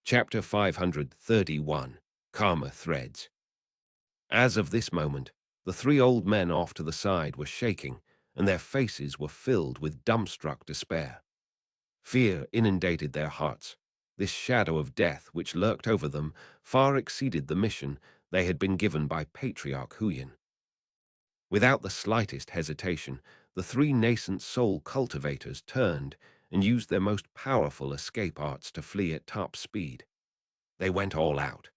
Chapter 531, Karma Threads. As of this moment, the three old men off to the side were shaking, and their faces were filled with dumbstruck despair. Fear inundated their hearts. This shadow of death which lurked over them far exceeded the mission they had been given by Patriarch Huyin. Without the slightest hesitation, the three nascent soul cultivators turned and used their most powerful escape arts to flee at top speed. They went all out.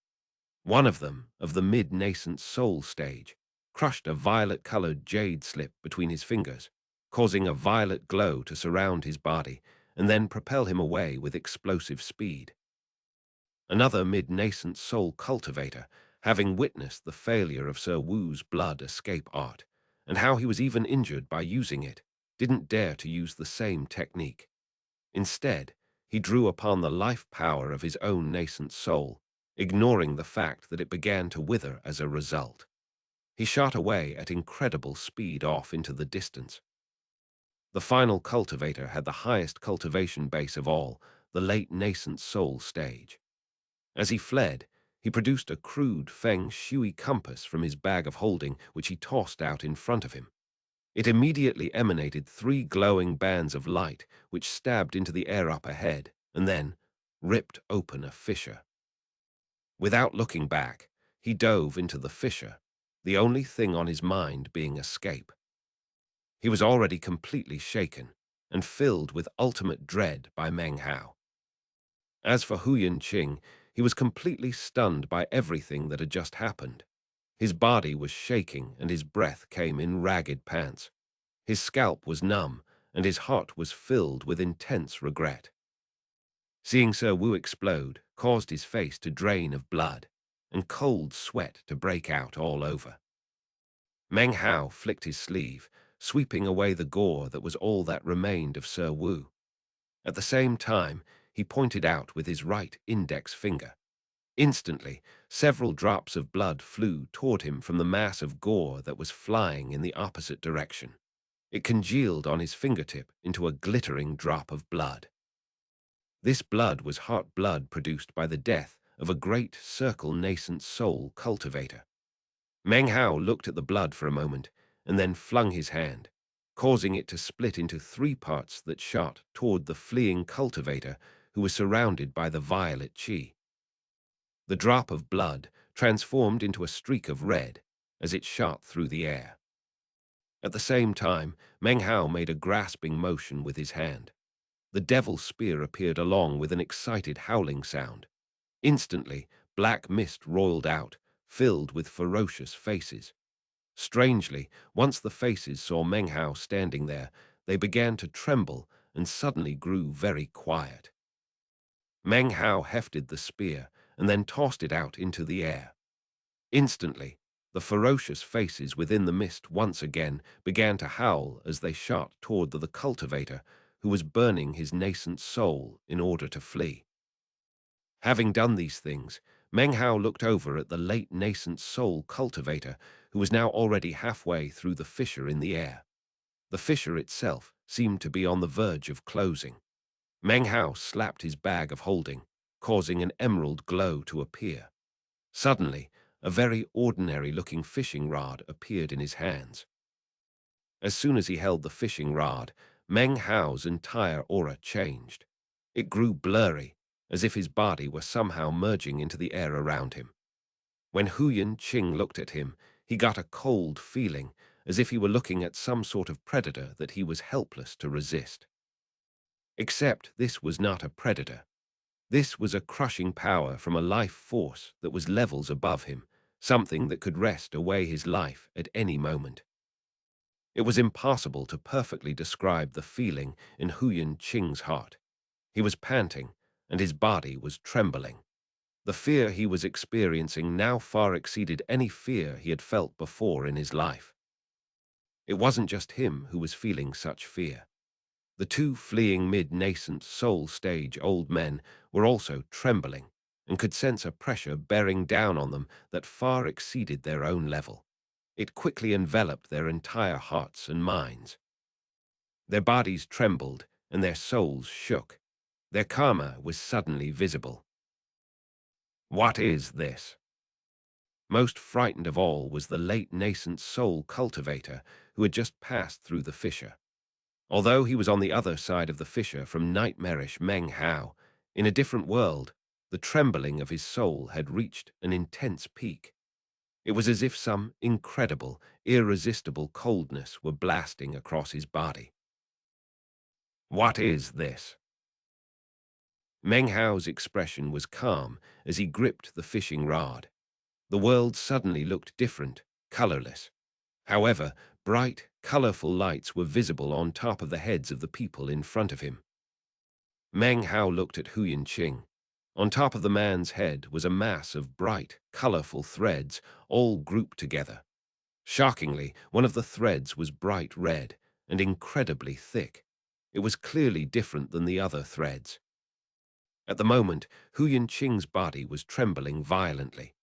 One of them, of the mid-nascent soul stage, crushed a violet-colored jade slip between his fingers, causing a violet glow to surround his body and then propel him away with explosive speed. Another mid-nascent soul cultivator, having witnessed the failure of Sir Wu's blood escape art, and how he was even injured by using it, didn't dare to use the same technique. Instead, he drew upon the life power of his own nascent soul, ignoring the fact that it began to wither as a result. He shot away at incredible speed off into the distance. The final cultivator had the highest cultivation base of all, the late nascent soul stage. As he fled, he produced a crude feng shui compass from his bag of holding, which he tossed out in front of him. It immediately emanated three glowing bands of light, which stabbed into the air up ahead, and then ripped open a fissure. Without looking back, he dove into the fissure, the only thing on his mind being escape. He was already completely shaken and filled with ultimate dread by Meng Hao. As for Huyan Qing, he was completely stunned by everything that had just happened. His body was shaking and his breath came in ragged pants. His scalp was numb and his heart was filled with intense regret. Seeing Sir Wu explode caused his face to drain of blood and cold sweat to break out all over. Meng Hao flicked his sleeve, sweeping away the gore that was all that remained of Sir Wu. At the same time, he pointed out with his right index finger. Instantly, several drops of blood flew toward him from the mass of gore that was flying in the opposite direction. It congealed on his fingertip into a glittering drop of blood. This blood was heart blood produced by the death of a great circle nascent soul cultivator. Meng Hao looked at the blood for a moment and then flung his hand, causing it to split into three parts that shot toward the fleeing cultivator who was surrounded by the violet qi. The drop of blood transformed into a streak of red as it shot through the air. At the same time, Meng Hao made a grasping motion with his hand. The devil's spear appeared along with an excited howling sound. Instantly, black mist roiled out, filled with ferocious faces. Strangely, once the faces saw Meng Hao standing there, they began to tremble and suddenly grew very quiet. Meng Hao hefted the spear and then tossed it out into the air. Instantly, the ferocious faces within the mist once again began to howl as they shot toward the cultivator, who was burning his nascent soul in order to flee. Having done these things, Meng Hao looked over at the late nascent soul cultivator, who was now already halfway through the fissure in the air. The fissure itself seemed to be on the verge of closing. Meng Hao slapped his bag of holding, causing an emerald glow to appear. Suddenly, a very ordinary-looking fishing rod appeared in his hands. As soon as he held the fishing rod, Meng Hao's entire aura changed. It grew blurry, as if his body were somehow merging into the air around him. When Huyan Qing looked at him, he got a cold feeling, as if he were looking at some sort of predator that he was helpless to resist. Except this was not a predator. This was a crushing power from a life force that was levels above him, something that could wrest away his life at any moment. It was impossible to perfectly describe the feeling in Huyan Qing's heart. He was panting, and his body was trembling. The fear he was experiencing now far exceeded any fear he had felt before in his life. It wasn't just him who was feeling such fear. The two fleeing mid-nascent soul stage old men were also trembling and could sense a pressure bearing down on them that far exceeded their own level. It quickly enveloped their entire hearts and minds. Their bodies trembled and their souls shook. Their karma was suddenly visible. What is this? Most frightened of all was the late nascent soul cultivator who had just passed through the fissure. Although he was on the other side of the fissure from nightmarish Meng Hao, in a different world, the trembling of his soul had reached an intense peak. It was as if some incredible, irresistible coldness were blasting across his body. What is this? Meng Hao's expression was calm as he gripped the fishing rod. The world suddenly looked different, colorless. However, bright, colorful lights were visible on top of the heads of the people in front of him. Meng Hao looked at Qiang. On top of the man's head was a mass of bright, colorful threads, all grouped together. Shockingly, one of the threads was bright red and incredibly thick. It was clearly different than the other threads. At the moment, Qiang's body was trembling violently.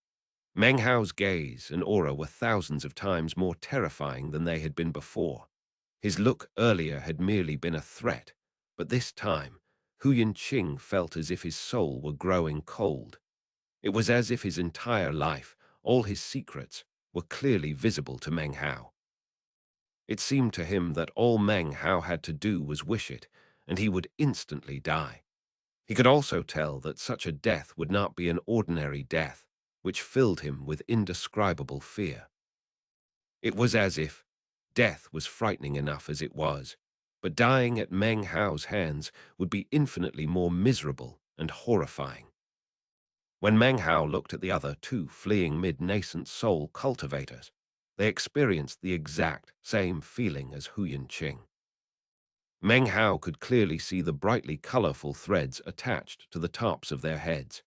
Meng Hao's gaze and aura were thousands of times more terrifying than they had been before. His look earlier had merely been a threat, but this time, Qiang felt as if his soul were growing cold. It was as if his entire life, all his secrets, were clearly visible to Meng Hao. It seemed to him that all Meng Hao had to do was wish it, and he would instantly die. He could also tell that such a death would not be an ordinary death, which filled him with indescribable fear. It was as if death was frightening enough as it was, but dying at Meng Hao's hands would be infinitely more miserable and horrifying. When Meng Hao looked at the other two fleeing mid-nascent soul cultivators, they experienced the exact same feeling as Qiang. Meng Hao could clearly see the brightly colorful threads attached to the tops of their heads.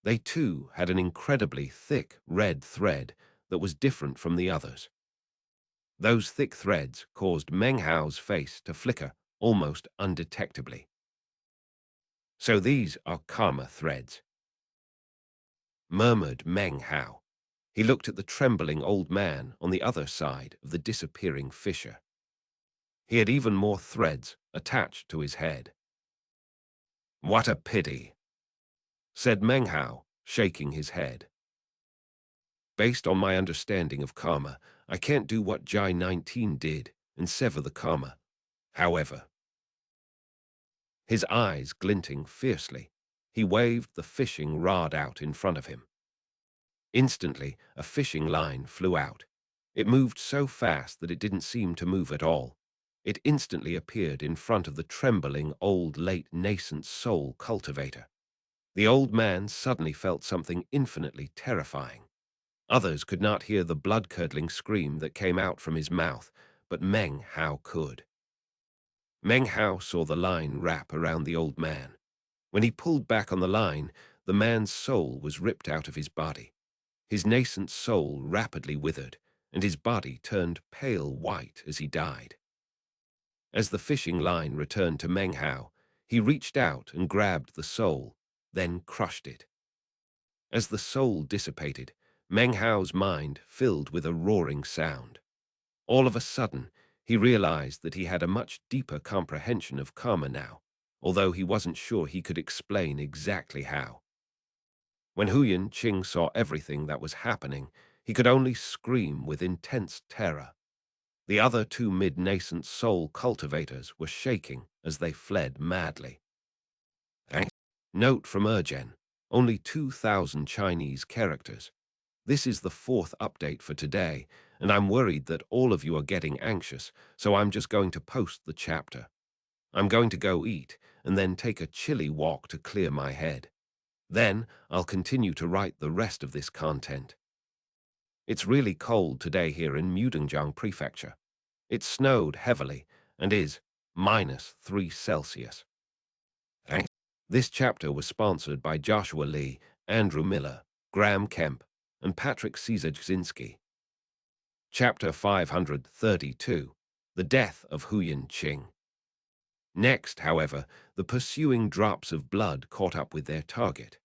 They too had an incredibly thick red thread that was different from the others. Those thick threads caused Meng Hao's face to flicker almost undetectably. So these are karma threads, murmured Meng Hao. He looked at the trembling old man on the other side of the disappearing fissure. He had even more threads attached to his head. What a pity, said Meng Hao, shaking his head. Based on my understanding of karma, I can't do what ğİ19 did and sever the karma. However, his eyes glinting fiercely, he waved the fishing rod out in front of him. Instantly, a fishing line flew out. It moved so fast that it didn't seem to move at all. It instantly appeared in front of the trembling old late nascent soul cultivator. The old man suddenly felt something infinitely terrifying. Others could not hear the blood-curdling scream that came out from his mouth, but Meng Hao could. Meng Hao saw the line wrap around the old man. When he pulled back on the line, the man's soul was ripped out of his body. His nascent soul rapidly withered, and his body turned pale white as he died. As the fishing line returned to Meng Hao, he reached out and grabbed the soul, then crushed it. As the soul dissipated, Meng Hao's mind filled with a roaring sound. All of a sudden, he realized that he had a much deeper comprehension of karma now, although he wasn't sure he could explain exactly how. When Qiang saw everything that was happening, he could only scream with intense terror. The other two mid-nascent soul cultivators were shaking as they fled madly. Note from Urgen, only 2,000 Chinese characters. This is the 4th update for today, and I'm worried that all of you are getting anxious, so I'm just going to post the chapter. I'm going to go eat, and then take a chilly walk to clear my head. Then, I'll continue to write the rest of this content. It's really cold today here in Mudanjiang Prefecture. It snowed heavily, and is -3 Celsius. This chapter was sponsored by Joshua Lee, Andrew Miller, Graham Kemp, and Patrick Cesar. Chapter 532, The Death of Qiang. Next, however, the pursuing drops of blood caught up with their target.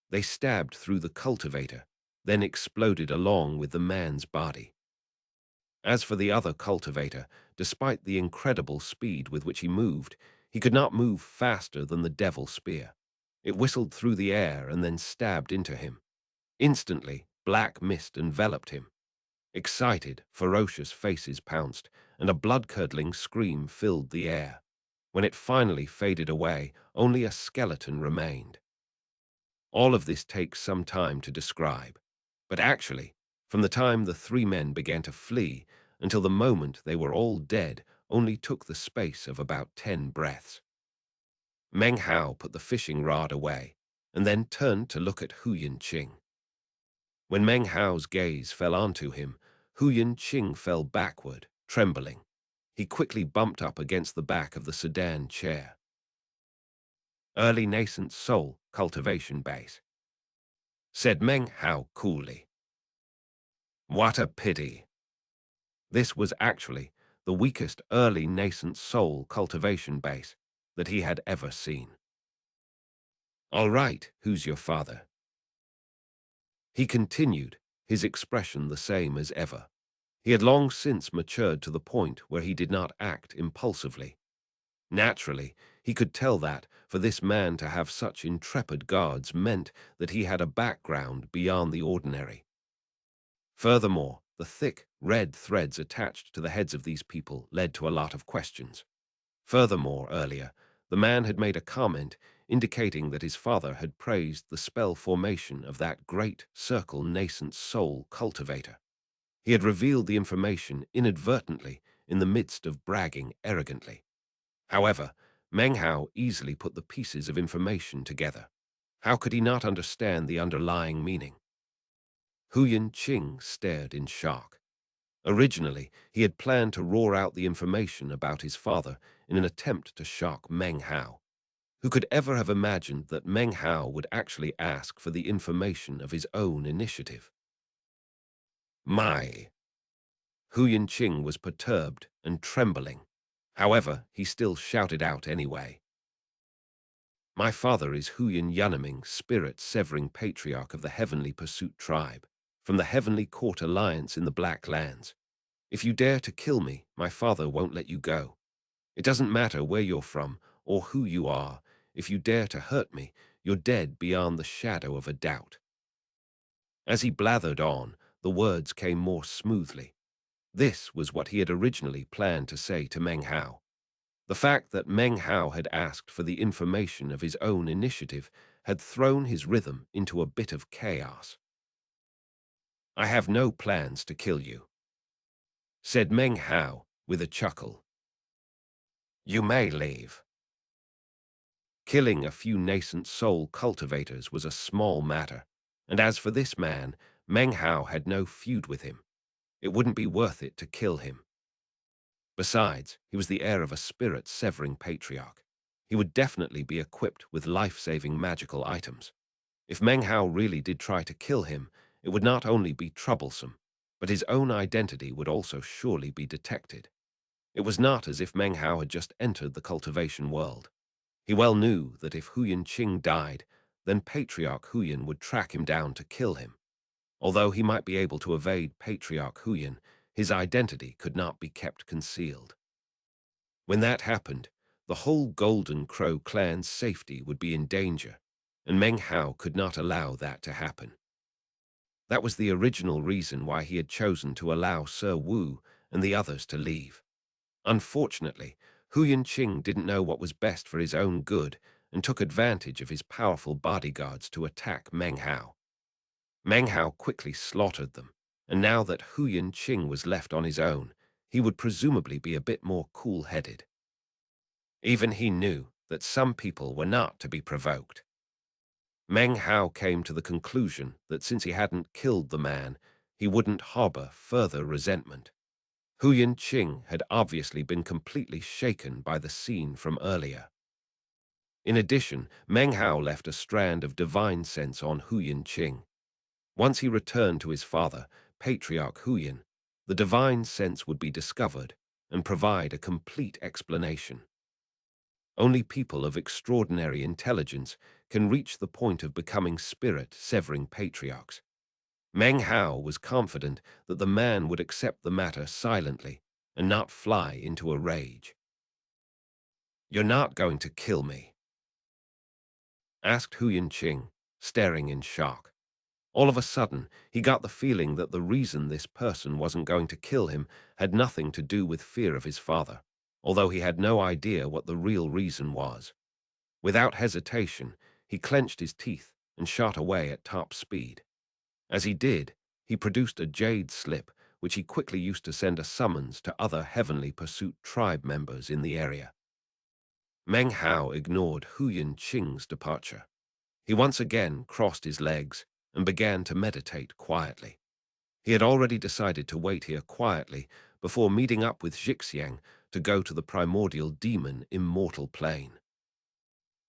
They stabbed through the cultivator, then exploded along with the man's body. As for the other cultivator, despite the incredible speed with which he moved, he could not move faster than the devil spear. It whistled through the air and then stabbed into him. Instantly, black mist enveloped him. Excited, ferocious faces pounced, and a blood-curdling scream filled the air. When it finally faded away, only a skeleton remained. All of this takes some time to describe. But actually, from the time the three men began to flee until the moment they were all dead only took the space of about 10 breaths. Meng Hao put the fishing rod away and then turned to look at Hu Yinqing. When Meng Hao's gaze fell onto him, Hu Yinqing fell backward, trembling. He quickly bumped up against the back of the sedan chair. Early nascent soul cultivation base, said Meng Hao coolly. What a pity. This was actually the weakest early nascent soul cultivation base that he had ever seen. All right, who's your father? He continued, his expression the same as ever. He had long since matured to the point where he did not act impulsively. Naturally, he could tell that, for this man to have such intrepid guards meant that he had a background beyond the ordinary. Furthermore, the thick, red threads attached to the heads of these people led to a lot of questions. Furthermore, earlier, the man had made a comment indicating that his father had praised the spell formation of that great circle nascent soul cultivator. He had revealed the information inadvertently in the midst of bragging arrogantly. However, Meng Hao easily put the pieces of information together. How could he not understand the underlying meaning? Hu Yinqing stared in shock. Originally, he had planned to roar out the information about his father in an attempt to shock Meng Hao. Who could ever have imagined that Meng Hao would actually ask for the information of his own initiative? My. Hu Yinqing was perturbed and trembling. However, he still shouted out anyway. My father is Hu Yanming, spirit-severing patriarch of the Heavenly Pursuit tribe, from the Heavenly Court Alliance in the Black Lands. If you dare to kill me, my father won't let you go. It doesn't matter where you're from or who you are. If you dare to hurt me, you're dead beyond the shadow of a doubt. As he blathered on, the words came more smoothly. This was what he had originally planned to say to Meng Hao. The fact that Meng Hao had asked for the information of his own initiative had thrown his rhythm into a bit of chaos. I have no plans to kill you, said Meng Hao with a chuckle. You may leave. Killing a few nascent soul cultivators was a small matter, and as for this man, Meng Hao had no feud with him. It wouldn't be worth it to kill him. Besides, he was the heir of a spirit-severing patriarch. He would definitely be equipped with life-saving magical items. If Meng Hao really did try to kill him, it would not only be troublesome, but his own identity would also surely be detected. It was not as if Meng Hao had just entered the cultivation world. He well knew that if Hu Yinqing died, then Patriarch Huyan would track him down to kill him. Although he might be able to evade Patriarch Huyan, his identity could not be kept concealed. When that happened, the whole Golden Crow clan's safety would be in danger, and Meng Hao could not allow that to happen. That was the original reason why he had chosen to allow Sir Wu and the others to leave. Unfortunately, Hu Yinqing didn't know what was best for his own good and took advantage of his powerful bodyguards to attack Meng Hao. Meng Hao quickly slaughtered them, and now that Hu Yinqing was left on his own, he would presumably be a bit more cool-headed. Even he knew that some people were not to be provoked. Meng Hao came to the conclusion that since he hadn't killed the man, he wouldn't harbor further resentment. Hu Yinqing had obviously been completely shaken by the scene from earlier. In addition, Meng Hao left a strand of divine sense on Hu Yinqing. Once he returned to his father, Patriarch Huyan, the divine sense would be discovered and provide a complete explanation. Only people of extraordinary intelligence can reach the point of becoming spirit-severing patriarchs. Meng Hao was confident that the man would accept the matter silently and not fly into a rage. You're not going to kill me, asked Hu Qing, staring in shock. All of a sudden, he got the feeling that the reason this person wasn't going to kill him had nothing to do with fear of his father, although he had no idea what the real reason was. Without hesitation, he clenched his teeth and shot away at top speed. As he did, he produced a jade slip, which he quickly used to send a summons to other Heavenly Pursuit tribe members in the area. Meng Hao ignored Hu Qing's departure. He once again crossed his legs and began to meditate quietly. He had already decided to wait here quietly before meeting up with xianxia to go to the primordial demon immortal plane.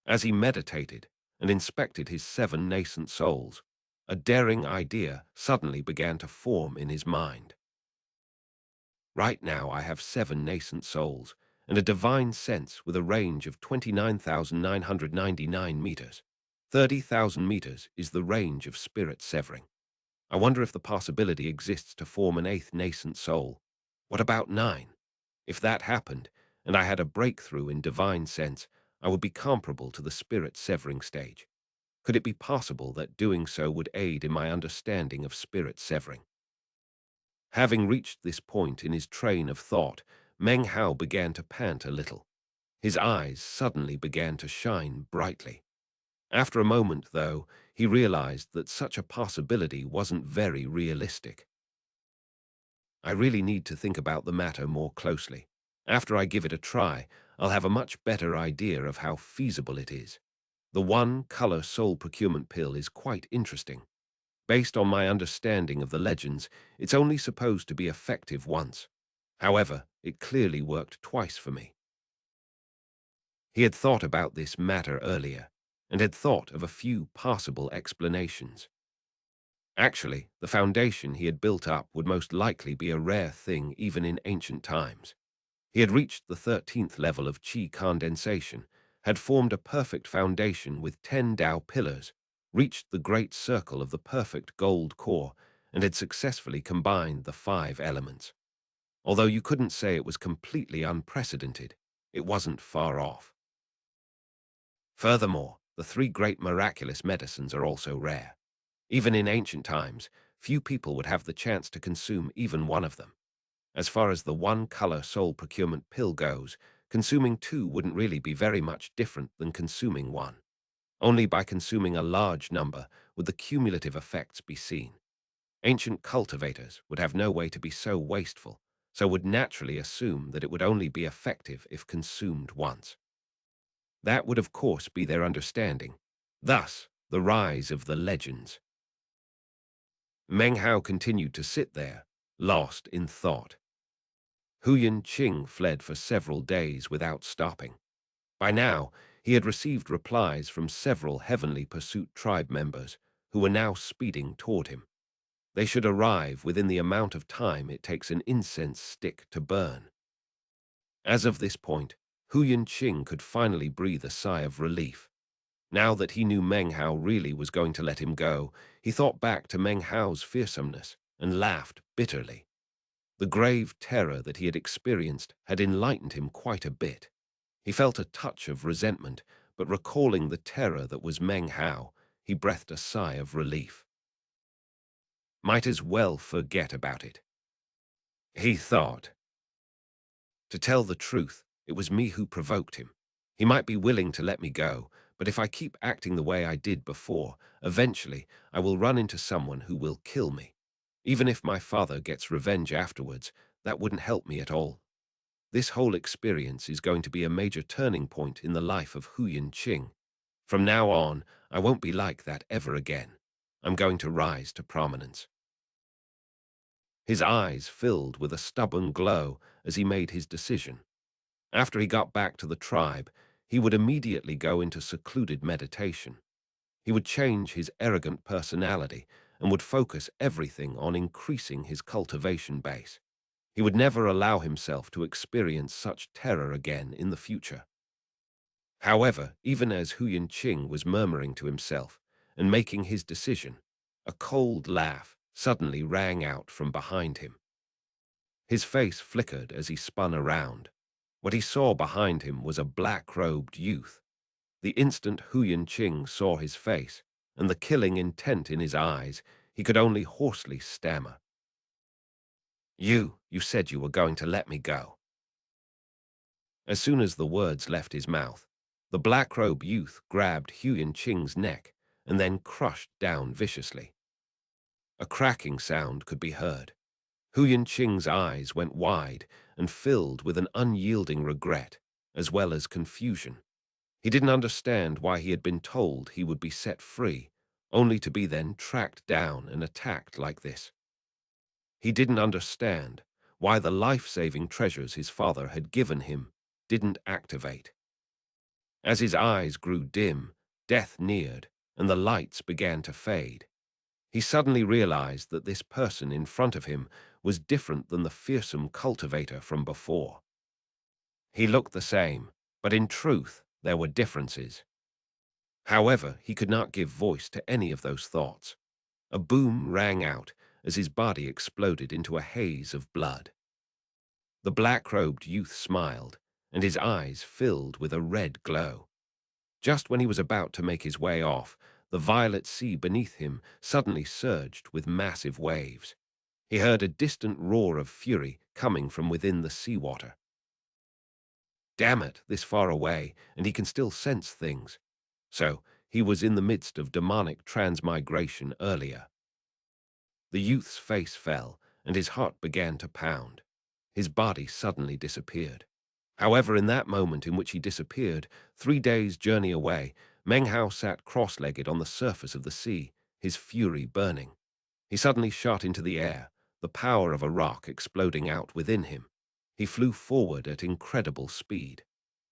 As he meditated and inspected his 7 nascent souls, a daring idea suddenly began to form in his mind. Right now I have 7 nascent souls and a divine sense with a range of 29,999 meters. 30,000 meters is the range of spirit severing. I wonder if the possibility exists to form an 8th nascent soul. What about 9? If that happened, and I had a breakthrough in divine sense, I would be comparable to the spirit severing stage. Could it be possible that doing so would aid in my understanding of spirit severing? Having reached this point in his train of thought, Meng Hao began to pant a little. His eyes suddenly began to shine brightly. After a moment, though, he realized that such a possibility wasn't very realistic. I really need to think about the matter more closely. After I give it a try, I'll have a much better idea of how feasible it is. The one-color soul procurement pill is quite interesting. Based on my understanding of the legends, it's only supposed to be effective once. However, it clearly worked twice for me. He had thought about this matter earlier, and had thought of a few possible explanations. Actually, the foundation he had built up would most likely be a rare thing even in ancient times. He had reached the 13th level of qi condensation, had formed a perfect foundation with 10 Tao pillars, reached the great circle of the perfect gold core, and had successfully combined the 5 elements. Although you couldn't say it was completely unprecedented, it wasn't far off. Furthermore, the 3 great miraculous medicines are also rare. Even in ancient times, few people would have the chance to consume even one of them. As far as the one-color soul procurement pill goes, consuming 2 wouldn't really be very much different than consuming 1. Only by consuming a large number would the cumulative effects be seen. Ancient cultivators would have no way to be so wasteful, so would naturally assume that it would only be effective if consumed once. That would of course be their understanding. Thus, the rise of the legends. Meng Hao continued to sit there, lost in thought. Hu Qing fled for several days without stopping. By now, he had received replies from several Heavenly Pursuit tribe members who were now speeding toward him. They should arrive within the amount of time it takes an incense stick to burn. As of this point, Hu Qing could finally breathe a sigh of relief. Now that he knew Meng Hao really was going to let him go, he thought back to Meng Hao's fearsomeness and laughed bitterly. The grave terror that he had experienced had enlightened him quite a bit. He felt a touch of resentment, but recalling the terror that was Meng Hao, he breathed a sigh of relief. Might as well forget about it, he thought. To tell the truth, it was me who provoked him. He might be willing to let me go, but if I keep acting the way I did before, eventually I will run into someone who will kill me. Even if my father gets revenge afterwards, that wouldn't help me at all. This whole experience is going to be a major turning point in the life of Hu Qing. From now on, I won't be like that ever again. I'm going to rise to prominence. His eyes filled with a stubborn glow as he made his decision. After he got back to the tribe, he would immediately go into secluded meditation. He would change his arrogant personality and would focus everything on increasing his cultivation base. He would never allow himself to experience such terror again in the future. However, even as Hu Qing was murmuring to himself and making his decision, a cold laugh suddenly rang out from behind him. His face flickered as he spun around. What he saw behind him was a black-robed youth. The instant Hu Yanqing saw his face and the killing intent in his eyes, he could only hoarsely stammer. You said you were going to let me go." As soon as the words left his mouth, the black-robed youth grabbed Hu Yanqing's neck and then crushed down viciously. A cracking sound could be heard. Hu Yanqing's eyes went wide and filled with an unyielding regret, as well as confusion. He didn't understand why he had been told he would be set free, only to be then tracked down and attacked like this. He didn't understand why the life-saving treasures his father had given him didn't activate. As his eyes grew dim, death neared, and the lights began to fade. He suddenly realized that this person in front of him was different than the fearsome cultivator from before. He looked the same, but in truth there were differences. However, he could not give voice to any of those thoughts. A boom rang out as his body exploded into a haze of blood. The black-robed youth smiled, and his eyes filled with a red glow. Just when he was about to make his way off, the violet sea beneath him suddenly surged with massive waves. He heard a distant roar of fury coming from within the seawater. Damn it, this far away, and he can still sense things. So, he was in the midst of demonic transmigration earlier. The youth's face fell, and his heart began to pound. His body suddenly disappeared. However, in that moment in which he disappeared, 3 days' journey away, Meng Hao sat cross-legged on the surface of the sea, his fury burning. He suddenly shot into the air, the power of a rock exploding out within him. He flew forward at incredible speed.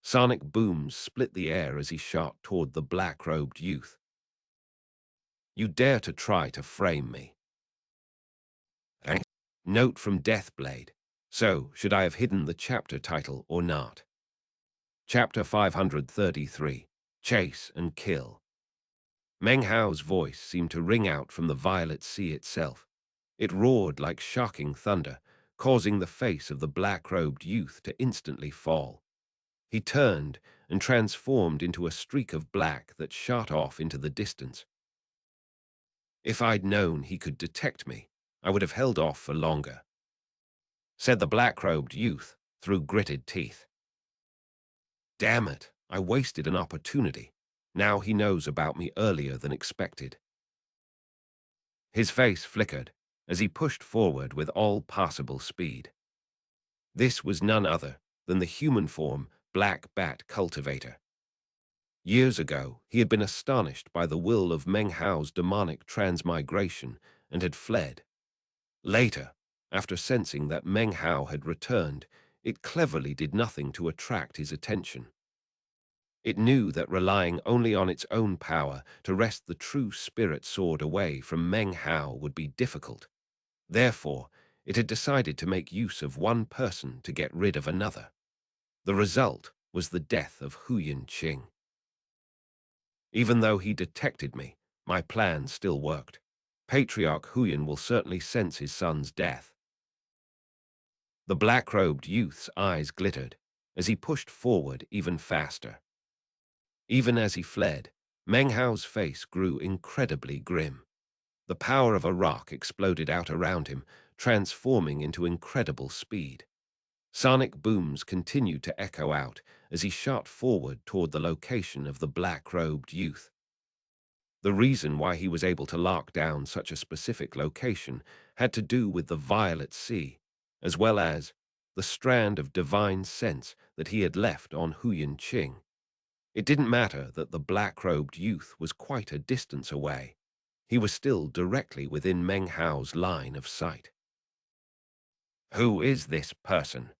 Sonic booms split the air as he shot toward the black-robed youth. "You dare to try to frame me." Note from Deathblade. So, should I have hidden the chapter title or not? Chapter 533, Chase and Kill. Meng Hao's voice seemed to ring out from the violet sea itself. It roared like shocking thunder, causing the face of the black-robed youth to instantly fall. He turned and transformed into a streak of black that shot off into the distance. "If I'd known he could detect me, I would have held off for longer," said the black-robed youth through gritted teeth. "Damn it, I wasted an opportunity. Now he knows about me earlier than expected." His face flickered as he pushed forward with all possible speed. This was none other than the human form Black Bat Cultivator. Years ago, he had been astonished by the will of Meng Hao's demonic transmigration and had fled. Later, after sensing that Meng Hao had returned, it cleverly did nothing to attract his attention. It knew that relying only on its own power to wrest the true spirit sword away from Meng Hao would be difficult. Therefore, it had decided to make use of one person to get rid of another. The result was the death of Hu Yanqing. Even though he detected me, my plan still worked. Patriarch Huyan will certainly sense his son's death. The black-robed youth's eyes glittered as he pushed forward even faster. Even as he fled, Meng Hao's face grew incredibly grim. The power of a rock exploded out around him, transforming into incredible speed. Sonic booms continued to echo out as he shot forward toward the location of the black-robed youth. The reason why he was able to lock down such a specific location had to do with the violet sea, as well as the strand of divine sense that he had left on Hu Yanqing. It didn't matter that the black-robed youth was quite a distance away. He was still directly within Meng Hao's line of sight. "Who is this person?"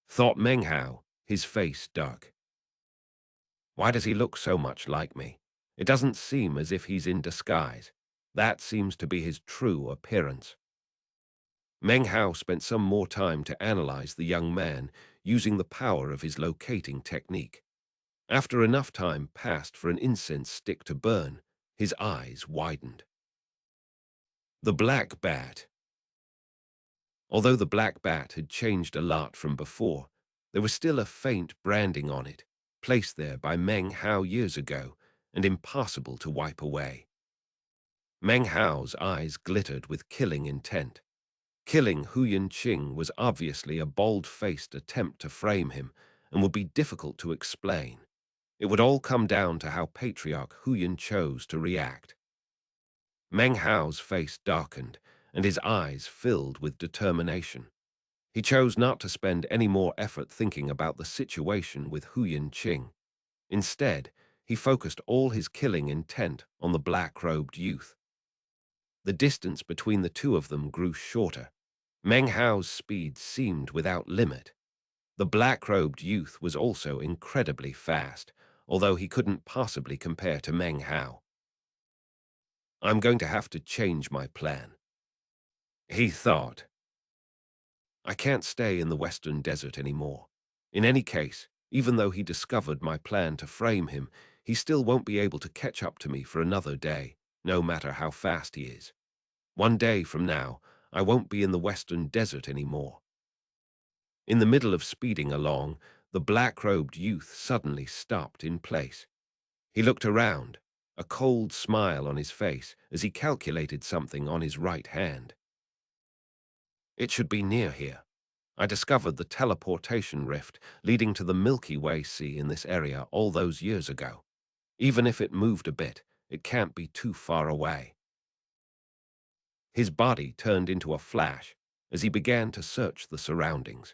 thought Meng Hao, his face dark. "Why does he look so much like me? It doesn't seem as if he's in disguise. That seems to be his true appearance." Meng Hao spent some more time to analyze the young man using the power of his locating technique. After enough time passed for an incense stick to burn, his eyes widened. The black bat. Although the black bat had changed a lot from before, there was still a faint branding on it, placed there by Meng Hao years ago and impossible to wipe away. Meng Hao's eyes glittered with killing intent. Killing Huyan Qing was obviously a bold-faced attempt to frame him and would be difficult to explain. It would all come down to how Patriarch Huyan chose to react. Meng Hao's face darkened, and his eyes filled with determination. He chose not to spend any more effort thinking about the situation with Huyan Qing. Instead, he focused all his killing intent on the black-robed youth. The distance between the two of them grew shorter. Meng Hao's speed seemed without limit. The black-robed youth was also incredibly fast, although he couldn't possibly compare to Meng Hao. I'm going to have to change my plan, he thought. I can't stay in the Western Desert anymore. In any case, even though he discovered my plan to frame him, he still won't be able to catch up to me for another day, no matter how fast he is. One day from now, I won't be in the Western Desert anymore. In the middle of speeding along, the black-robed youth suddenly stopped in place. He looked around, a cold smile on his face as he calculated something on his right hand. It should be near here. I discovered the teleportation rift leading to the Milky Way Sea in this area all those years ago. Even if it moved a bit, it can't be too far away. His body turned into a flash as he began to search the surroundings.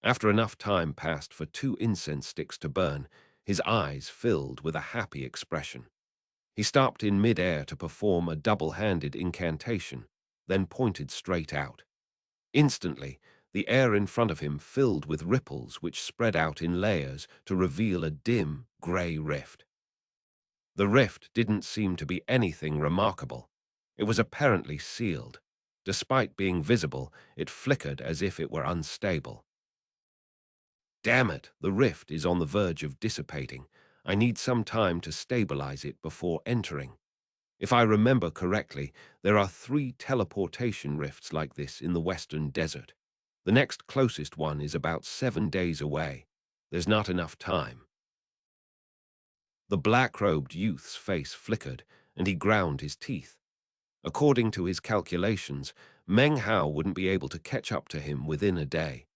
After enough time passed for 2 incense sticks to burn, his eyes filled with a happy expression. He stopped in mid-air to perform a double-handed incantation, then pointed straight out. Instantly, the air in front of him filled with ripples which spread out in layers to reveal a dim, grey rift. The rift didn't seem to be anything remarkable. It was apparently sealed. Despite being visible, it flickered as if it were unstable. Damn it, the rift is on the verge of dissipating. I need some time to stabilize it before entering. If I remember correctly, there are 3 teleportation rifts like this in the Western Desert. The next closest one is about 7 days away. There's not enough time. The black-robed youth's face flickered, and he ground his teeth. According to his calculations, Meng Hao wouldn't be able to catch up to him within a day.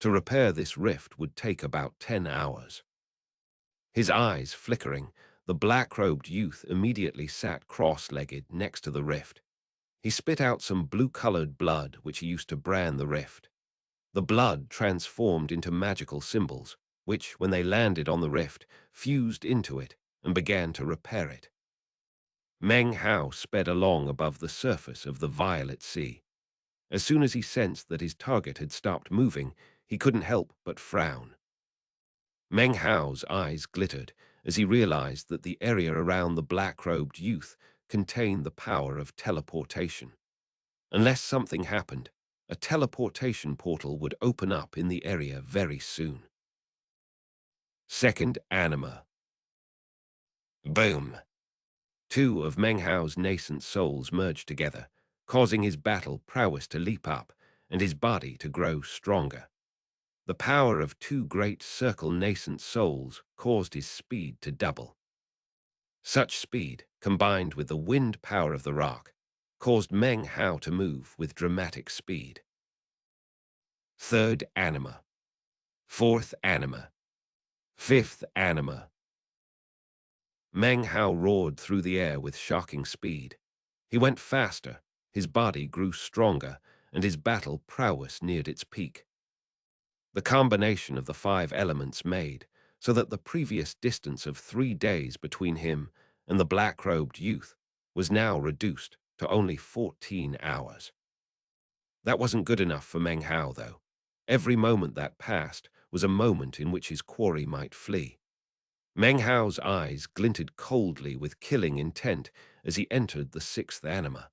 To repair this rift would take about 10 hours. His eyes flickering, the black-robed youth immediately sat cross-legged next to the rift. He spit out some blue-colored blood which he used to brand the rift. The blood transformed into magical symbols, which, when they landed on the rift, fused into it and began to repair it. Meng Hao sped along above the surface of the violet sea. As soon as he sensed that his target had stopped moving, he couldn't help but frown. Meng Hao's eyes glittered as he realized that the area around the black-robed youth contained the power of teleportation. Unless something happened, a teleportation portal would open up in the area very soon. Second anima. Boom! 2 of Meng Hao's nascent souls merged together, causing his battle prowess to leap up and his body to grow stronger. The power of 2 great circle nascent souls caused his speed to double. Such speed, combined with the wind power of the rock, caused Meng Hao to move with dramatic speed. Third anima. Fourth anima. Fifth anima. Meng Hao roared through the air with shocking speed. He went faster, his body grew stronger, and his battle prowess neared its peak. The combination of the 5 elements made so that the previous distance of 3 days between him and the black-robed youth was now reduced to only 14 hours. That wasn't good enough for Meng Hao, though. Every moment that passed was a moment in which his quarry might flee. Meng Hao's eyes glinted coldly with killing intent as he entered the 6th anima.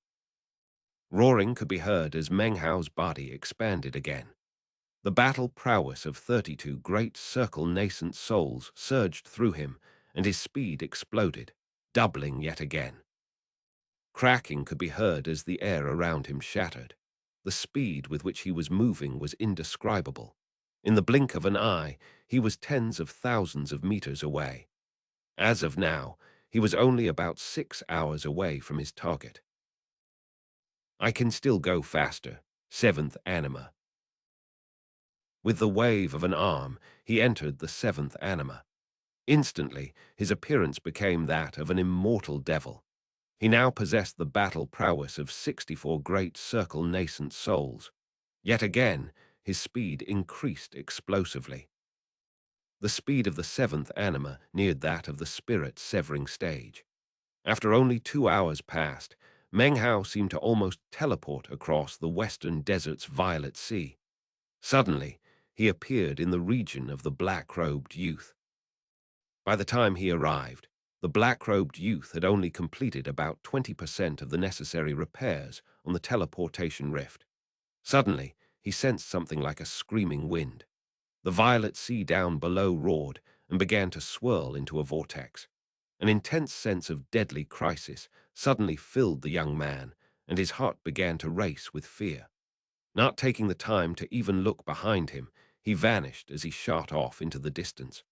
Roaring could be heard as Meng Hao's body expanded again. The battle prowess of 32 great circle nascent souls surged through him, and his speed exploded, doubling yet again. Cracking could be heard as the air around him shattered. The speed with which he was moving was indescribable. In the blink of an eye, he was tens of thousands of meters away. As of now, he was only about 6 hours away from his target. I can still go faster, seventh anima. With the wave of an arm, he entered the seventh anima. Instantly, his appearance became that of an immortal devil. He now possessed the battle prowess of 64 great circle nascent souls. Yet again, his speed increased explosively. The speed of the seventh anima neared that of the spirit severing stage. After only 2 hours passed, Meng Hao seemed to almost teleport across the western desert's violet sea. Suddenly, he appeared in the region of the black-robed youth. By the time he arrived, the black-robed youth had only completed about 20% of the necessary repairs on the teleportation rift. Suddenly, he sensed something like a screaming wind. The violet sea down below roared and began to swirl into a vortex. An intense sense of deadly crisis suddenly filled the young man, and his heart began to race with fear. Not taking the time to even look behind him, he vanished as he shot off into the distance.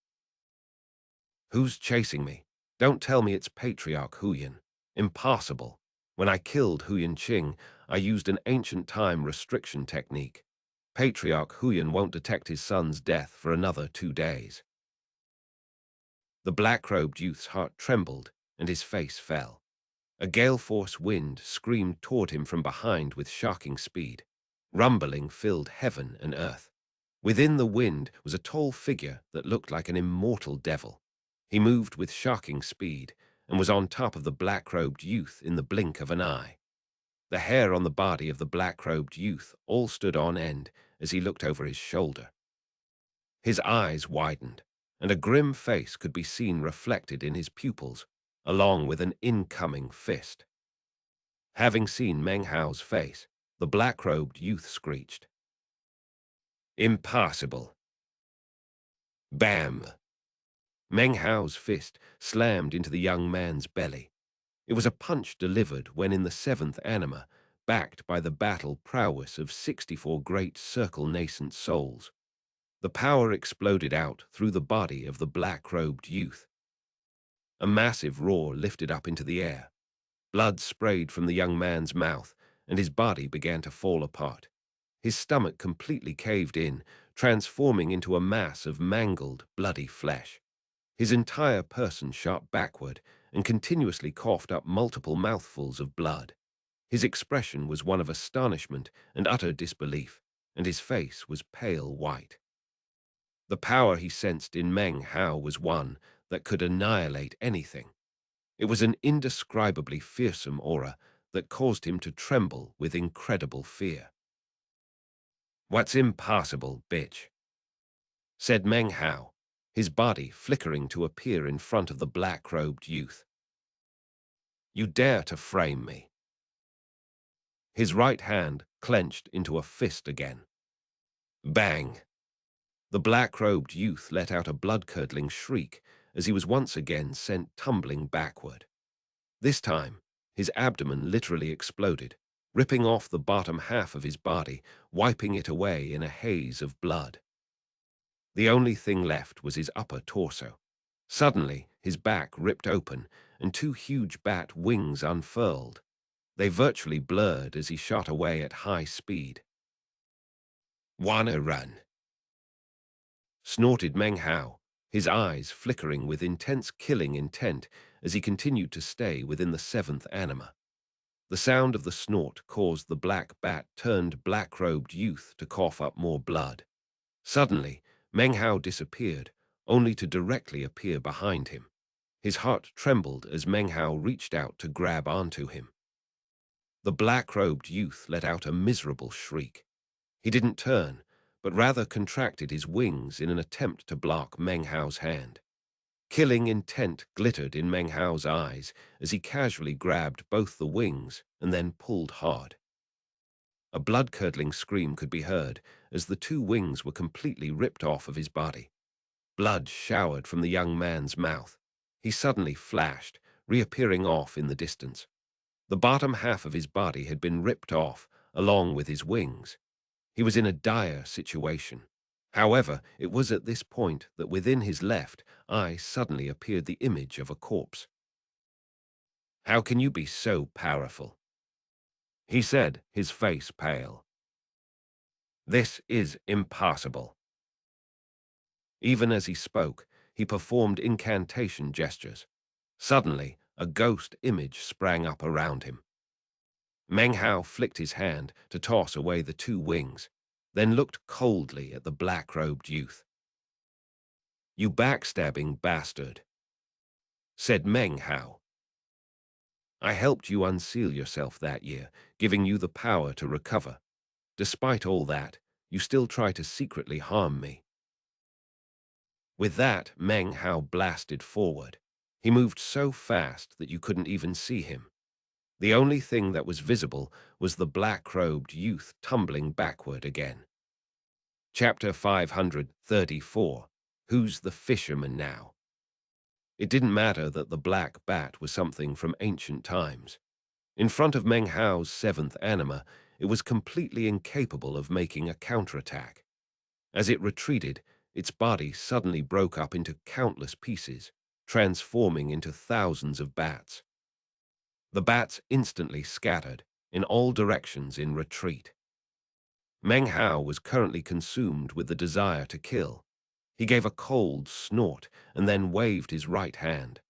Who's chasing me? Don't tell me it's Patriarch Huyan. Impossible. When I killed Huyan Qing, I used an ancient time restriction technique. Patriarch Huyan won't detect his son's death for another 2 days. The black-robed youth's heart trembled, and his face fell. A gale-force wind screamed toward him from behind with shocking speed. Rumbling filled heaven and earth. Within the wind was a tall figure that looked like an immortal devil. He moved with shocking speed and was on top of the black-robed youth in the blink of an eye. The hair on the body of the black-robed youth all stood on end as he looked over his shoulder. His eyes widened, and a grim face could be seen reflected in his pupils, along with an incoming fist. Having seen Meng Hao's face, the black-robed youth screeched. Impossible. Bam! Meng Hao's fist slammed into the young man's belly. It was a punch delivered when in the seventh anima, backed by the battle prowess of 64 great circle nascent souls. The power exploded out through the body of the black-robed youth. A massive roar lifted up into the air. Blood sprayed from the young man's mouth, and his body began to fall apart. His stomach completely caved in, transforming into a mass of mangled, bloody flesh. His entire person shot backward and continuously coughed up multiple mouthfuls of blood. His expression was one of astonishment and utter disbelief, and his face was pale white. The power he sensed in Meng Hao was one that could annihilate anything. It was an indescribably fearsome aura that caused him to tremble with incredible fear. "What's impossible, bitch?" said Meng Hao, his body flickering to appear in front of the black-robed youth. "You dare to frame me?" His right hand clenched into a fist again. Bang! The black-robed youth let out a blood-curdling shriek as he was once again sent tumbling backward. This time, his abdomen literally exploded, ripping off the bottom half of his body, wiping it away in a haze of blood. The only thing left was his upper torso. Suddenly, his back ripped open, and 2 huge bat wings unfurled. They virtually blurred as he shot away at high speed. "Wanna run?" snorted Meng Hao, his eyes flickering with intense killing intent as he continued to stay within the seventh anima. The sound of the snort caused the black bat-turned black-robed youth to cough up more blood. Suddenly, Meng Hao disappeared, only to directly appear behind him. His heart trembled as Meng Hao reached out to grab onto him. The black-robed youth let out a miserable shriek. He didn't turn, but rather contracted his wings in an attempt to block Meng Hao's hand. Killing intent glittered in Meng Hao's eyes as he casually grabbed both the wings and then pulled hard. A blood-curdling scream could be heard as the 2 wings were completely ripped off of his body. Blood showered from the young man's mouth. He suddenly flashed, reappearing off in the distance. The bottom half of his body had been ripped off, along with his wings. He was in a dire situation. However, it was at this point that within his left eye suddenly appeared the image of a corpse. "How can you be so powerful?" he said, his face pale. "This is impossible." Even as he spoke, he performed incantation gestures. Suddenly, a ghost image sprang up around him. Meng Hao flicked his hand to toss away the two wings, then looked coldly at the black-robed youth. "You backstabbing bastard," said Meng Hao. "I helped you unseal yourself that year, giving you the power to recover. Despite all that, you still try to secretly harm me." With that, Meng Hao blasted forward. He moved so fast that you couldn't even see him. The only thing that was visible was the black-robed youth tumbling backward again. Chapter 534. Who's the fisherman now? It didn't matter that the black bat was something from ancient times. In front of Meng Hao's seventh anima, it was completely incapable of making a counterattack. As it retreated, its body suddenly broke up into countless pieces, transforming into thousands of bats. The bats instantly scattered in all directions in retreat. Meng Hao was currently consumed with the desire to kill. He gave a cold snort and then waved his right hand.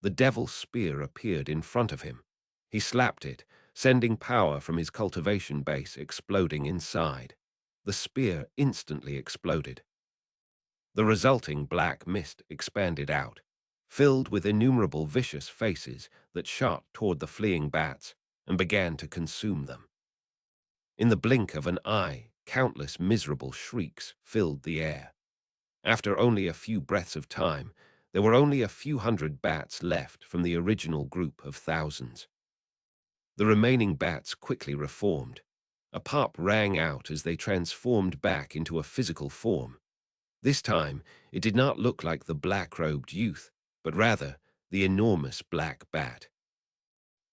The devil's spear appeared in front of him. He slapped it, sending power from his cultivation base exploding inside. The spear instantly exploded. The resulting black mist expanded out, filled with innumerable vicious faces that shot toward the fleeing bats and began to consume them. In the blink of an eye, countless miserable shrieks filled the air. After only a few breaths of time, there were only a few hundred bats left from the original group of thousands. The remaining bats quickly reformed. A pop rang out as they transformed back into a physical form. This time, it did not look like the black-robed youth, but rather the enormous black bat.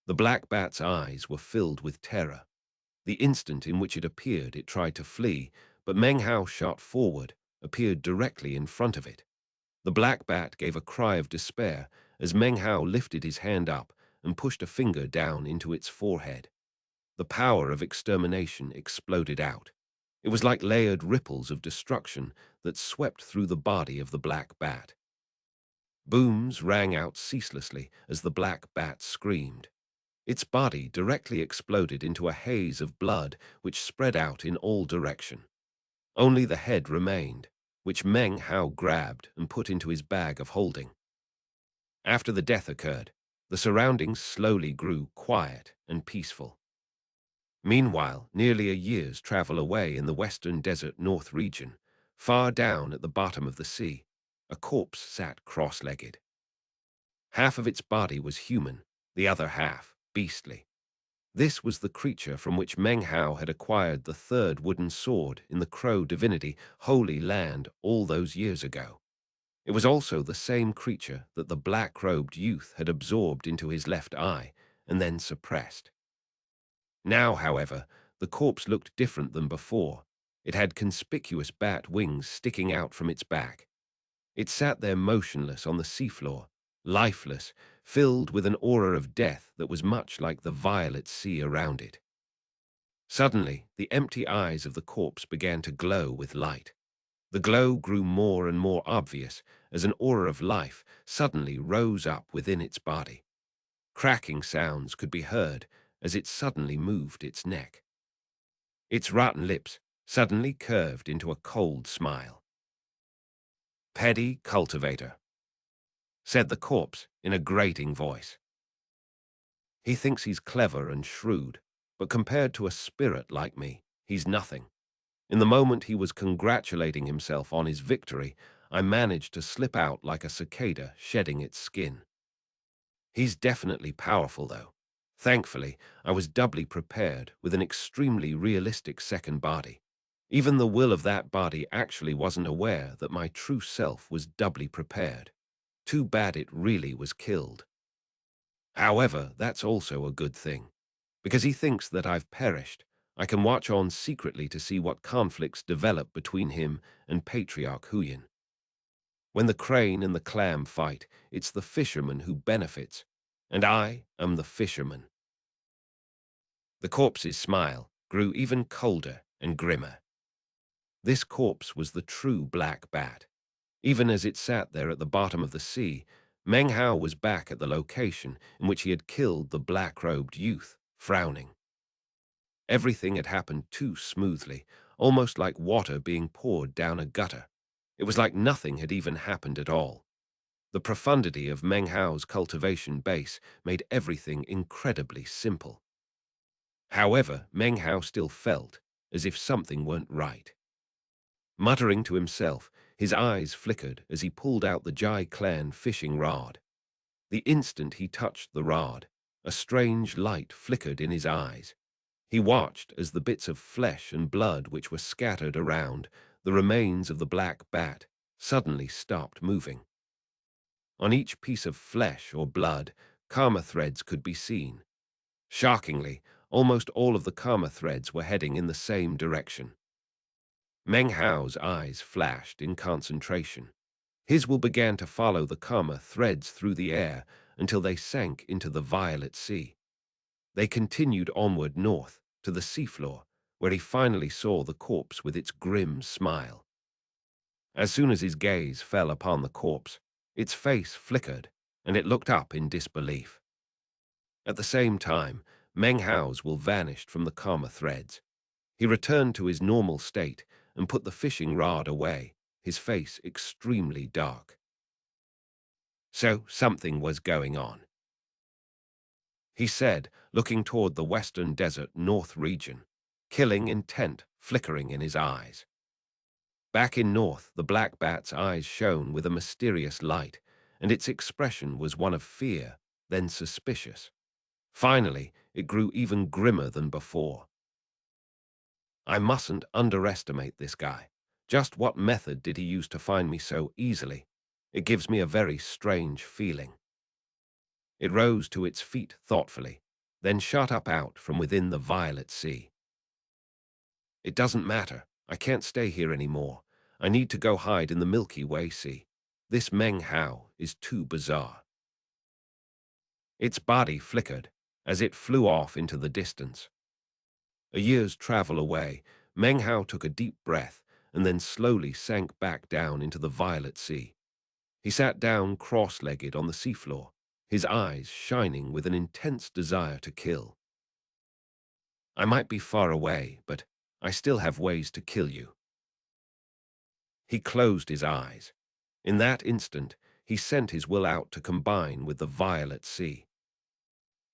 The black bat's eyes were filled with terror. The instant in which it appeared, it tried to flee, but Meng Hao shot forward, appeared directly in front of it. The black bat gave a cry of despair as Meng Hao lifted his hand up and pushed a finger down into its forehead. The power of extermination exploded out. It was like layered ripples of destruction that swept through the body of the black bat. Booms rang out ceaselessly as the black bat screamed. Its body directly exploded into a haze of blood which spread out in all direction. Only the head remained, which Meng Hao grabbed and put into his bag of holding. After the death occurred, the surroundings slowly grew quiet and peaceful. Meanwhile, nearly a year's travel away in the western desert north region, far down at the bottom of the sea, a corpse sat cross-legged. Half of its body was human, the other half beastly. This was the creature from which Meng Hao had acquired the third wooden sword in the Crow divinity Holy Land all those years ago. It was also the same creature that the black-robed youth had absorbed into his left eye and then suppressed. Now, however, the corpse looked different than before. It had conspicuous bat wings sticking out from its back. It sat there motionless on the seafloor, lifeless, filled with an aura of death that was much like the violet sea around it. Suddenly, the empty eyes of the corpse began to glow with light. The glow grew more and more obvious as an aura of life suddenly rose up within its body. Cracking sounds could be heard as it suddenly moved its neck. Its rotten lips suddenly curved into a cold smile. "Petty cultivator," said the corpse in a grating voice. "He thinks he's clever and shrewd, but compared to a spirit like me, he's nothing. In the moment he was congratulating himself on his victory, I managed to slip out like a cicada shedding its skin. He's definitely powerful, though. Thankfully, I was doubly prepared with an extremely realistic second body. Even the will of that body actually wasn't aware that my true self was doubly prepared. Too bad it really was killed. However, that's also a good thing, because he thinks that I've perished. I can watch on secretly to see what conflicts develop between him and Patriarch Huyin. When the crane and the clam fight, it's the fisherman who benefits, and I am the fisherman. The corpse's smile grew even colder and grimmer. This corpse was the true black bat. Even as it sat there at the bottom of the sea, Meng Hao was back at the location in which he had killed the black-robed youth, frowning. Everything had happened too smoothly, almost like water being poured down a gutter. It was like nothing had even happened at all. The profundity of Meng Hao's cultivation base made everything incredibly simple. However, Meng Hao still felt as if something weren't right. Muttering to himself, his eyes flickered as he pulled out the Jai clan fishing rod. The instant he touched the rod, a strange light flickered in his eyes. He watched as the bits of flesh and blood which were scattered around, the remains of the black bat, suddenly stopped moving. On each piece of flesh or blood, karma threads could be seen. Shockingly, almost all of the karma threads were heading in the same direction. Meng Hao's eyes flashed in concentration. His will began to follow the karma threads through the air until they sank into the violet sea. They continued onward north to the seafloor, where he finally saw the corpse with its grim smile. As soon as his gaze fell upon the corpse, its face flickered, and it looked up in disbelief. At the same time, Meng Hao's will vanished from the karma threads. He returned to his normal state and put the fishing rod away, his face extremely dark. So something was going on, he said, looking toward the western desert north region, killing intent flickering in his eyes. Back in north, the black bat's eyes shone with a mysterious light, and its expression was one of fear, then suspicious. Finally, it grew even grimmer than before. I mustn't underestimate this guy. Just what method did he use to find me so easily? It gives me a very strange feeling. It rose to its feet thoughtfully, then shot up out from within the violet sea. It doesn't matter. I can't stay here anymore. I need to go hide in the Milky Way Sea. This Meng Hao is too bizarre. Its body flickered as it flew off into the distance. A year's travel away, Meng Hao took a deep breath and then slowly sank back down into the violet sea. He sat down cross-legged on the seafloor, his eyes shining with an intense desire to kill. I might be far away, but I still have ways to kill you. He closed his eyes. In that instant, he sent his will out to combine with the violet sea.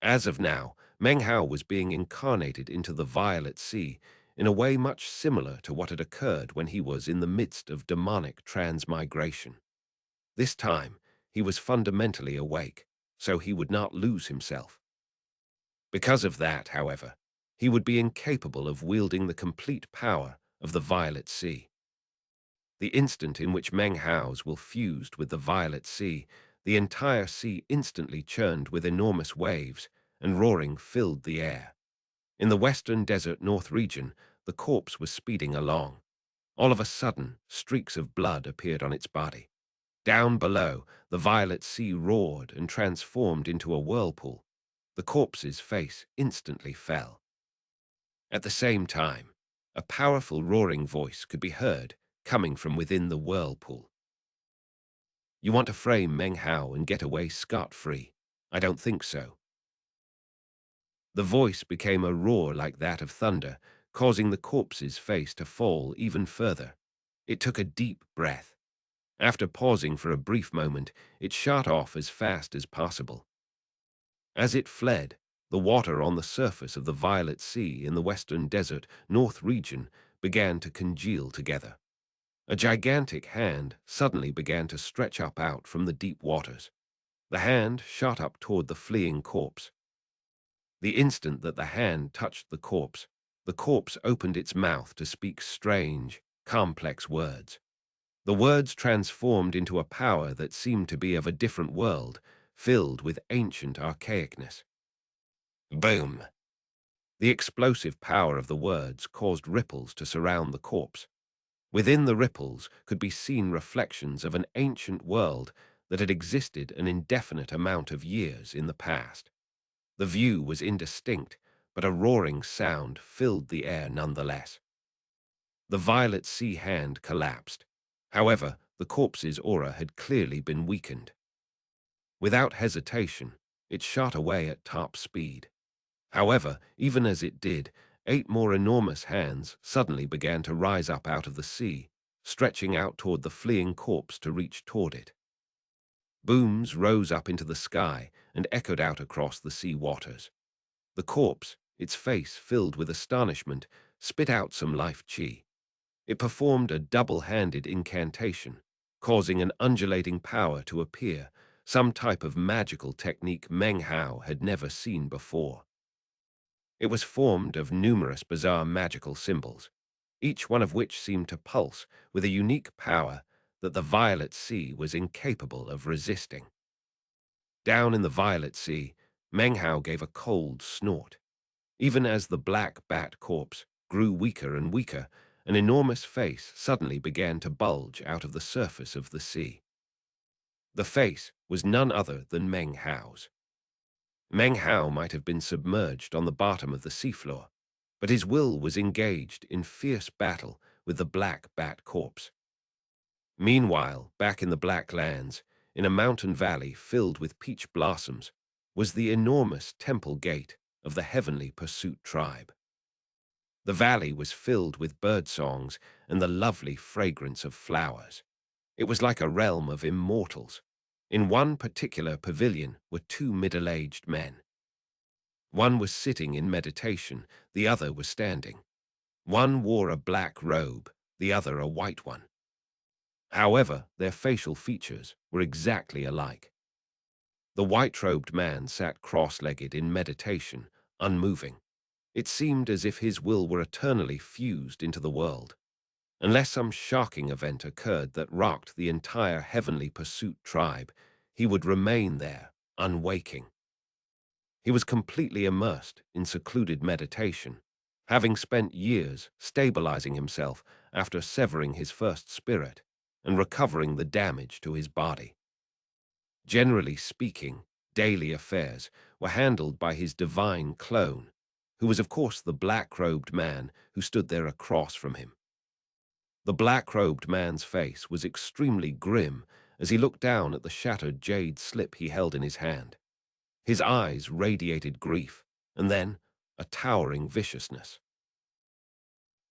As of now, Meng Hao was being incarnated into the violet sea in a way much similar to what had occurred when he was in the midst of demonic transmigration. This time, he was fundamentally awake, so he would not lose himself. Because of that, however, he would be incapable of wielding the complete power of the violet sea. The instant in which Meng Hao's will fused with the violet sea, the entire sea instantly churned with enormous waves, and roaring filled the air. In the western desert north region, the corpse was speeding along. All of a sudden, streaks of blood appeared on its body. Down below, the violet sea roared and transformed into a whirlpool. The corpse's face instantly fell. At the same time, a powerful roaring voice could be heard coming from within the whirlpool. You want to frame Meng Hao and get away scot-free? I don't think so. The voice became a roar like that of thunder, causing the corpse's face to fall even further. It took a deep breath. After pausing for a brief moment, it shot off as fast as possible. As it fled, the water on the surface of the violet sea in the western desert north region began to congeal together. A gigantic hand suddenly began to stretch up out from the deep waters. The hand shot up toward the fleeing corpse. The instant that the hand touched the corpse opened its mouth to speak strange, complex words. The words transformed into a power that seemed to be of a different world, filled with ancient archaicness. Boom! The explosive power of the words caused ripples to surround the corpse. Within the ripples could be seen reflections of an ancient world that had existed an indefinite amount of years in the past. The view was indistinct, but a roaring sound filled the air nonetheless. The violet sea hand collapsed. However, the corpse's aura had clearly been weakened. Without hesitation, it shot away at top speed. However, even as it did, 8 more enormous hands suddenly began to rise up out of the sea, stretching out toward the fleeing corpse to reach toward it. Booms rose up into the sky and echoed out across the sea waters. The corpse, its face filled with astonishment, spit out some life chi. It performed a double-handed incantation, causing an undulating power to appear, some type of magical technique Meng Hao had never seen before. It was formed of numerous bizarre magical symbols, each one of which seemed to pulse with a unique power that the violet sea was incapable of resisting. Down in the violet sea, Meng Hao gave a cold snort. Even as the black bat corpse grew weaker and weaker, an enormous face suddenly began to bulge out of the surface of the sea. The face was none other than Meng Hao's. Meng Hao might have been submerged on the bottom of the seafloor, but his will was engaged in fierce battle with the black bat corpse. Meanwhile, back in the Black Lands, in a mountain valley filled with peach blossoms, was the enormous temple gate of the Heavenly Pursuit tribe. The valley was filled with bird songs and the lovely fragrance of flowers. It was like a realm of immortals. In one particular pavilion were 2 middle-aged men. One was sitting in meditation, the other was standing. One wore a black robe, the other a white one. However, their facial features were exactly alike. The white-robed man sat cross-legged in meditation, unmoving. It seemed as if his will were eternally fused into the world. Unless some shocking event occurred that rocked the entire Heavenly Pursuit tribe, he would remain there, unwaking. He was completely immersed in secluded meditation, having spent years stabilizing himself after severing his first spirit and recovering the damage to his body. Generally speaking, daily affairs were handled by his divine clone, who was of course the black-robed man who stood there across from him. The black-robed man's face was extremely grim as he looked down at the shattered jade slip he held in his hand. His eyes radiated grief, and then a towering viciousness.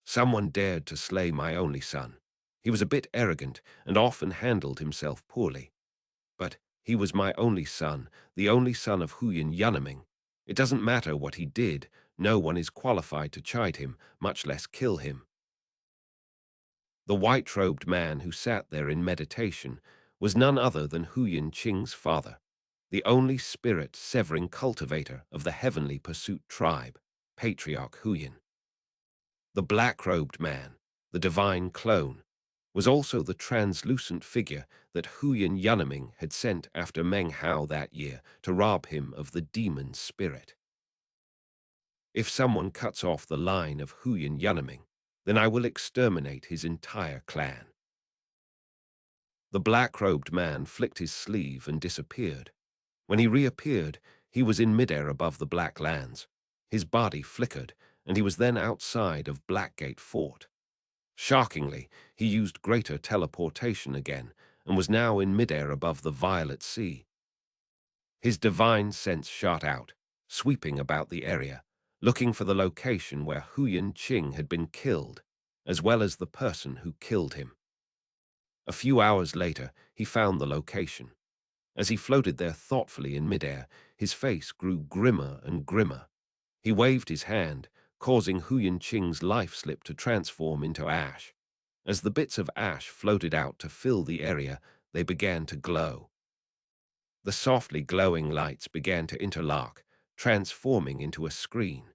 Someone dared to slay my only son. He was a bit arrogant and often handled himself poorly. But he was my only son, the only son of Huyan Yunaming. It doesn't matter what he did, no one is qualified to chide him, much less kill him. The white-robed man who sat there in meditation was none other than Huyan Qing's father, the only spirit-severing cultivator of the Heavenly Pursuit tribe, Patriarch Huyan. The black-robed man, the divine clone, was also the translucent figure that Huyan Yunaming had sent after Meng Hao that year to rob him of the demon spirit. If someone cuts off the line of Huyan Yunaming, then I will exterminate his entire clan. The black-robed man flicked his sleeve and disappeared. When he reappeared, he was in midair above the Black Lands. His body flickered, and he was then outside of Blackgate Fort. Shockingly, he used greater teleportation again, and was now in midair above the Violet Sea. His divine sense shot out, sweeping about the area, looking for the location where Huyan Qing had been killed, as well as the person who killed him. A few hours later, he found the location. As he floated there thoughtfully in midair, his face grew grimmer and grimmer. He waved his hand, causing Huyan Qing's life slip to transform into ash. As the bits of ash floated out to fill the area, they began to glow. The softly glowing lights began to interlock, transforming into a screen.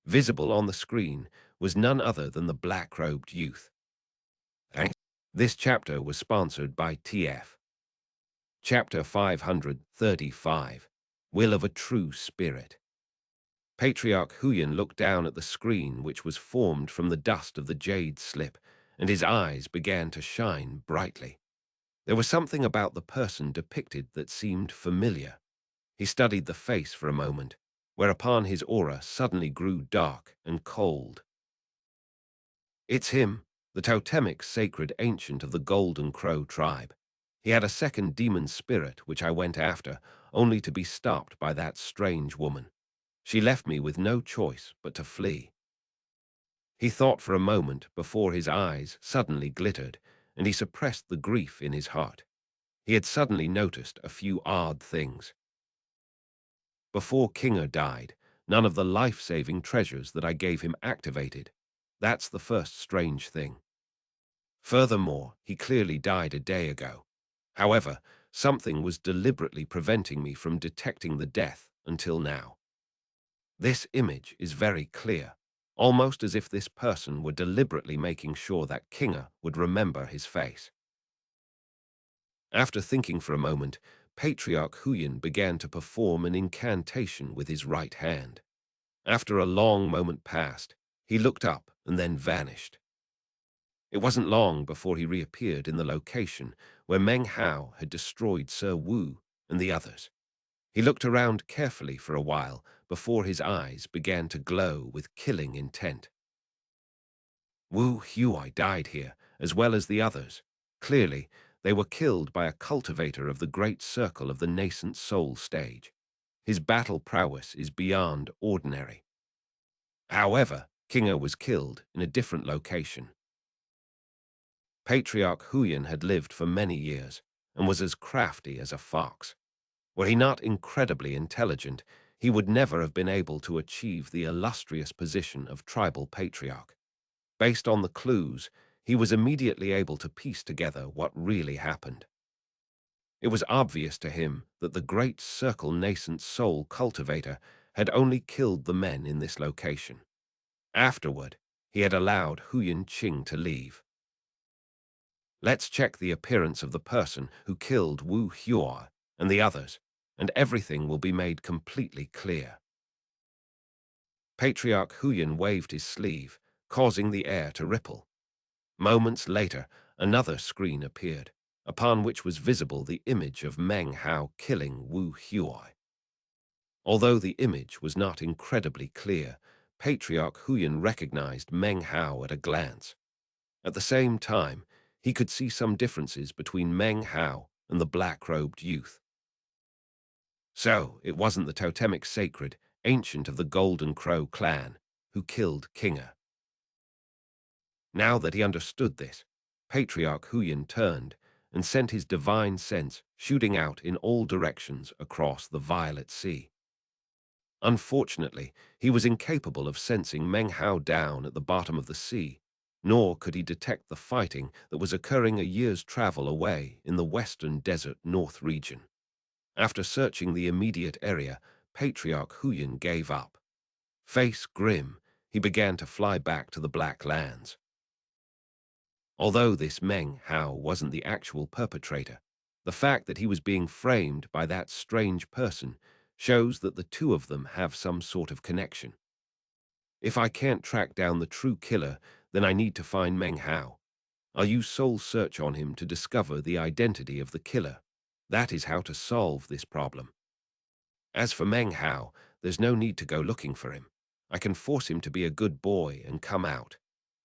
Visible on the screen was none other than the black-robed youth. This chapter was sponsored by TF. Chapter 535, Will of a True Spirit. Patriarch Huyen looked down at the screen which was formed from the dust of the jade slip, and his eyes began to shine brightly. There was something about the person depicted that seemed familiar. He studied the face for a moment, whereupon his aura suddenly grew dark and cold. It's him, the totemic sacred ancient of the Golden Crow tribe. He had a second demon spirit which I went after, only to be stopped by that strange woman. She left me with no choice but to flee. He thought for a moment before his eyes suddenly glittered, and he suppressed the grief in his heart. He had suddenly noticed a few odd things. Before ģÄÉ died, none of the life-saving treasures that I gave him activated. That's the first strange thing. Furthermore, he clearly died a day ago. However, something was deliberately preventing me from detecting the death until now. This image is very clear, almost as if this person were deliberately making sure that ģÄÉ would remember his face. After thinking for a moment, Patriarch Huyen began to perform an incantation with his right hand. After a long moment passed, he looked up and then vanished. It wasn't long before he reappeared in the location where Meng Hao had destroyed Sir Wu and the others. He looked around carefully for a while before his eyes began to glow with killing intent. Wu Huai died here, as well as the others. Clearly, they were killed by a cultivator of the great circle of the nascent soul stage. His battle prowess is beyond ordinary. However, ģÄÉ was killed in a different location. Patriarch Huyen had lived for many years and was as crafty as a fox. Were he not incredibly intelligent, he would never have been able to achieve the illustrious position of tribal patriarch. Based on the clues, he was immediately able to piece together what really happened. It was obvious to him that the great circle nascent soul cultivator had only killed the men in this location. Afterward, he had allowed Huyen Qing to leave. Let's check the appearance of the person who killed Wu Huai and the others, and everything will be made completely clear. Patriarch Huyen waved his sleeve, causing the air to ripple. Moments later, another screen appeared, upon which was visible the image of Meng Hao killing Wu Huai. Although the image was not incredibly clear, Patriarch Huyen recognized Meng Hao at a glance. At the same time, he could see some differences between Meng Hao and the black-robed youth. So, it wasn't the totemic sacred, ancient of the Golden Crow clan, who killed ģÄÉ. Now that he understood this, Patriarch Huyen turned and sent his divine sense shooting out in all directions across the violet sea. Unfortunately, he was incapable of sensing Meng Hao down at the bottom of the sea, nor could he detect the fighting that was occurring a year's travel away in the western desert north region. After searching the immediate area, Patriarch Huyen gave up. Face grim, he began to fly back to the Black Lands. Although this Meng Hao wasn't the actual perpetrator, the fact that he was being framed by that strange person shows that the two of them have some sort of connection. If I can't track down the true killer, then I need to find Meng Hao. I'll use Soul Search on him to discover the identity of the killer. That is how to solve this problem. As for Meng Hao, there's no need to go looking for him. I can force him to be a good boy and come out.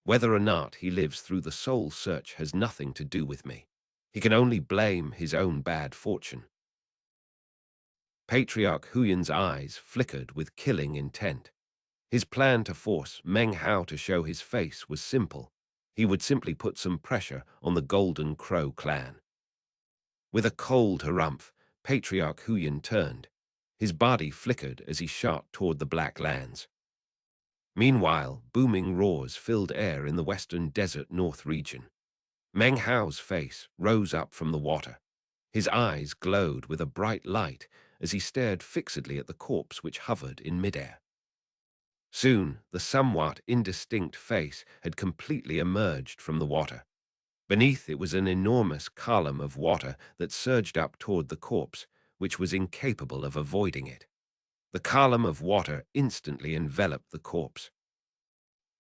Whether or not he lives through the Soul Search has nothing to do with me. He can only blame his own bad fortune. Patriarch Huyen's eyes flickered with killing intent. His plan to force Meng Hao to show his face was simple. He would simply put some pressure on the Golden Crow clan. With a cold harumph, Patriarch Huyen turned. His body flickered as he shot toward the Black Lands. Meanwhile, booming roars filled air in the western desert north region. Meng Hao's face rose up from the water. His eyes glowed with a bright light as he stared fixedly at the corpse which hovered in midair. Soon, the somewhat indistinct face had completely emerged from the water. Beneath it was an enormous column of water that surged up toward the corpse, which was incapable of avoiding it. The column of water instantly enveloped the corpse.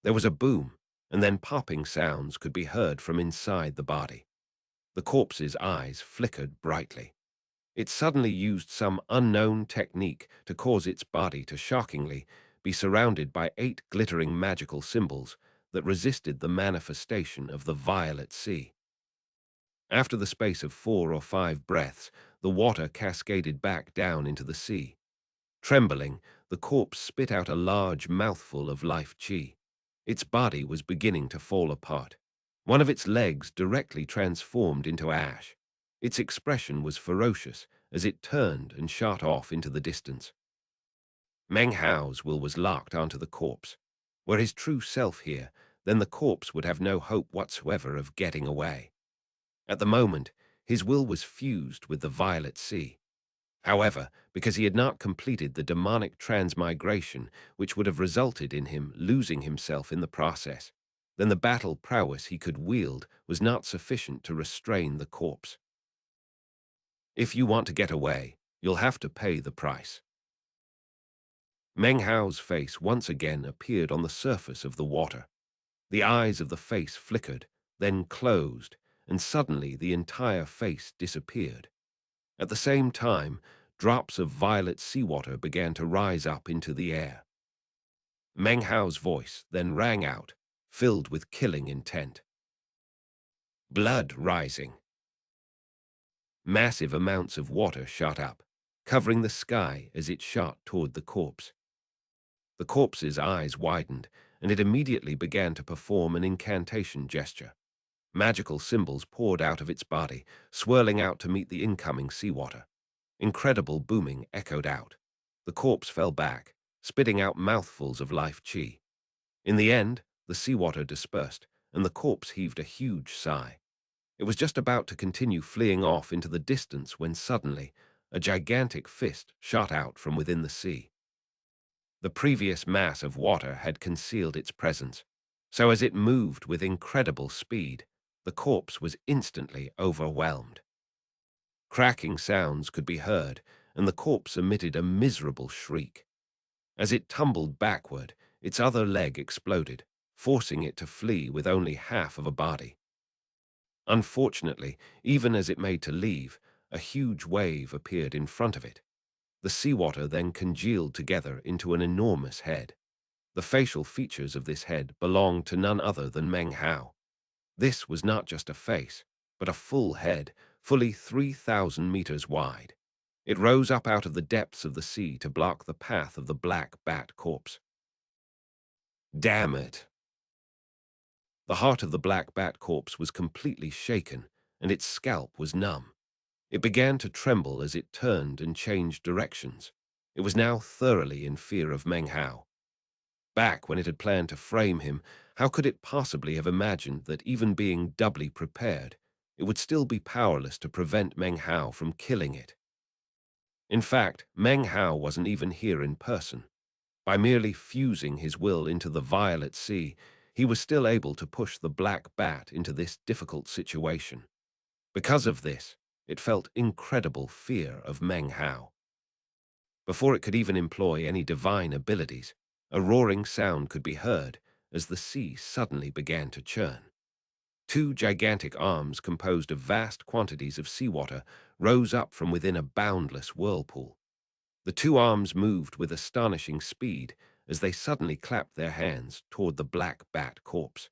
There was a boom, and then popping sounds could be heard from inside the body. The corpse's eyes flickered brightly. It suddenly used some unknown technique to cause its body to shockingly be surrounded by 8 glittering magical symbols that resisted the manifestation of the violet sea. After the space of 4 or 5 breaths, the water cascaded back down into the sea. Trembling, the corpse spit out a large mouthful of life qi. Its body was beginning to fall apart. One of its legs directly transformed into ash. Its expression was ferocious as it turned and shot off into the distance. Meng Hao's will was locked onto the corpse. Were his true self here, then the corpse would have no hope whatsoever of getting away. At the moment, his will was fused with the violet sea. However, because he had not completed the demonic transmigration, which would have resulted in him losing himself in the process, then the battle prowess he could wield was not sufficient to restrain the corpse. If you want to get away, you'll have to pay the price. Meng Hao's face once again appeared on the surface of the water. The eyes of the face flickered, then closed, and suddenly the entire face disappeared. At the same time, drops of violet seawater began to rise up into the air. Meng Hao's voice then rang out, filled with killing intent. Blood rising. Massive amounts of water shot up, covering the sky as it shot toward the corpse. The corpse's eyes widened, and it immediately began to perform an incantation gesture. Magical symbols poured out of its body, swirling out to meet the incoming seawater. Incredible booming echoed out. The corpse fell back, spitting out mouthfuls of life qi. In the end, the seawater dispersed, and the corpse heaved a huge sigh. It was just about to continue fleeing off into the distance when suddenly a gigantic fist shot out from within the sea. The previous mass of water had concealed its presence, so as it moved with incredible speed, the corpse was instantly overwhelmed. Cracking sounds could be heard, and the corpse emitted a miserable shriek. As it tumbled backward, its other leg exploded, forcing it to flee with only half of a body. Unfortunately, even as it made to leave, a huge wave appeared in front of it. The seawater then congealed together into an enormous head. The facial features of this head belonged to none other than Meng Hao. This was not just a face, but a full head, fully 3,000 meters wide. It rose up out of the depths of the sea to block the path of the black bat corpse. Damn it! The heart of the black bat corpse was completely shaken, and its scalp was numb. It began to tremble as it turned and changed directions. It was now thoroughly in fear of Meng Hao. Back when it had planned to frame him, how could it possibly have imagined that even being doubly prepared, it would still be powerless to prevent Meng Hao from killing it? In fact, Meng Hao wasn't even here in person. By merely fusing his will into the violet sea, he was still able to push the black bat into this difficult situation. Because of this, it felt incredible fear of Meng Hao. Before it could even employ any divine abilities, a roaring sound could be heard as the sea suddenly began to churn. 2 gigantic arms composed of vast quantities of seawater rose up from within a boundless whirlpool. The 2 arms moved with astonishing speed as they suddenly clapped their hands toward the black bat corpse.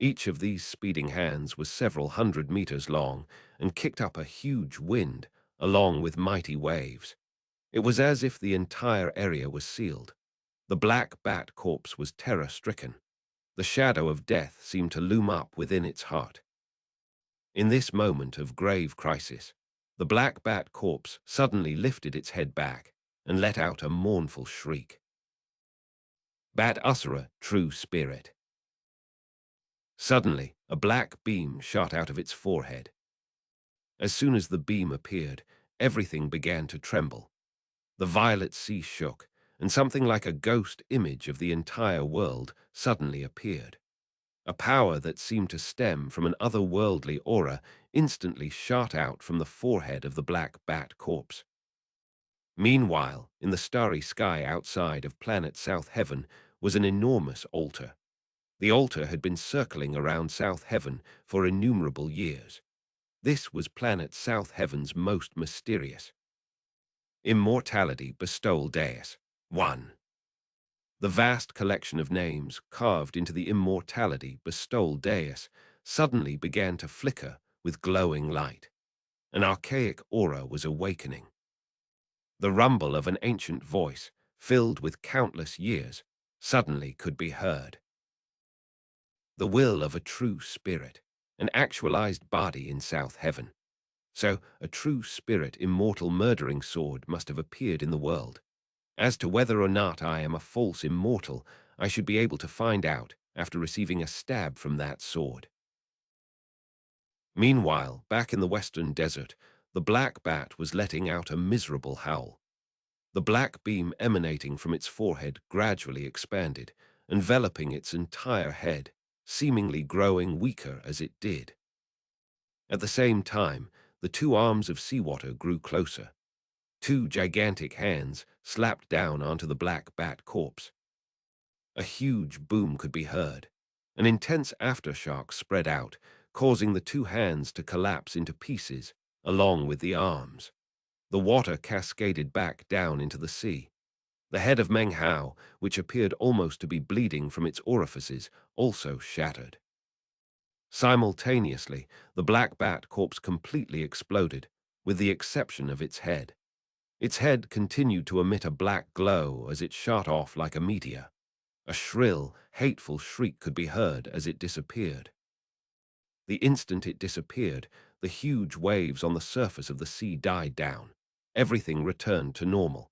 Each of these speeding hands was several hundred meters long and kicked up a huge wind along with mighty waves. It was as if the entire area was sealed. The black bat corpse was terror-stricken. The shadow of death seemed to loom up within its heart. In this moment of grave crisis, the black bat corpse suddenly lifted its head back and let out a mournful shriek. Bat Usura, true spirit. Suddenly, a black beam shot out of its forehead. As soon as the beam appeared, everything began to tremble. The violet sea shook, and something like a ghost image of the entire world suddenly appeared. A power that seemed to stem from an otherworldly aura instantly shot out from the forehead of the black bat corpse. Meanwhile, in the starry sky outside of planet South Heaven was an enormous altar. The altar had been circling around South Heaven for innumerable years. This was planet South Heaven's most mysterious. Immortality bestowal dais. 1. The vast collection of names carved into the immortality bestowal dais suddenly began to flicker with glowing light. An archaic aura was awakening. The rumble of an ancient voice, filled with countless years, suddenly could be heard. The will of a true spirit, an actualized body in South Heaven. So, a true spirit immortal murdering sword must have appeared in the world. As to whether or not I am a false immortal, I should be able to find out after receiving a stab from that sword. Meanwhile, back in the western desert, the black bat was letting out a miserable howl. The black beam emanating from its forehead gradually expanded, enveloping its entire head, seemingly growing weaker as it did. At the same time, the two arms of seawater grew closer. Two gigantic hands slapped down onto the black bat corpse. A huge boom could be heard. An intense aftershock spread out, causing the two hands to collapse into pieces, along with the arms. The water cascaded back down into the sea. The head of Meng Hao, which appeared almost to be bleeding from its orifices, also shattered. Simultaneously, the black bat corpse completely exploded, with the exception of its head. Its head continued to emit a black glow as it shot off like a meteor. A shrill, hateful shriek could be heard as it disappeared. The instant it disappeared, the huge waves on the surface of the sea died down. Everything returned to normal.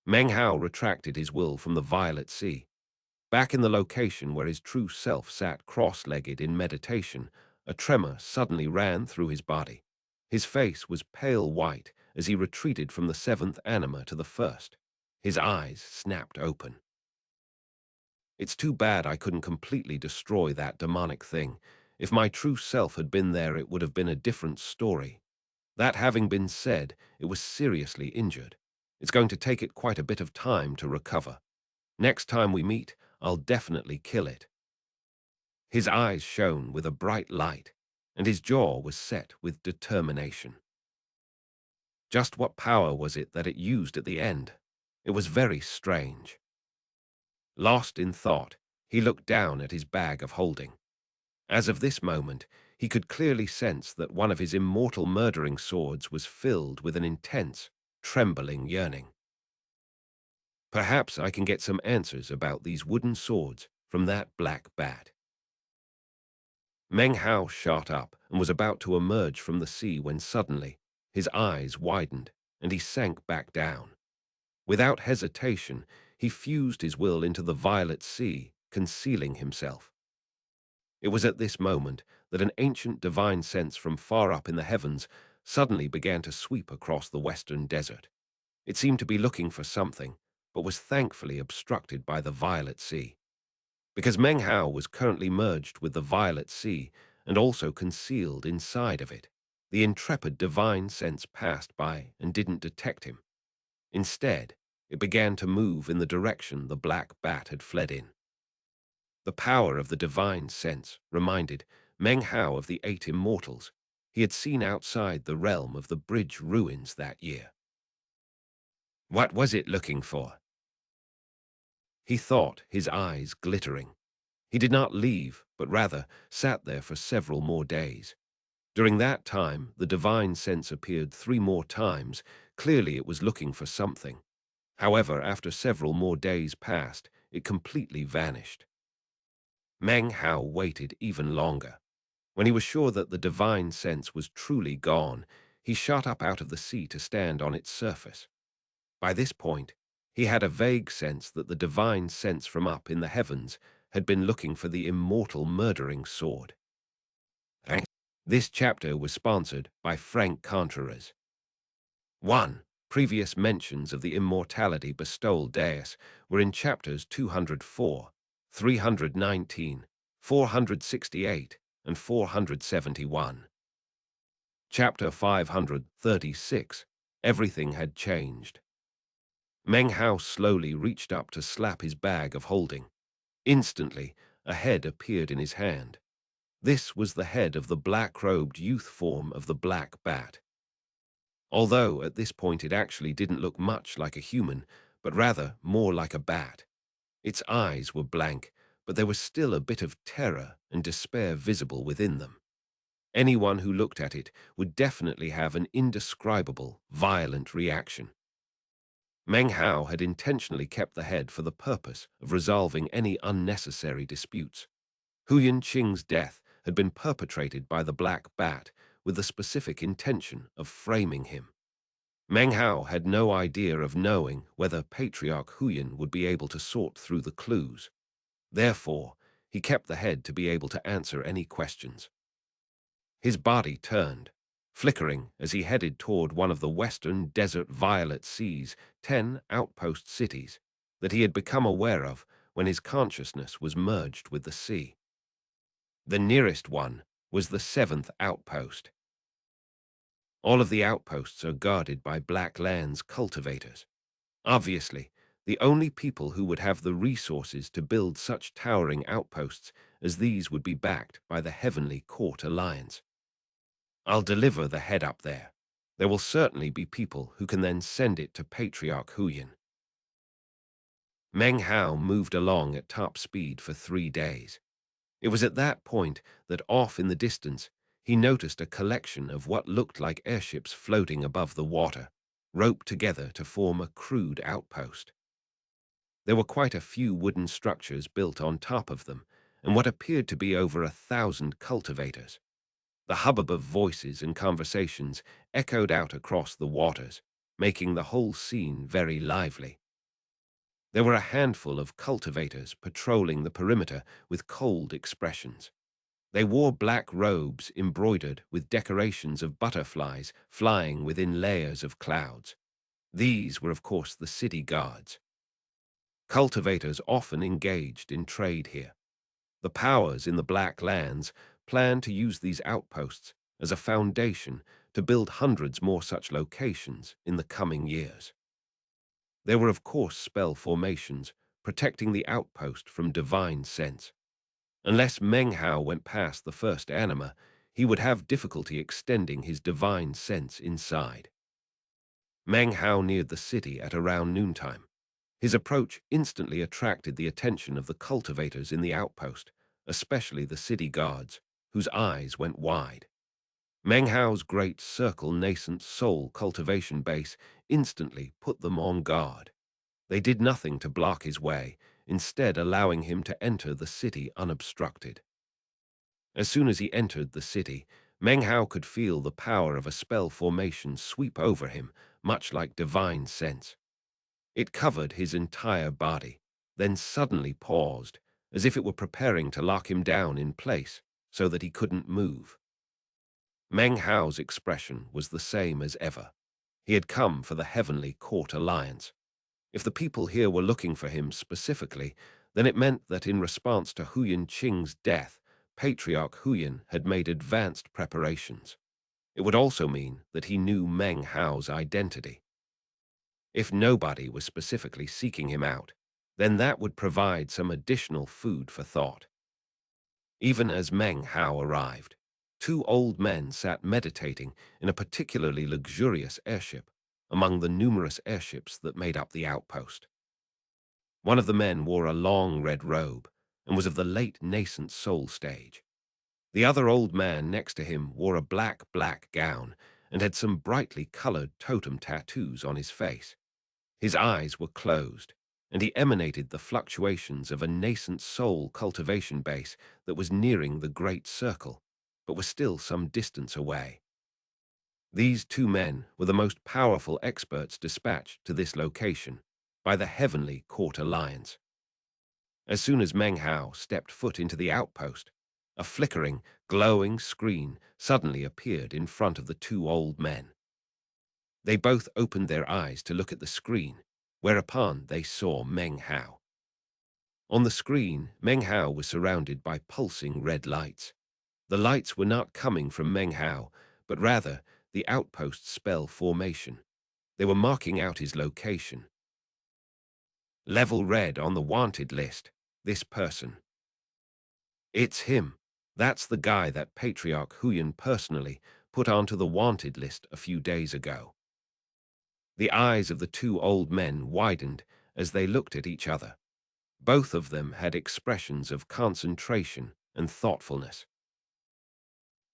Meng Hao retracted his will from the violet sea. Back in the location where his true self sat cross-legged in meditation, a tremor suddenly ran through his body. His face was pale white as he retreated from the seventh anima to the first. His eyes snapped open. It's too bad I couldn't completely destroy that demonic thing. If my true self had been there, it would have been a different story. That having been said, it was seriously injured. It's going to take it quite a bit of time to recover. Next time we meet, I'll definitely kill it. His eyes shone with a bright light, and his jaw was set with determination. Just what power was it that it used at the end? It was very strange. Lost in thought, he looked down at his bag of holding. As of this moment, he could clearly sense that one of his immortal murdering swords was filled with an intense, trembling yearning. Perhaps I can get some answers about these wooden swords from that black bat. Meng Hao shot up and was about to emerge from the sea when suddenly his eyes widened and he sank back down. Without hesitation, he fused his will into the violet sea, concealing himself. It was at this moment that an ancient divine sense from far up in the heavens suddenly began to sweep across the western desert. It seemed to be looking for something, but was thankfully obstructed by the violet sea. Because Meng Hao was currently merged with the violet sea and also concealed inside of it, the intrepid divine sense passed by and didn't detect him. Instead, it began to move in the direction the black bat had fled in. The power of the divine sense reminded Meng Hao of the 8 immortals he had seen outside the realm of the bridge ruins that year. What was it looking for? He thought, his eyes glittering. He did not leave, but rather sat there for several more days. During that time, the divine sense appeared 3 more times. Clearly it was looking for something. However, after several more days passed, it completely vanished. Meng Hao waited even longer. When he was sure that the divine sense was truly gone, he shot up out of the sea to stand on its surface. By this point, he had a vague sense that the divine sense from up in the heavens had been looking for the immortal murdering sword. This chapter was sponsored by Frank Contreras. 1. Previous mentions of the immortality bestowal dais were in chapters 204, 319, 468, and 471. Chapter 536, Everything Had Changed. Meng Hao slowly reached up to slap his bag of holding. Instantly, a head appeared in his hand. This was the head of the black-robed youth form of the black bat. Although at this point it actually didn't look much like a human, but rather more like a bat. Its eyes were blank, but there was still a bit of terror and despair visible within them. Anyone who looked at it would definitely have an indescribable, violent reaction. Meng Hao had intentionally kept the head for the purpose of resolving any unnecessary disputes. Huyan Qing's death had been perpetrated by the Black Bat with the specific intention of framing him. Meng Hao had no idea of knowing whether Patriarch Huyan would be able to sort through the clues. Therefore, he kept the head to be able to answer any questions. His body turned, flickering as he headed toward one of the western desert violet sea's 10 outpost cities that he had become aware of when his consciousness was merged with the sea. The nearest one was the 7th outpost. All of the outposts are guarded by Black Land's cultivators. Obviously, the only people who would have the resources to build such towering outposts as these would be backed by the Heavenly Court Alliance. I'll deliver the head up there. There will certainly be people who can then send it to Patriarch Huyan. Meng Hao moved along at top speed for 3 days. It was at that point that off in the distance, he noticed a collection of what looked like airships floating above the water, roped together to form a crude outpost. There were quite a few wooden structures built on top of them, and what appeared to be over 1,000 cultivators. The hubbub of voices and conversations echoed out across the waters, making the whole scene very lively. There were a handful of cultivators patrolling the perimeter with cold expressions. They wore black robes embroidered with decorations of butterflies flying within layers of clouds. These were, of course, the city guards. Cultivators often engaged in trade here. The powers in the Black Lands planned to use these outposts as a foundation to build hundreds more such locations in the coming years. There were, of course, spell formations protecting the outpost from divine sense. Unless Meng Hao went past the first anima, he would have difficulty extending his divine sense inside. Meng Hao neared the city at around noontime. His approach instantly attracted the attention of the cultivators in the outpost, especially the city guards, whose eyes went wide. Meng Hao's great circle nascent soul cultivation base instantly put them on guard. They did nothing to block his way, instead allowing him to enter the city unobstructed. As soon as he entered the city, Meng Hao could feel the power of a spell formation sweep over him, much like divine sense. It covered his entire body, then suddenly paused, as if it were preparing to lock him down in place so that he couldn't move. Meng Hao's expression was the same as ever. He had come for the Heavenly Court Alliance. If the people here were looking for him specifically, then it meant that in response to Huyan Qing's death, Patriarch Huyan had made advanced preparations. It would also mean that he knew Meng Hao's identity. If nobody was specifically seeking him out, then that would provide some additional food for thought. Even as Meng Hao arrived, 2 old men sat meditating in a particularly luxurious airship among the numerous airships that made up the outpost. One of the men wore a long red robe and was of the late nascent soul stage. The other old man next to him wore a black gown and had some brightly colored totem tattoos on his face. His eyes were closed, and he emanated the fluctuations of a nascent soul cultivation base that was nearing the Great Circle, but was still some distance away. These 2 men were the most powerful experts dispatched to this location by the Heavenly Court Alliance. As soon as Meng Hao stepped foot into the outpost, a flickering, glowing screen suddenly appeared in front of the 2 old men. They both opened their eyes to look at the screen, whereupon they saw Meng Hao. On the screen, Meng Hao was surrounded by pulsing red lights. The lights were not coming from Meng Hao, but rather the outpost's spell formation. They were marking out his location. Level red on the wanted list. This person. It's him. That's the guy that Patriarch Huyen personally put onto the wanted list a few days ago. The eyes of the two old men widened as they looked at each other. Both of them had expressions of concentration and thoughtfulness.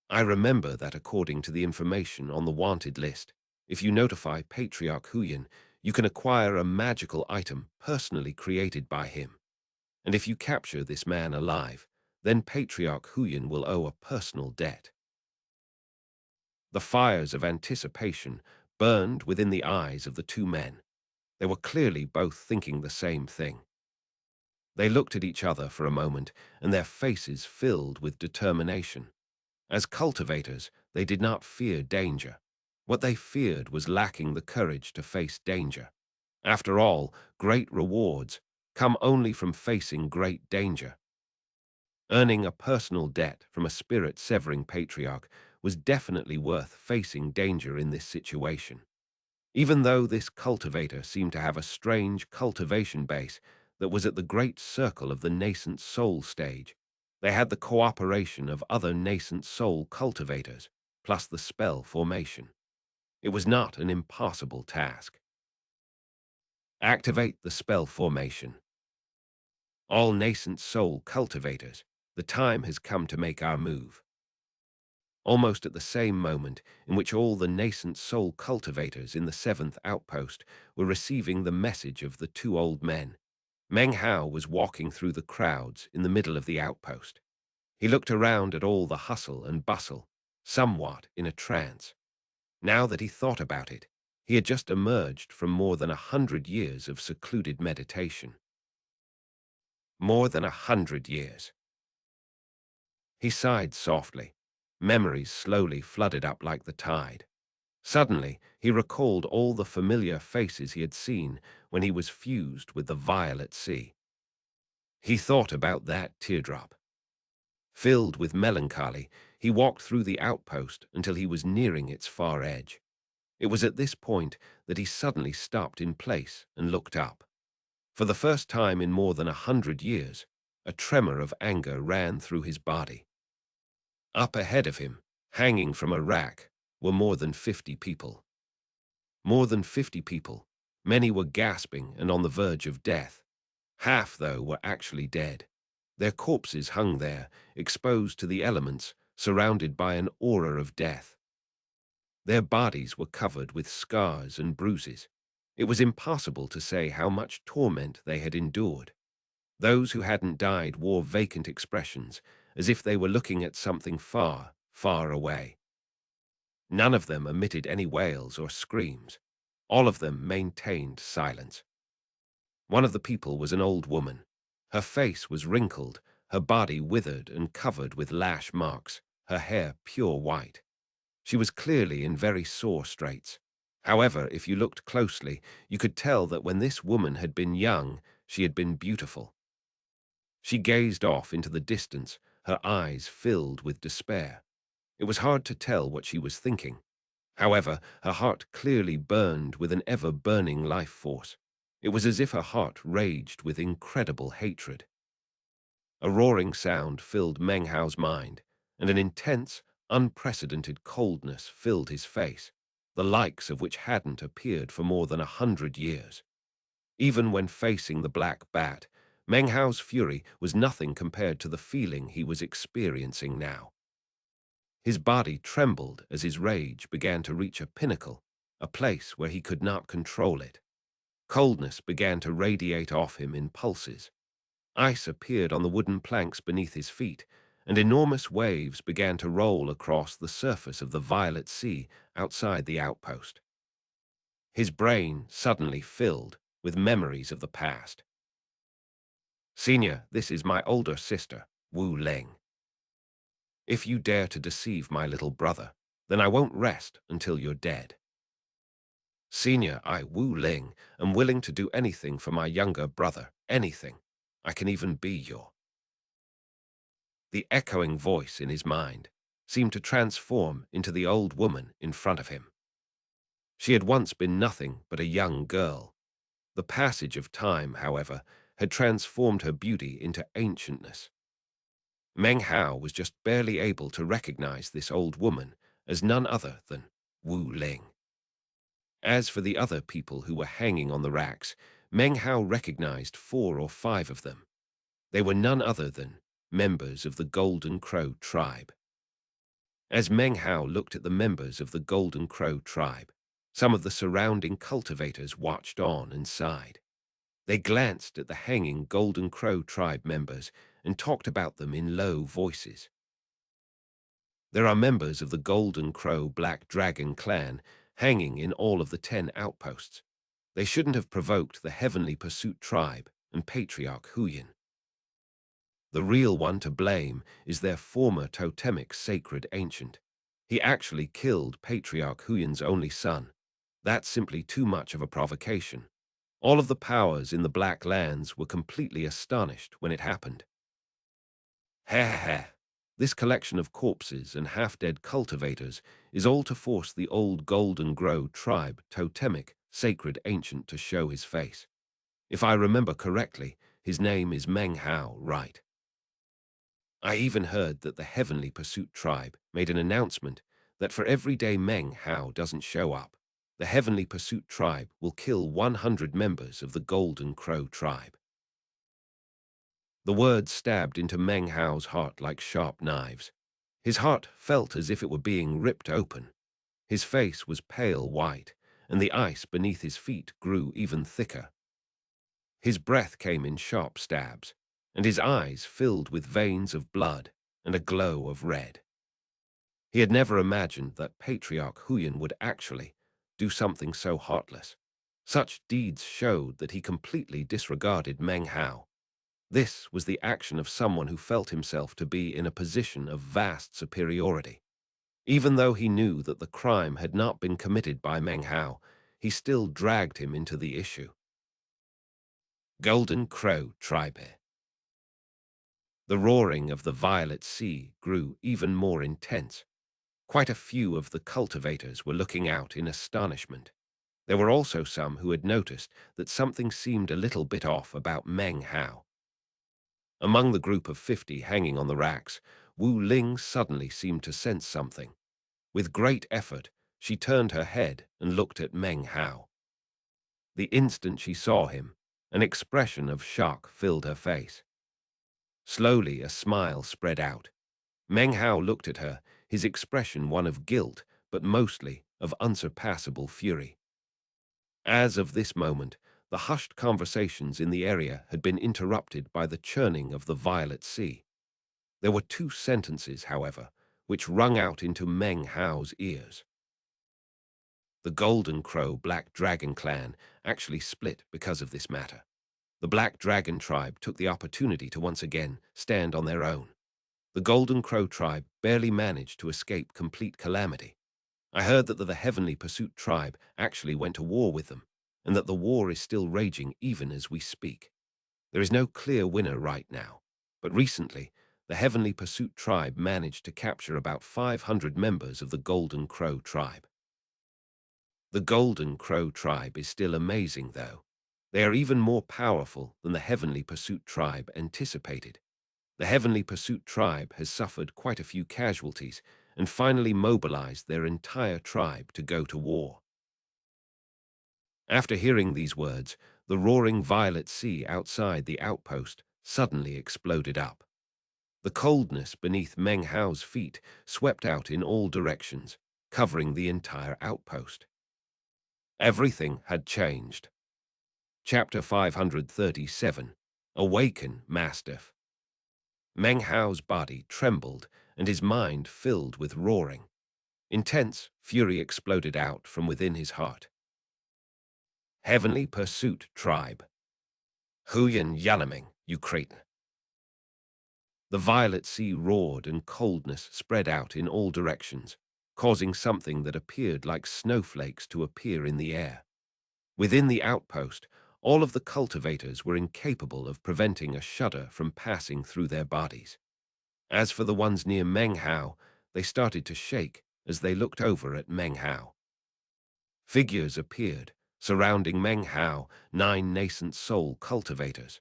I remember that according to the information on the wanted list, if you notify Patriarch Huyen, you can acquire a magical item personally created by him. And if you capture this man alive, then Patriarch Huyen will owe a personal debt. The fires of anticipation burned within the eyes of the two men. They were clearly both thinking the same thing. They looked at each other for a moment, and their faces filled with determination. As cultivators, they did not fear danger. What they feared was lacking the courage to face danger. After all, great rewards come only from facing great danger. Earning a personal debt from a spirit-severing patriarch was definitely worth facing danger in this situation. Even though this cultivator seemed to have a strange cultivation base that was at the great circle of the nascent soul stage, they had the cooperation of other nascent soul cultivators, plus the spell formation. It was not an impossible task. Activate the spell formation. All nascent soul cultivators, the time has come to make our move. Almost at the same moment in which all the nascent soul cultivators in the seventh outpost were receiving the message of the two old men, Meng Hao was walking through the crowds in the middle of the outpost. He looked around at all the hustle and bustle, somewhat in a trance. Now that he thought about it, he had just emerged from more than 100 years of secluded meditation. More than 100 years. He sighed softly. Memories slowly flooded up like the tide. Suddenly, he recalled all the familiar faces he had seen when he was fused with the violet sea. He thought about that teardrop. Filled with melancholy, he walked through the outpost until he was nearing its far edge. It was at this point that he suddenly stopped in place and looked up. For the first time in more than 100 years, a tremor of anger ran through his body. Up ahead of him, hanging from a rack, were more than 50 people. More than 50 people. Many were gasping and on the verge of death. Half, though, were actually dead. Their corpses hung there, exposed to the elements, surrounded by an aura of death. Their bodies were covered with scars and bruises. It was impossible to say how much torment they had endured. Those who hadn't died wore vacant expressions, as if they were looking at something far, far away. None of them emitted any wails or screams. All of them maintained silence. One of the people was an old woman. Her face was wrinkled, her body withered and covered with lash marks, her hair pure white. She was clearly in very sore straits. However, if you looked closely, you could tell that when this woman had been young, she had been beautiful. She gazed off into the distance, her eyes filled with despair. It was hard to tell what she was thinking. However, her heart clearly burned with an ever-burning life force. It was as if her heart raged with incredible hatred. A roaring sound filled Meng Hao's mind, and an intense, unprecedented coldness filled his face, the likes of which hadn't appeared for more than 100 years. Even when facing the black bat, Meng Hao's fury was nothing compared to the feeling he was experiencing now. His body trembled as his rage began to reach a pinnacle, a place where he could not control it. Coldness began to radiate off him in pulses. Ice appeared on the wooden planks beneath his feet, and enormous waves began to roll across the surface of the violet sea outside the outpost. His brain suddenly filled with memories of the past. "Senior, this is my older sister, Wu Ling. If you dare to deceive my little brother, then I won't rest until you're dead. Senior, I, Wu Ling, am willing to do anything for my younger brother, anything. I can even be your—" The echoing voice in his mind seemed to transform into the old woman in front of him. She had once been nothing but a young girl. The passage of time, however, had transformed her beauty into ancientness. Meng Hao was just barely able to recognize this old woman as none other than Wu Ling. As for the other people who were hanging on the racks, Meng Hao recognized 4 or 5 of them. They were none other than members of the Golden Crow tribe. As Meng Hao looked at the members of the Golden Crow tribe, some of the surrounding cultivators watched on and sighed. They glanced at the hanging Golden Crow tribe members and talked about them in low voices. There are members of the Golden Crow Black Dragon clan hanging in all of the 10 outposts. They shouldn't have provoked the Heavenly Pursuit tribe and Patriarch Huyan. The real one to blame is their former totemic sacred ancient. He actually killed Patriarch Huyan's only son. That's simply too much of a provocation. All of the powers in the Black Lands were completely astonished when it happened. Ha. This collection of corpses and half-dead cultivators is all to force the old Golden Grow tribe totemic sacred ancient to show his face. If I remember correctly, his name is Meng Hao, right? I even heard that the Heavenly Pursuit tribe made an announcement that for every day Meng Hao doesn't show up, the Heavenly Pursuit tribe will kill 100 members of the Golden Crow tribe. The words stabbed into Meng Hao's heart like sharp knives. His heart felt as if it were being ripped open. His face was pale white, and the ice beneath his feet grew even thicker. His breath came in sharp stabs, and his eyes filled with veins of blood and a glow of red. He had never imagined that Patriarch Huyan would actually do something so heartless. Such deeds showed that he completely disregarded Meng Hao. This was the action of someone who felt himself to be in a position of vast superiority. Even though he knew that the crime had not been committed by Meng Hao, he still dragged him into the issue. Golden Crow tribe. The roaring of the Violet Sea grew even more intense. Quite a few of the cultivators were looking out in astonishment. There were also some who had noticed that something seemed a little bit off about Meng Hao. Among the group of 50 hanging on the racks, Wu Ling suddenly seemed to sense something. With great effort, she turned her head and looked at Meng Hao. The instant she saw him, an expression of shock filled her face. Slowly, a smile spread out. Meng Hao looked at her, his expression one of guilt, but mostly of unsurpassable fury. As of this moment, the hushed conversations in the area had been interrupted by the churning of the Violet Sea. There were 2 sentences, however, which rung out into Meng Hao's ears. The Golden Crow Black Dragon clan actually split because of this matter. The Black Dragon tribe took the opportunity to once again stand on their own. The Golden Crow tribe barely managed to escape complete calamity. I heard that the Heavenly Pursuit tribe actually went to war with them, and that the war is still raging even as we speak. There is no clear winner right now, but recently, the Heavenly Pursuit tribe managed to capture about 500 members of the Golden Crow tribe. The Golden Crow tribe is still amazing, though. They are even more powerful than the Heavenly Pursuit tribe anticipated. The Heavenly Pursuit tribe has suffered quite a few casualties and finally mobilized their entire tribe to go to war. After hearing these words, the roaring Violet Sea outside the outpost suddenly exploded up. The coldness beneath Meng Hao's feet swept out in all directions, covering the entire outpost. Everything had changed. Chapter 537. Awaken, Mastiff. Meng Hao's body trembled and his mind filled with roaring. Intense fury exploded out from within his heart. Heavenly Pursuit Tribe. Huyan Yanaming, Ukraine. The Violet Sea roared and coldness spread out in all directions, causing something that appeared like snowflakes to appear in the air. Within the outpost, all of the cultivators were incapable of preventing a shudder from passing through their bodies. As for the ones near Meng Hao, they started to shake as they looked over at Meng Hao. Figures appeared, surrounding Meng Hao, 9 nascent soul cultivators.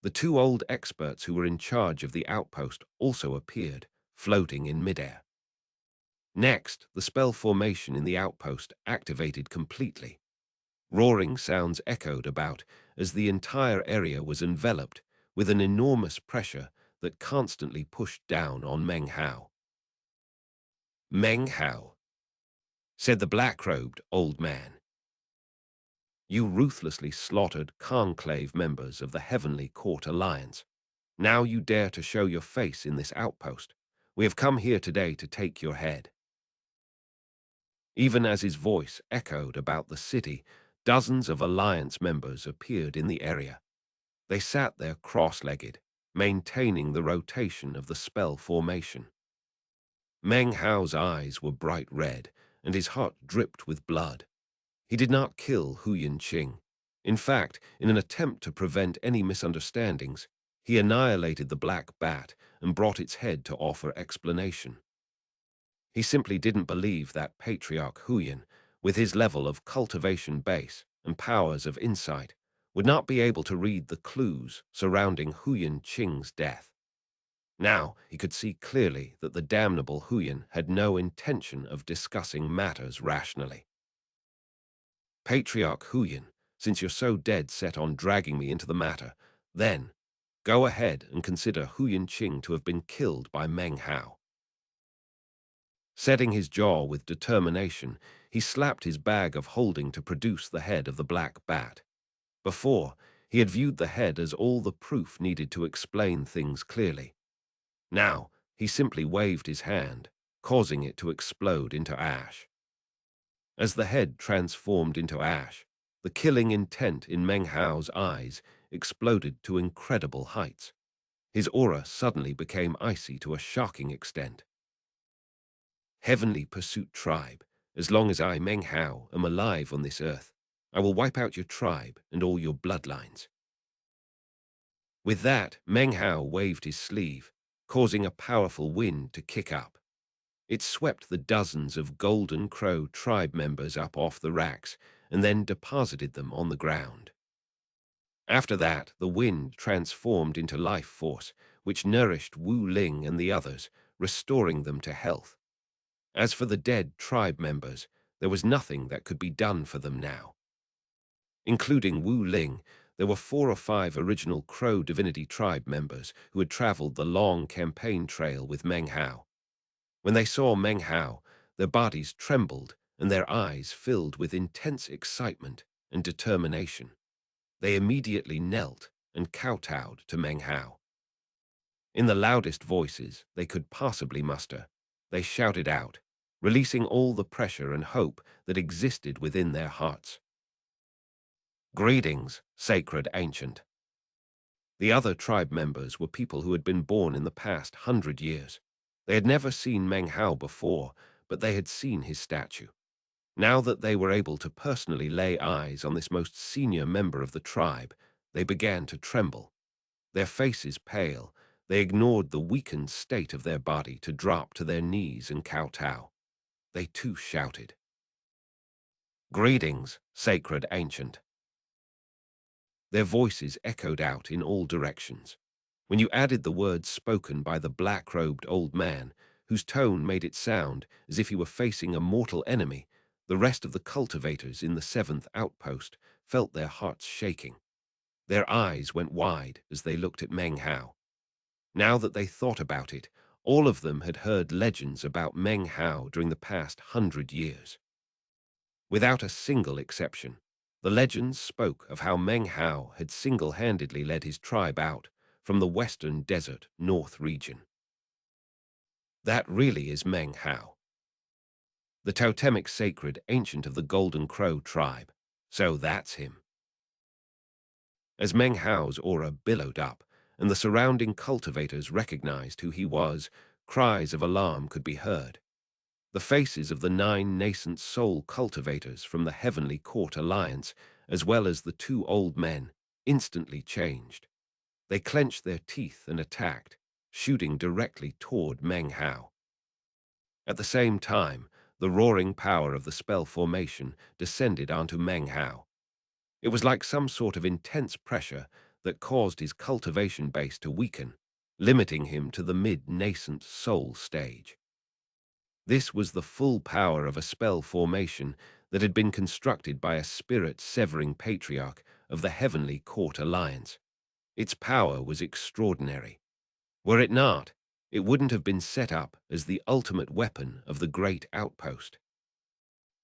The 2 old experts who were in charge of the outpost also appeared, floating in midair. Next, the spell formation in the outpost activated completely. Roaring sounds echoed about as the entire area was enveloped with an enormous pressure that constantly pushed down on Meng Hao. "Meng Hao," said the black-robed old man, "you ruthlessly slaughtered conclave members of the Heavenly Court Alliance. Now you dare to show your face in this outpost. We have come here today to take your head." Even as his voice echoed about the city, dozens of Alliance members appeared in the area. They sat there cross-legged, maintaining the rotation of the spell formation. Meng Hao's eyes were bright red, and his heart dripped with blood. He did not kill Huyan Qing. In fact, in an attempt to prevent any misunderstandings, he annihilated the black bat and brought its head to offer explanation. He simply didn't believe that Patriarch Huyan, with his level of cultivation base and powers of insight, would not be able to read the clues surrounding Huyan Qing's death. Now he could see clearly that the damnable Huyan had no intention of discussing matters rationally. "Patriarch Huyan, since you're so dead set on dragging me into the matter, then go ahead and consider Huyan Qing to have been killed by Meng Hao." Setting his jaw with determination, he slapped his bag of holding to produce the head of the black bat. Before, he had viewed the head as all the proof needed to explain things clearly. Now, he simply waved his hand, causing it to explode into ash. As the head transformed into ash, the killing intent in Meng Hao's eyes exploded to incredible heights. His aura suddenly became icy to a shocking extent. "Heavenly Pursuit Tribe, as long as I, Meng Hao, am alive on this earth, I will wipe out your tribe and all your bloodlines." With that, Meng Hao waved his sleeve, causing a powerful wind to kick up. It swept the dozens of Golden Crow tribe members up off the racks and then deposited them on the ground. After that, the wind transformed into life force, which nourished Wu Ling and the others, restoring them to health. As for the dead tribe members, there was nothing that could be done for them now. Including Wu Ling, there were 4 or 5 original Crow Divinity tribe members who had traveled the long campaign trail with Meng Hao. When they saw Meng Hao, their bodies trembled and their eyes filled with intense excitement and determination. They immediately knelt and kowtowed to Meng Hao. In the loudest voices they could possibly muster, they shouted out, releasing all the pressure and hope that existed within their hearts. "Greetings, sacred ancient." The other tribe members were people who had been born in the past 100 years. They had never seen Meng Hao before, but they had seen his statue. Now that they were able to personally lay eyes on this most senior member of the tribe, they began to tremble. Their faces pale, they ignored the weakened state of their body to drop to their knees and kowtow. They too shouted, "Greetings, sacred ancient." Their voices echoed out in all directions. When you added the words spoken by the black-robed old man, whose tone made it sound as if he were facing a mortal enemy, the rest of the cultivators in the 7th outpost felt their hearts shaking. Their eyes went wide as they looked at Meng Hao. Now that they thought about it, all of them had heard legends about Meng Hao during the past 100 years. Without a single exception, the legends spoke of how Meng Hao had single-handedly led his tribe out from the western desert north region. That really is Meng Hao, the totemic sacred ancient of the Golden Crow tribe. So that's him. As Meng Hao's aura billowed up, and the surrounding cultivators recognized who he was, cries of alarm could be heard. The faces of the 9 nascent soul cultivators from the Heavenly Court Alliance, as well as the 2 old men, instantly changed. They clenched their teeth and attacked, shooting directly toward Meng Hao. At the same time, the roaring power of the spell formation descended onto Meng Hao. It was like some sort of intense pressure that caused his cultivation base to weaken, limiting him to the mid-nascent soul stage. This was the full power of a spell formation that had been constructed by a spirit-severing patriarch of the Heavenly Court Alliance. Its power was extraordinary. Were it not, it wouldn't have been set up as the ultimate weapon of the Great Outpost.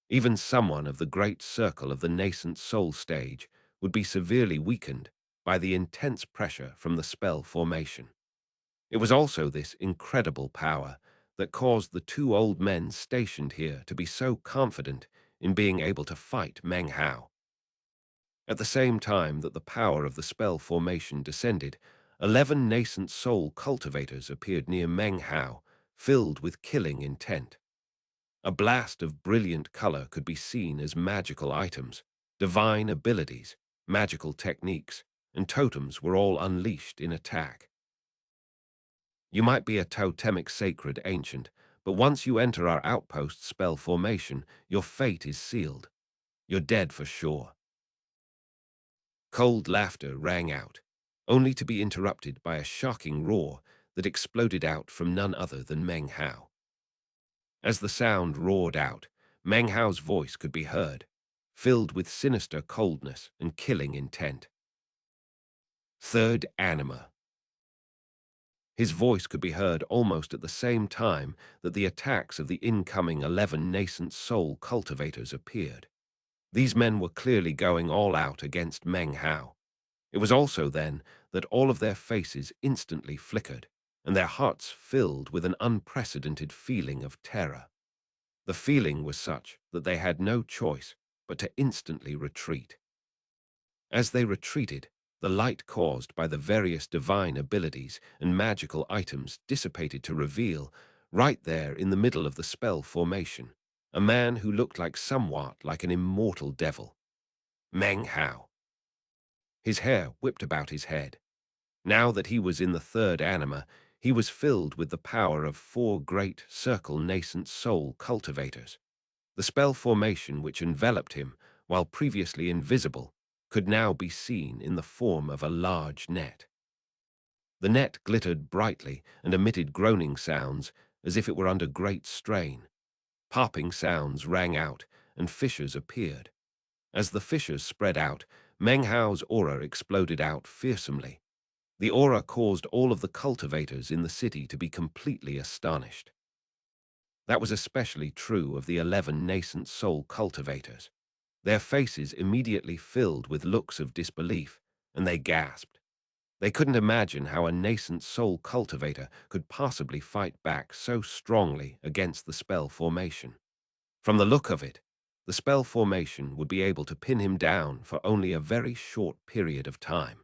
Even someone of the great circle of the nascent soul stage would be severely weakened by the intense pressure from the spell formation. It was also this incredible power that caused the two old men stationed here to be so confident in being able to fight Meng Hao. At the same time that the power of the spell formation descended, 11 nascent soul cultivators appeared near Meng Hao, filled with killing intent. A blast of brilliant color could be seen as magical items, divine abilities, magical techniques, and totems were all unleashed in attack. You might be a totemic sacred ancient, but once you enter our outpost spell formation, your fate is sealed. You're dead for sure. Cold laughter rang out, only to be interrupted by a shocking roar that exploded out from none other than Meng Hao. As the sound roared out, Meng Hao's voice could be heard, filled with sinister coldness and killing intent. Third Anima. His voice could be heard almost at the same time that the attacks of the incoming 11 nascent soul cultivators appeared. These men were clearly going all out against Meng Hao. It was also then that all of their faces instantly flickered, and their hearts filled with an unprecedented feeling of terror. The feeling was such that they had no choice but to instantly retreat. As they retreated, the light caused by the various divine abilities and magical items dissipated to reveal, right there in the middle of the spell formation, a man who looked somewhat like an immortal devil. Meng Hao. His hair whipped about his head. Now that he was in the third anima, he was filled with the power of 4 great circle nascent soul cultivators. The spell formation which enveloped him, while previously invisible, could now be seen in the form of a large net. The net glittered brightly and emitted groaning sounds as if it were under great strain. Popping sounds rang out, and fissures appeared. As the fissures spread out, Meng Hao's aura exploded out fearsomely. The aura caused all of the cultivators in the city to be completely astonished. That was especially true of the 11 nascent soul cultivators. Their faces immediately filled with looks of disbelief, and they gasped. They couldn't imagine how a nascent soul cultivator could possibly fight back so strongly against the spell formation. From the look of it, the spell formation would be able to pin him down for only a very short period of time.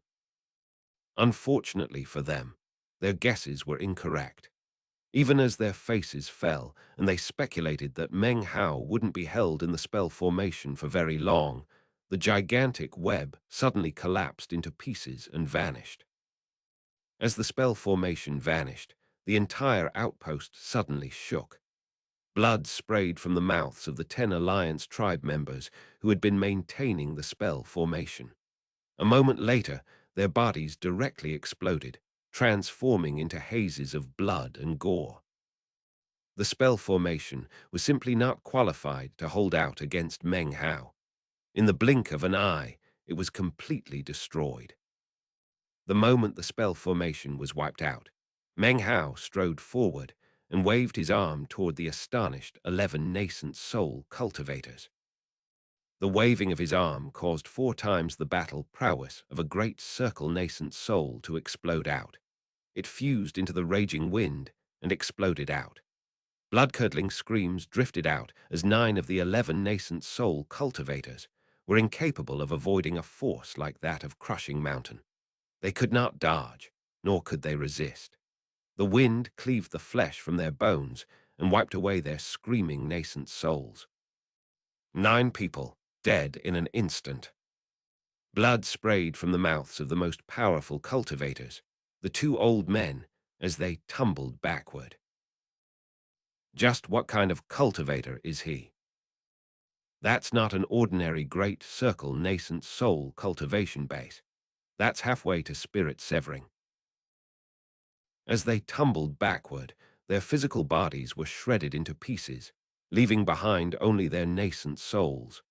Unfortunately for them, their guesses were incorrect. Even as their faces fell, and they speculated that Meng Hao wouldn't be held in the spell formation for very long, the gigantic web suddenly collapsed into pieces and vanished. As the spell formation vanished, the entire outpost suddenly shook. Blood sprayed from the mouths of the 10 Alliance tribe members who had been maintaining the spell formation. A moment later, their bodies directly exploded, transforming into hazes of blood and gore. The spell formation was simply not qualified to hold out against Meng Hao. In the blink of an eye, it was completely destroyed. The moment the spell formation was wiped out, Meng Hao strode forward and waved his arm toward the astonished 11 nascent soul cultivators. The waving of his arm caused 4 times the battle prowess of a great circle nascent soul to explode out. It fused into the raging wind and exploded out. Blood-curdling screams drifted out as 9 of the 11 nascent soul cultivators were incapable of avoiding a force like that of crushing mountain. They could not dodge, nor could they resist. The wind cleaved the flesh from their bones and wiped away their screaming nascent souls. 9 people, dead in an instant. Blood sprayed from the mouths of the most powerful cultivators, the 2 old men, as they tumbled backward. Just what kind of cultivator is he? That's not an ordinary great circle nascent soul cultivation base. That's halfway to spirit severing. As they tumbled backward, their physical bodies were shredded into pieces, leaving behind only their nascent souls.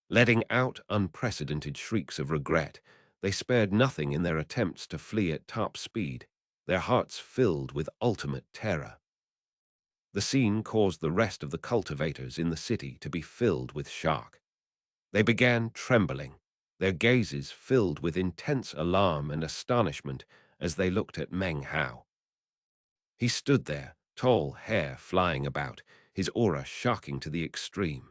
Letting out unprecedented shrieks of regret, they spared nothing in their attempts to flee at top speed, their hearts filled with ultimate terror. The scene caused the rest of the cultivators in the city to be filled with shock. They began trembling, their gazes filled with intense alarm and astonishment as they looked at Meng Hao. He stood there, tall hair flying about, his aura shocking to the extreme.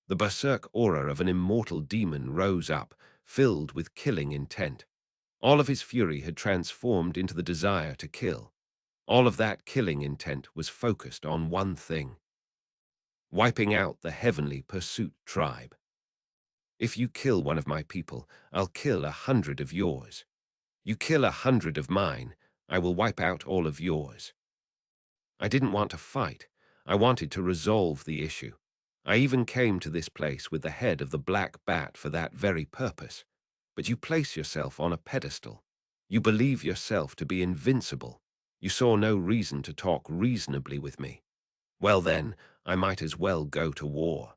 The berserk aura of an immortal demon rose up, filled with killing intent. All of his fury had transformed into the desire to kill. All of that killing intent was focused on one thing: wiping out the heavenly pursuit tribe. If you kill one of my people, I'll kill 100 of yours. You kill 100 of mine, I will wipe out all of yours. I didn't want to fight. I wanted to resolve the issue. I even came to this place with the head of the black bat for that very purpose. But you place yourself on a pedestal. You believe yourself to be invincible. You saw no reason to talk reasonably with me. Well then, I might as well go to war.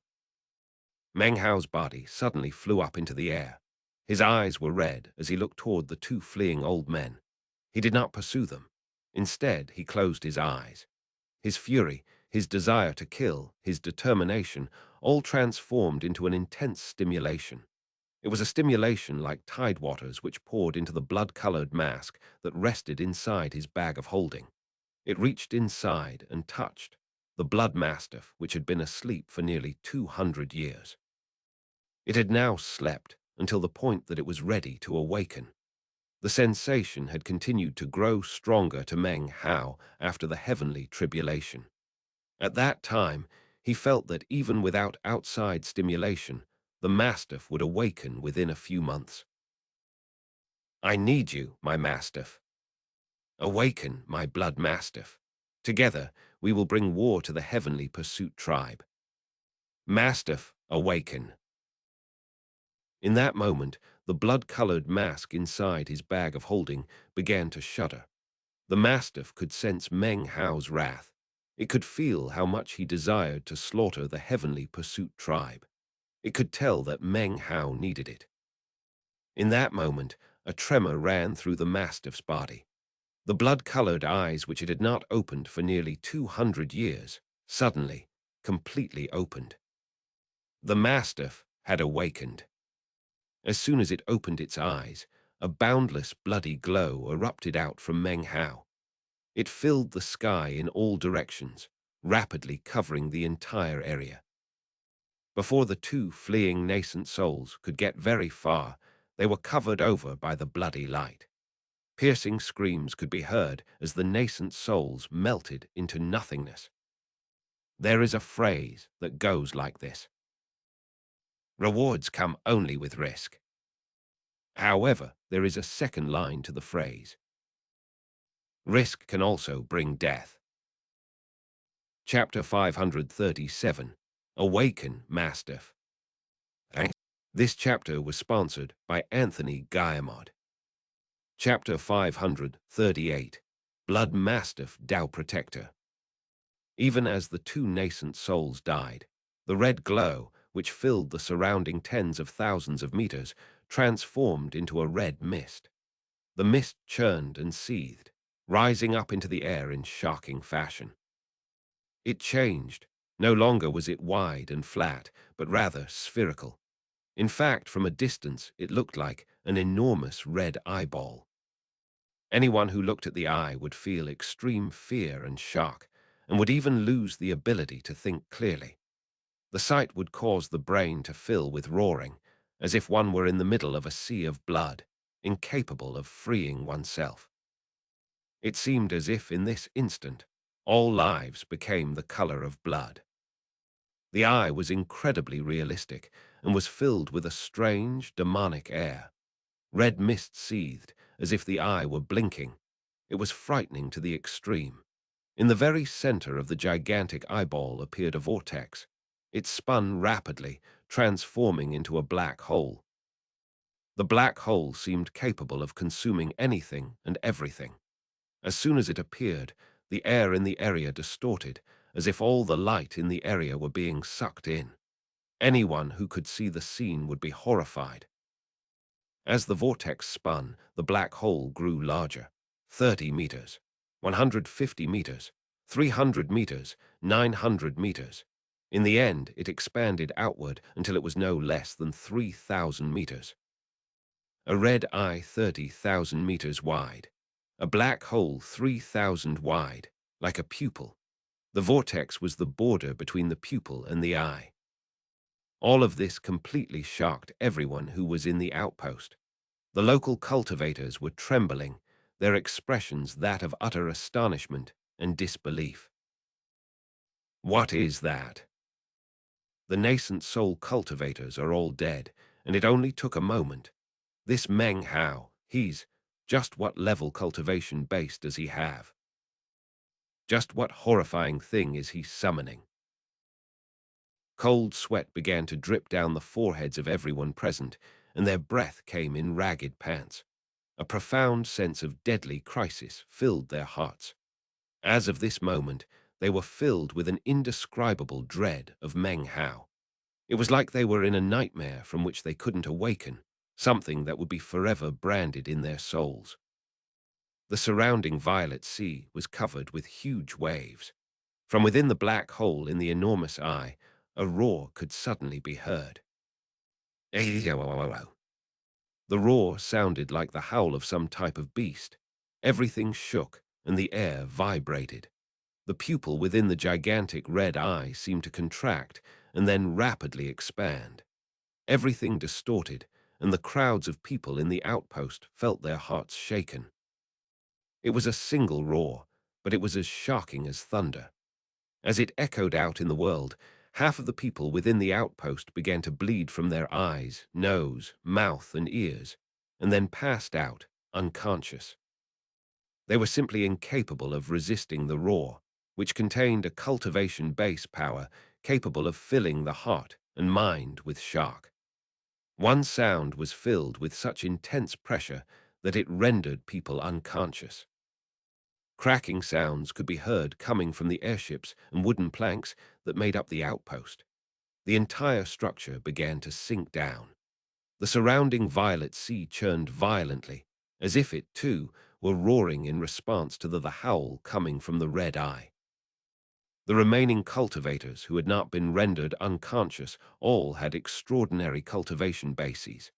Meng Hao's body suddenly flew up into the air. His eyes were red as he looked toward the two fleeing old men. He did not pursue them. Instead, he closed his eyes. His fury, his desire to kill, his determination, all transformed into an intense stimulation. It was a stimulation like tidewaters which poured into the blood-colored mask that rested inside his bag of holding. It reached inside and touched the blood mastiff which had been asleep for nearly 200 years. It had now slept until the point that it was ready to awaken. The sensation had continued to grow stronger to Meng Hao after the heavenly tribulation. At that time, he felt that even without outside stimulation, the mastiff would awaken within a few months. I need you, my mastiff. Awaken, my blood mastiff. Together, we will bring war to the heavenly pursuit tribe. Mastiff, awaken. In that moment, the blood-colored mask inside his bag of holding began to shudder. The mastiff could sense Meng Hao's wrath. It could feel how much he desired to slaughter the heavenly pursuit tribe. It could tell that Meng Hao needed it. In that moment, a tremor ran through the mastiff's body. The blood-colored eyes, which it had not opened for nearly 200 years, suddenly, completely opened. The mastiff had awakened. As soon as it opened its eyes, a boundless bloody glow erupted out from Meng Hao. It filled the sky in all directions, rapidly covering the entire area. Before the two fleeing nascent souls could get very far, they were covered over by the bloody light. Piercing screams could be heard as the nascent souls melted into nothingness. There is a phrase that goes like this: rewards come only with risk. However, there is a second line to the phrase: risk can also bring death. Chapter 537, Awaken, Mastiff. This chapter was sponsored by Anthony ğÄÉ. Chapter 538, Blood Mastiff Tao Protector. Even as the two nascent souls died, the red glow, which filled the surrounding tens of thousands of meters, transformed into a red mist. The mist churned and seethed, rising up into the air in shocking fashion. It changed. No longer was it wide and flat, but rather spherical. In fact, from a distance, it looked like an enormous red eyeball. Anyone who looked at the eye would feel extreme fear and shock, and would even lose the ability to think clearly. The sight would cause the brain to fill with roaring, as if one were in the middle of a sea of blood, incapable of freeing oneself. It seemed as if, in this instant, all lives became the color of blood. The eye was incredibly realistic and was filled with a strange, demonic air. Red mist seethed, as if the eye were blinking. It was frightening to the extreme. In the very center of the gigantic eyeball appeared a vortex. It spun rapidly, transforming into a black hole. The black hole seemed capable of consuming anything and everything. As soon as it appeared, the air in the area distorted, as if all the light in the area were being sucked in. Anyone who could see the scene would be horrified. As the vortex spun, the black hole grew larger. 30 meters, 150 meters, 300 meters, 900 meters. In the end, it expanded outward until it was no less than 3,000 meters. A red eye 30,000 meters wide. A black hole 3,000 wide, like a pupil. The vortex was the border between the pupil and the eye. All of this completely shocked everyone who was in the outpost. The local cultivators were trembling, their expressions that of utter astonishment and disbelief. What is that? The nascent soul cultivators are all dead, and it only took a moment. This Meng Hao, he's just what level cultivation base does he have? Just what horrifying thing is he summoning? Cold sweat began to drip down the foreheads of everyone present, and their breath came in ragged pants. A profound sense of deadly crisis filled their hearts. As of this moment, they were filled with an indescribable dread of Meng Hao. It was like they were in a nightmare from which they couldn't awaken, something that would be forever branded in their souls. The surrounding violet sea was covered with huge waves. From within the black hole in the enormous eye, a roar could suddenly be heard. The roar sounded like the howl of some type of beast. Everything shook, and the air vibrated. The pupil within the gigantic red eye seemed to contract and then rapidly expand. Everything distorted, and the crowds of people in the outpost felt their hearts shaken. It was a single roar, but it was as shocking as thunder. As it echoed out in the world, half of the people within the outpost began to bleed from their eyes, nose, mouth, and ears, and then passed out, unconscious. They were simply incapable of resisting the roar, which contained a cultivation base power capable of filling the heart and mind with shock. One sound was filled with such intense pressure that it rendered people unconscious. Cracking sounds could be heard coming from the airships and wooden planks that made up the outpost. The entire structure began to sink down. The surrounding violet sea churned violently, as if it, too, were roaring in response to the howl coming from the red eye. The remaining cultivators who had not been rendered unconscious all had extraordinary cultivation bases.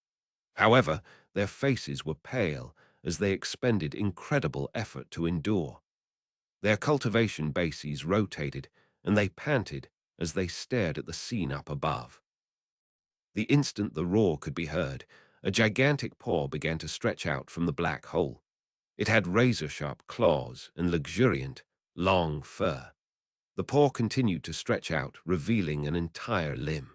However, their faces were pale as they expended incredible effort to endure. Their cultivation bases rotated, and they panted as they stared at the scene up above. The instant the roar could be heard, a gigantic paw began to stretch out from the black hole. It had razor-sharp claws and luxuriant, long fur. The paw continued to stretch out, revealing an entire limb.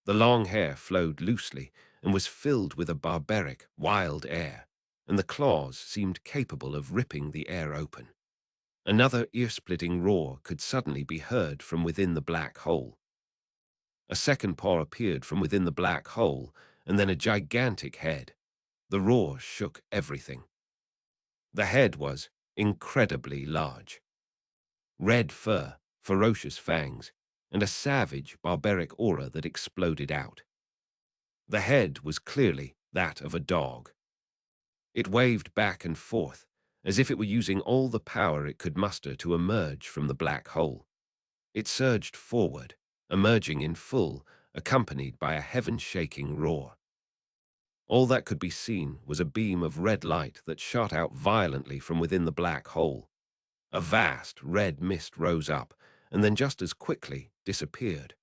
The long hair flowed loosely and was filled with a barbaric, wild air, and the claws seemed capable of ripping the air open. Another ear-splitting roar could suddenly be heard from within the black hole. A second paw appeared from within the black hole, and then a gigantic head. The roar shook everything. The head was incredibly large. Red fur, ferocious fangs, and a savage, barbaric aura that exploded out. The head was clearly that of a dog. It waved back and forth, as if it were using all the power it could muster to emerge from the black hole. It surged forward, emerging in full, accompanied by a heaven-shaking roar. All that could be seen was a beam of red light that shot out violently from within the black hole. A vast red mist rose up, and then just as quickly disappeared.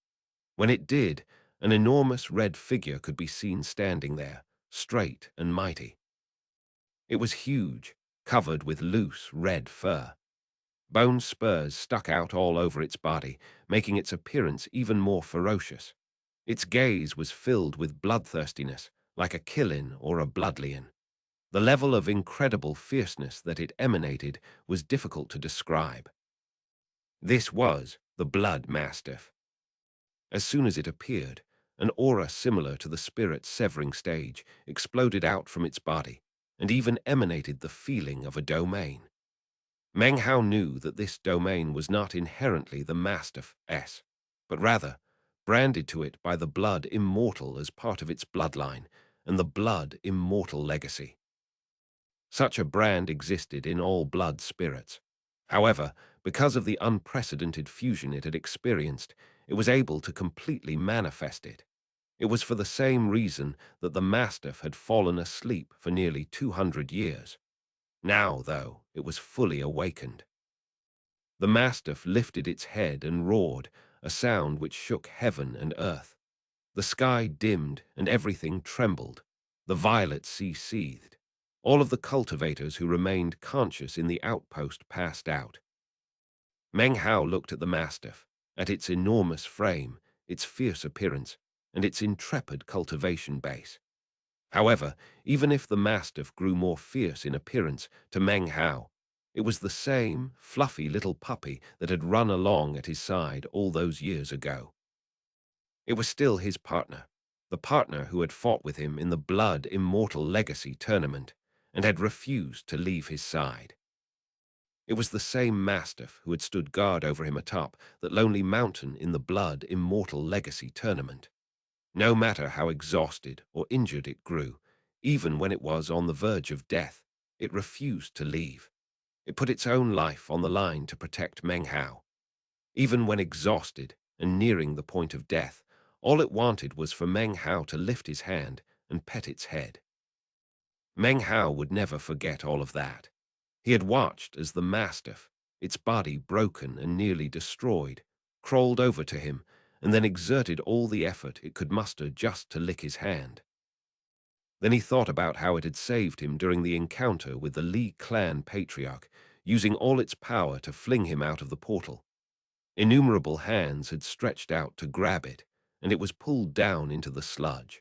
When it did, an enormous red figure could be seen standing there, straight and mighty. It was huge, covered with loose red fur. Bone spurs stuck out all over its body, making its appearance even more ferocious. Its gaze was filled with bloodthirstiness, like a killin or a bloodlion. The level of incredible fierceness that it emanated was difficult to describe. This was the blood mastiff. As soon as it appeared, An aura similar to the spirit's severing stage exploded out from its body and even emanated the feeling of a domain. Meng Hao knew that this domain was not inherently the Mastiff's, but rather branded to it by the blood immortal as part of its bloodline and the blood immortal legacy. Such a brand existed in all blood spirits. However, because of the unprecedented fusion it had experienced, it was able to completely manifest it. It was for the same reason that the Mastiff had fallen asleep for nearly 200 years. Now, though, it was fully awakened. The Mastiff lifted its head and roared, a sound which shook heaven and earth. The sky dimmed and everything trembled. The violet sea seethed. All of the cultivators who remained conscious in the outpost passed out. Meng Hao looked at the Mastiff, at its enormous frame, its fierce appearance, and its intrepid cultivation base. However, even if the Mastiff grew more fierce in appearance to Meng Hao, it was the same fluffy little puppy that had run along at his side all those years ago. It was still his partner, the partner who had fought with him in the Blood Immortal Legacy tournament and had refused to leave his side. It was the same Mastiff who had stood guard over him atop that lonely mountain in the Blood Immortal Legacy tournament. No matter how exhausted or injured it grew, even when it was on the verge of death, it refused to leave. It put its own life on the line to protect Meng Hao. Even when exhausted and nearing the point of death, all it wanted was for Meng Hao to lift his hand and pet its head. Meng Hao would never forget all of that. He had watched as the Mastiff, its body broken and nearly destroyed, crawled over to him and then exerted all the effort it could muster just to lick his hand. Then he thought about how it had saved him during the encounter with the Li clan patriarch, using all its power to fling him out of the portal. Innumerable hands had stretched out to grab it, and it was pulled down into the sludge.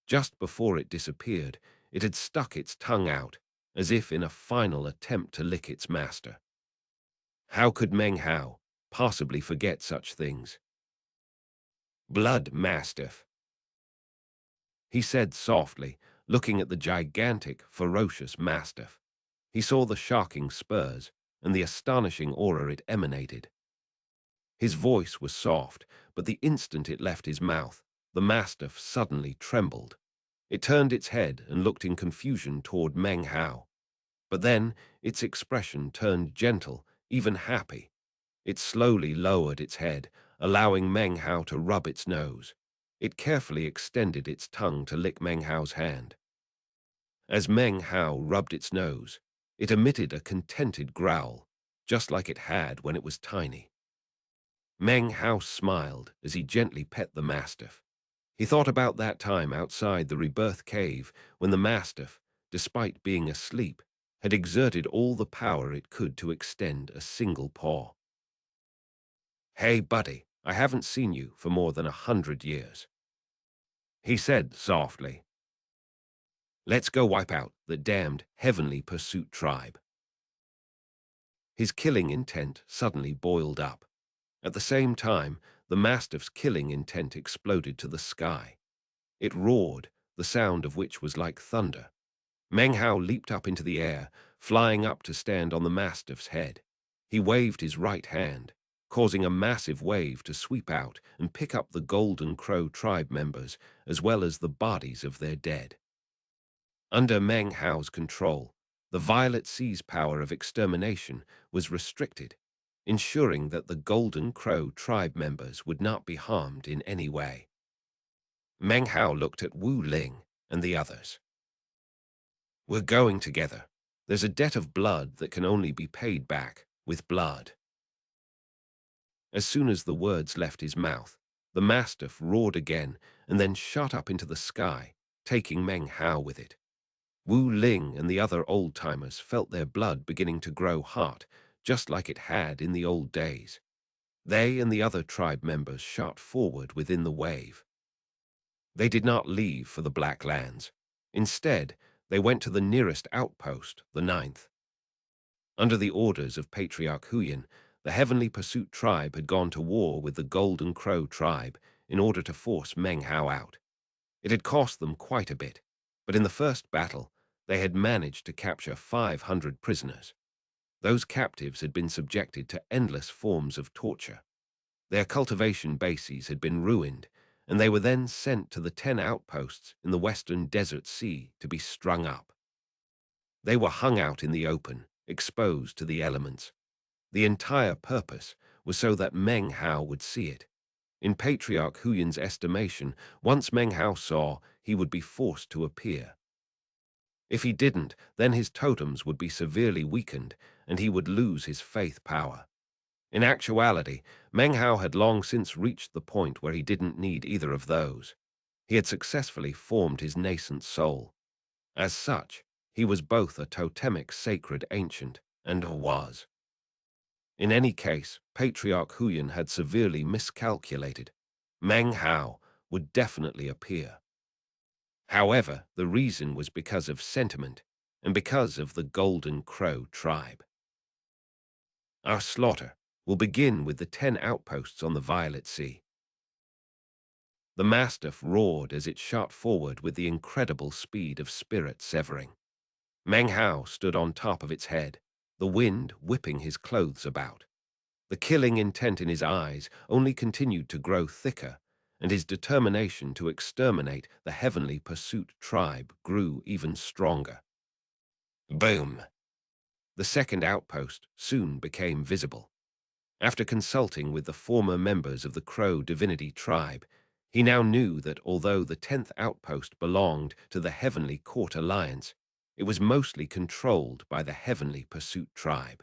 Just before it disappeared, it had stuck its tongue out, as if in a final attempt to lick its master. How could Meng Hao possibly forget such things? Blood Mastiff, he said softly, looking at the gigantic, ferocious Mastiff. He saw the shocking spurs and the astonishing aura it emanated. His voice was soft, but the instant it left his mouth, the Mastiff suddenly trembled. It turned its head and looked in confusion toward Meng Hao. But then its expression turned gentle, even happy. It slowly lowered its head, allowing Meng Hao to rub its nose. It carefully extended its tongue to lick Meng Hao's hand. As Meng Hao rubbed its nose, it emitted a contented growl, just like it had when it was tiny. Meng Hao smiled as he gently pet the Mastiff. He thought about that time outside the rebirth cave when the Mastiff, despite being asleep, had exerted all the power it could to extend a single paw. "Hey, buddy, I haven't seen you for more than 100 years," he said softly. "Let's go wipe out the damned Heavenly Pursuit tribe." His killing intent suddenly boiled up. At the same time, the Mastiff's killing intent exploded to the sky. It roared, the sound of which was like thunder. Meng Hao leaped up into the air, flying up to stand on the Mastiff's head. He waved his right hand, causing a massive wave to sweep out and pick up the Golden Crow tribe members as well as the bodies of their dead. Under Meng Hao's control, the Violet Sea's power of extermination was restricted, ensuring that the Golden Crow tribe members would not be harmed in any way. Meng Hao looked at Wu Ling and the others. "We're going together. There's a debt of blood that can only be paid back with blood." As soon as the words left his mouth, the Mastiff roared again and then shot up into the sky, taking Meng Hao with it. Wu Ling and the other old-timers felt their blood beginning to grow hot, just like it had in the old days. They and the other tribe members shot forward within the wave. They did not leave for the Black Lands. Instead, they went to the nearest outpost, the 9th. Under the orders of Patriarch Huyen, the Heavenly Pursuit tribe had gone to war with the Golden Crow tribe in order to force Meng Hao out. It had cost them quite a bit, but in the first battle, they had managed to capture 500 prisoners. Those captives had been subjected to endless forms of torture. Their cultivation bases had been ruined, and they were then sent to the 10 outposts in the western desert sea to be strung up. They were hung out in the open, exposed to the elements. The entire purpose was so that Meng Hao would see it. In Patriarch Huyan's estimation, once Meng Hao saw, he would be forced to appear. If he didn't, then his totems would be severely weakened, and he would lose his faith power. In actuality, Meng Hao had long since reached the point where he didn't need either of those. He had successfully formed his nascent soul. As such, he was both a totemic sacred ancient and was. In any case, Patriarch Huyan had severely miscalculated. Meng Hao would definitely appear. However, the reason was because of sentiment and because of the Golden Crow tribe. Our slaughter will begin with the 10 outposts on the Violet Sea. The Mastiff roared as it shot forward with the incredible speed of spirit severing. Meng Hao stood on top of its head, the wind whipping his clothes about. The killing intent in his eyes only continued to grow thicker, and his determination to exterminate the Heavenly Pursuit tribe grew even stronger. Boom! The second outpost soon became visible. After consulting with the former members of the Crow Divinity tribe, he now knew that although the 10th outpost belonged to the Heavenly Court Alliance, it was mostly controlled by the Heavenly Pursuit tribe.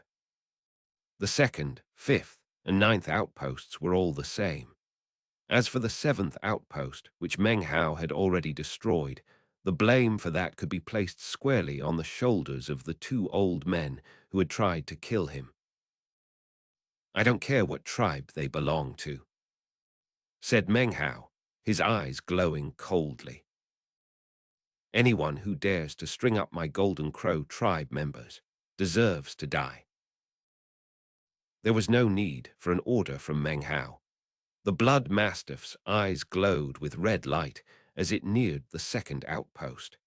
The 2nd, 5th, and 9th outposts were all the same. As for the 7th outpost, which Meng Hao had already destroyed, the blame for that could be placed squarely on the shoulders of the 2 old men who had tried to kill him. "I don't care what tribe they belong to," said Meng Hao, his eyes glowing coldly. "Anyone who dares to string up my Golden Crow tribe members deserves to die." There was no need for an order from Meng Hao. The blood mastiff's eyes glowed with red light as it neared the 2nd outpost.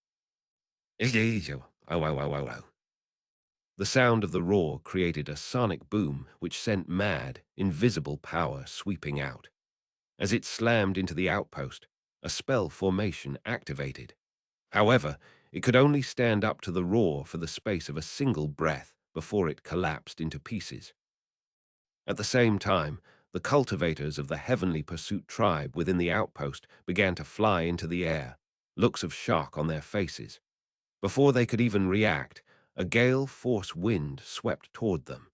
The sound of the roar created a sonic boom which sent mad, invisible power sweeping out. As it slammed into the outpost, a spell formation activated. However, it could only stand up to the roar for the space of a single breath before it collapsed into pieces. At the same time, the cultivators of the Heavenly Pursuit tribe within the outpost began to fly into the air, looks of shock on their faces. Before they could even react, a gale force wind swept toward them.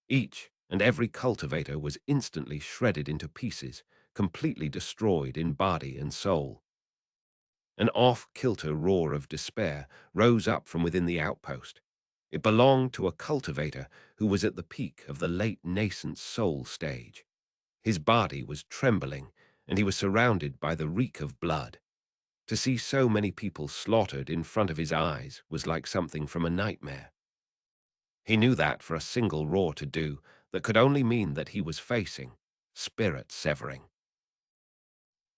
Each and every cultivator was instantly shredded into pieces, completely destroyed in body and soul. An off-kilter roar of despair rose up from within the outpost. It belonged to a cultivator who was at the peak of the late nascent soul stage. His body was trembling, and he was surrounded by the reek of blood. To see so many people slaughtered in front of his eyes was like something from a nightmare. He knew that for a single roar to do, that could only mean that he was facing spirit severing.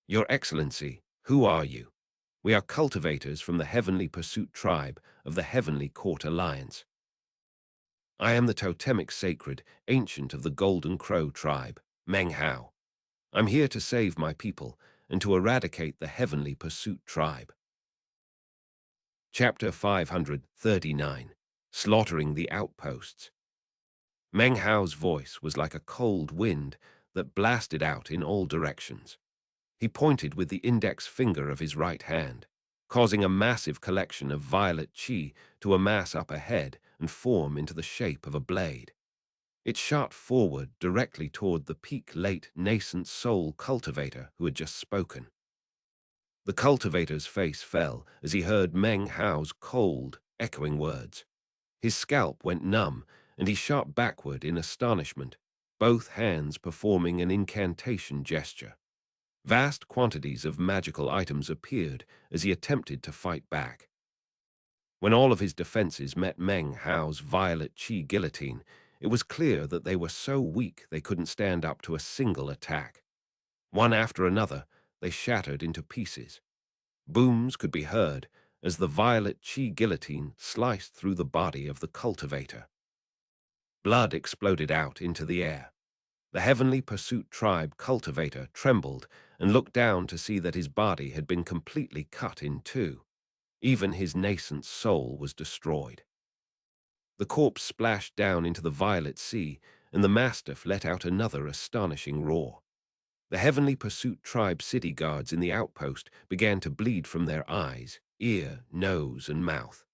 "Your Excellency, who are you?" "We are cultivators from the Heavenly Pursuit tribe of the Heavenly Court Alliance. I am the totemic sacred ancient of the Golden Crow tribe, Meng Hao. I'm here to save my people and to eradicate the Heavenly Pursuit tribe." Chapter 539, Slaughtering the Outposts. Meng Hao's voice was like a cold wind that blasted out in all directions. He pointed with the index finger of his right hand, causing a massive collection of violet qi to amass up ahead and form into the shape of a blade. It shot forward directly toward the peak late nascent soul cultivator who had just spoken. The cultivator's face fell as he heard Meng Hao's cold, echoing words. His scalp went numb, and he shot backward in astonishment, both hands performing an incantation gesture. Vast quantities of magical items appeared as he attempted to fight back. When all of his defenses met Meng Hao's violet qi guillotine, it was clear that they were so weak they couldn't stand up to a single attack. One after another, they shattered into pieces. Booms could be heard as the violet chi guillotine sliced through the body of the cultivator. Blood exploded out into the air. The Heavenly Pursuit tribe cultivator trembled and looked down to see that his body had been completely cut in two. Even his nascent soul was destroyed. The corpse splashed down into the violet sea, and the mastiff let out another astonishing roar. The Heavenly Pursuit tribe city guards in the outpost began to bleed from their eyes, ear, nose, and mouth.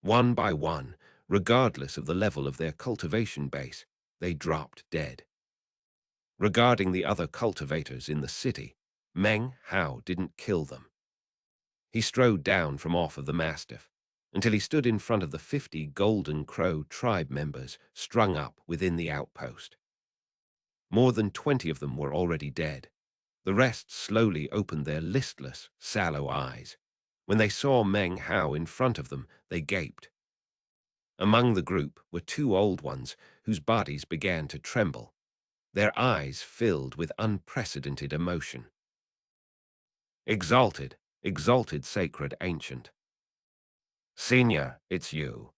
One by one, regardless of the level of their cultivation base, they dropped dead. Regarding the other cultivators in the city, Meng Hao didn't kill them. He strode down from off of the mastiff until he stood in front of the 50 Golden Crow tribe members strung up within the outpost. More than 20 of them were already dead. The rest slowly opened their listless, sallow eyes. When they saw Meng Hao in front of them, they gaped. Among the group were two old ones whose bodies began to tremble, their eyes filled with unprecedented emotion. Exalted, exalted sacred ancient. Senior, it's you.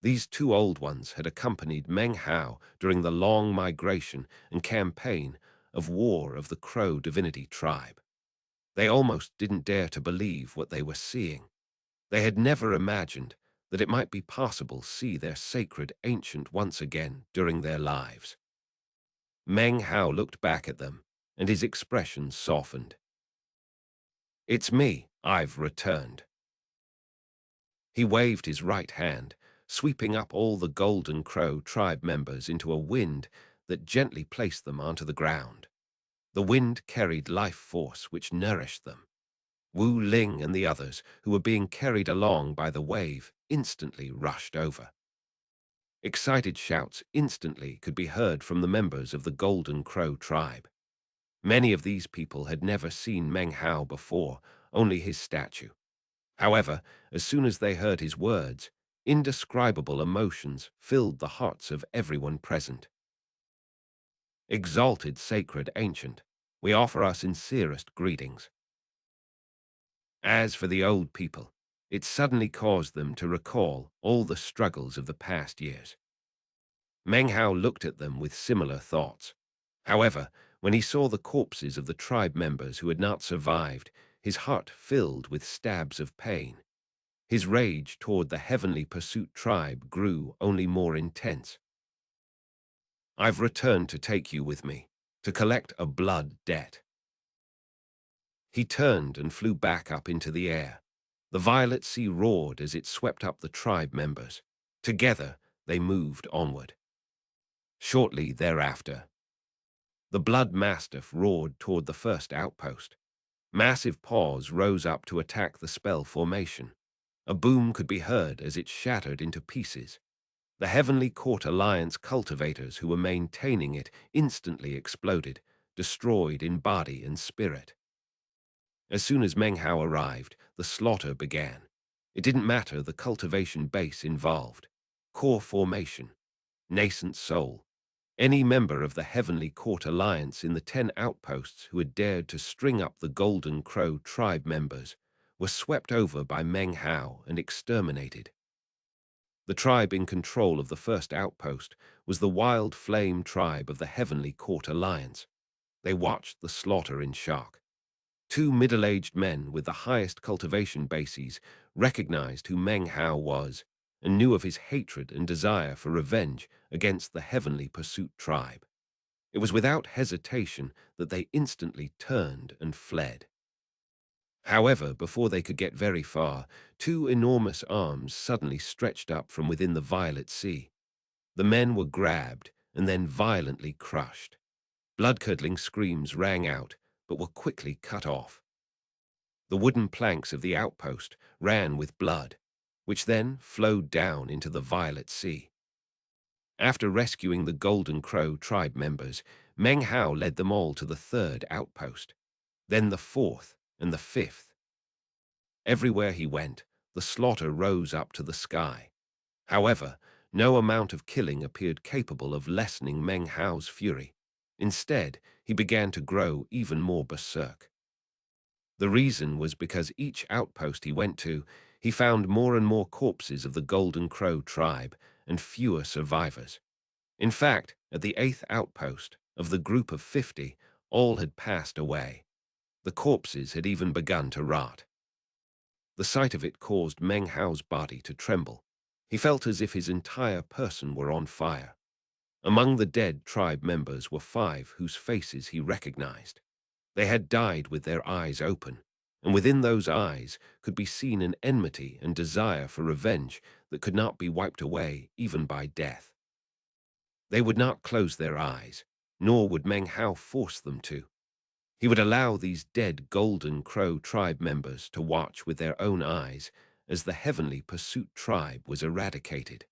These two old ones had accompanied Meng Hao during the long migration and campaign of War of the Crow Divinity Tribe. They almost didn't dare to believe what they were seeing. They had never imagined that it might be possible to see their sacred ancient once again during their lives. Meng Hao looked back at them, and his expression softened. It's me, I've returned. He waved his right hand, sweeping up all the Golden Crow tribe members into a wind that gently placed them onto the ground. The wind carried life force which nourished them. Wu Ling and the others, who were being carried along by the wave, instantly rushed over. Excited shouts instantly could be heard from the members of the Golden Crow tribe. Many of these people had never seen Meng Hao before, only his statue. However, as soon as they heard his words, indescribable emotions filled the hearts of everyone present. Exalted sacred ancient, we offer our sincerest greetings. As for the old people, it suddenly caused them to recall all the struggles of the past years. Meng Hao looked at them with similar thoughts. However, when he saw the corpses of the tribe members who had not survived, his heart filled with stabs of pain. His rage toward the Heavenly Pursuit tribe grew only more intense. I've returned to take you with me, to collect a blood debt. He turned and flew back up into the air. The violet sea roared as it swept up the tribe members. Together, they moved onward. Shortly thereafter, the blood mastiff roared toward the first outpost. Massive paws rose up to attack the spell formation. A boom could be heard as it shattered into pieces. The Heavenly Court Alliance cultivators who were maintaining it instantly exploded, destroyed in body and spirit. As soon as Meng Hao arrived, the slaughter began. It didn't matter the cultivation base involved. Core formation, nascent soul. Any member of the Heavenly Court Alliance in the 10 outposts who had dared to string up the Golden Crow tribe members were swept over by Meng Hao and exterminated. The tribe in control of the first outpost was the Wild Flame tribe of the Heavenly Court Alliance. They watched the slaughter in shock. Two middle-aged men with the highest cultivation bases recognized who Meng Hao was and knew of his hatred and desire for revenge against the Heavenly Pursuit tribe. It was without hesitation that they instantly turned and fled. However, before they could get very far, two enormous arms suddenly stretched up from within the violet sea. The men were grabbed and then violently crushed. Blood-curdling screams rang out, but were quickly cut off. The wooden planks of the outpost ran with blood, which then flowed down into the violet sea. After rescuing the Golden Crow tribe members, Meng Hao led them all to the third outpost, then the fourth and the fifth. Everywhere he went, the slaughter rose up to the sky. However, no amount of killing appeared capable of lessening Meng Hao's fury. Instead, he began to grow even more berserk. The reason was because each outpost he went to, he found more and more corpses of the Golden Crow tribe and fewer survivors. In fact, at the 8th outpost, of the group of 50, all had passed away. The corpses had even begun to rot. The sight of it caused Meng Hao's body to tremble. He felt as if his entire person were on fire. Among the dead tribe members were 5 whose faces he recognized. They had died with their eyes open, and within those eyes could be seen an enmity and desire for revenge that could not be wiped away even by death. They would not close their eyes, nor would Meng Hao force them to. He would allow these dead Golden Crow tribe members to watch with their own eyes as the Heavenly Pursuit tribe was eradicated.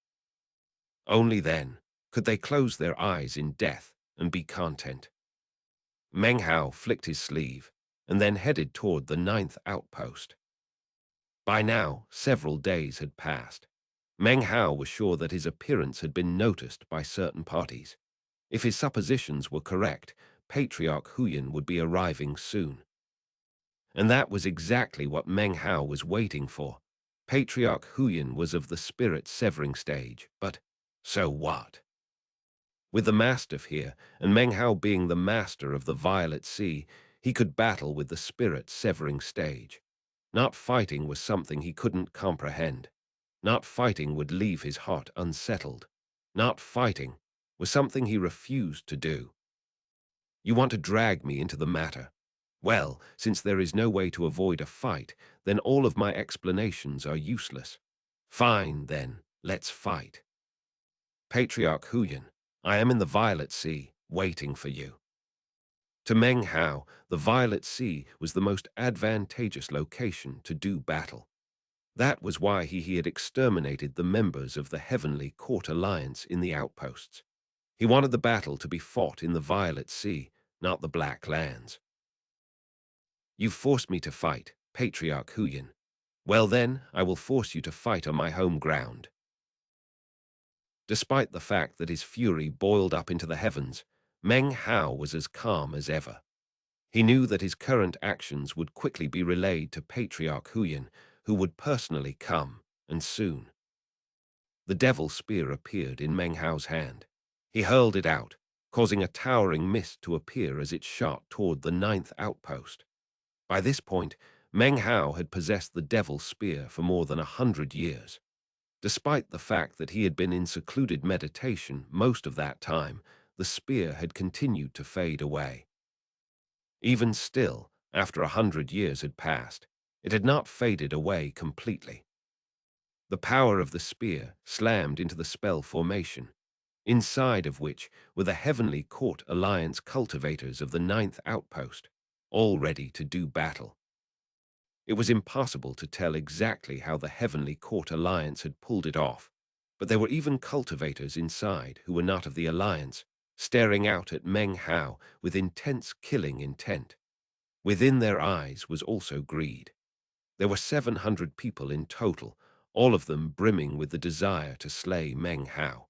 Only then could they close their eyes in death and be content. Meng Hao flicked his sleeve and then headed toward the 9th outpost. By now, several days had passed. Meng Hao was sure that his appearance had been noticed by certain parties. If his suppositions were correct, Patriarch Huyan would be arriving soon. And that was exactly what Meng Hao was waiting for. Patriarch Huyan was of the spirit severing stage, but so what? With the Mastiff here, and Meng Hao being the master of the Violet Sea, he could battle with the spirit severing stage. Not fighting was something he couldn't comprehend. Not fighting would leave his heart unsettled. Not fighting was something he refused to do. You want to drag me into the matter? Well, since there is no way to avoid a fight, then all of my explanations are useless. Fine, then, let's fight. Patriarch Huyan, I am in the Violet Sea, waiting for you. To Meng Hao, the Violet Sea was the most advantageous location to do battle. That was why he had exterminated the members of the Heavenly Court Alliance in the outposts. He wanted the battle to be fought in the Violet Sea, not the Black Lands. You forced me to fight, Patriarch Huyan. Well then, I will force you to fight on my home ground. Despite the fact that his fury boiled up into the heavens, Meng Hao was as calm as ever. He knew that his current actions would quickly be relayed to Patriarch Huyan, who would personally come, and soon. The Devil Spear appeared in Meng Hao's hand. He hurled it out, causing a towering mist to appear as it shot toward the 9th outpost. By this point, Meng Hao had possessed the Devil Spear for more than 100 years. Despite the fact that he had been in secluded meditation most of that time, the spear had continued to fade away. Even still, after 100 years had passed, it had not faded away completely. The power of the spear slammed into the spell formation, inside of which were the Heavenly Court Alliance cultivators of the 9th outpost, all ready to do battle. It was impossible to tell exactly how the Heavenly Court Alliance had pulled it off, but there were even cultivators inside who were not of the Alliance, staring out at Meng Hao with intense killing intent. Within their eyes was also greed. There were 700 people in total, all of them brimming with the desire to slay Meng Hao.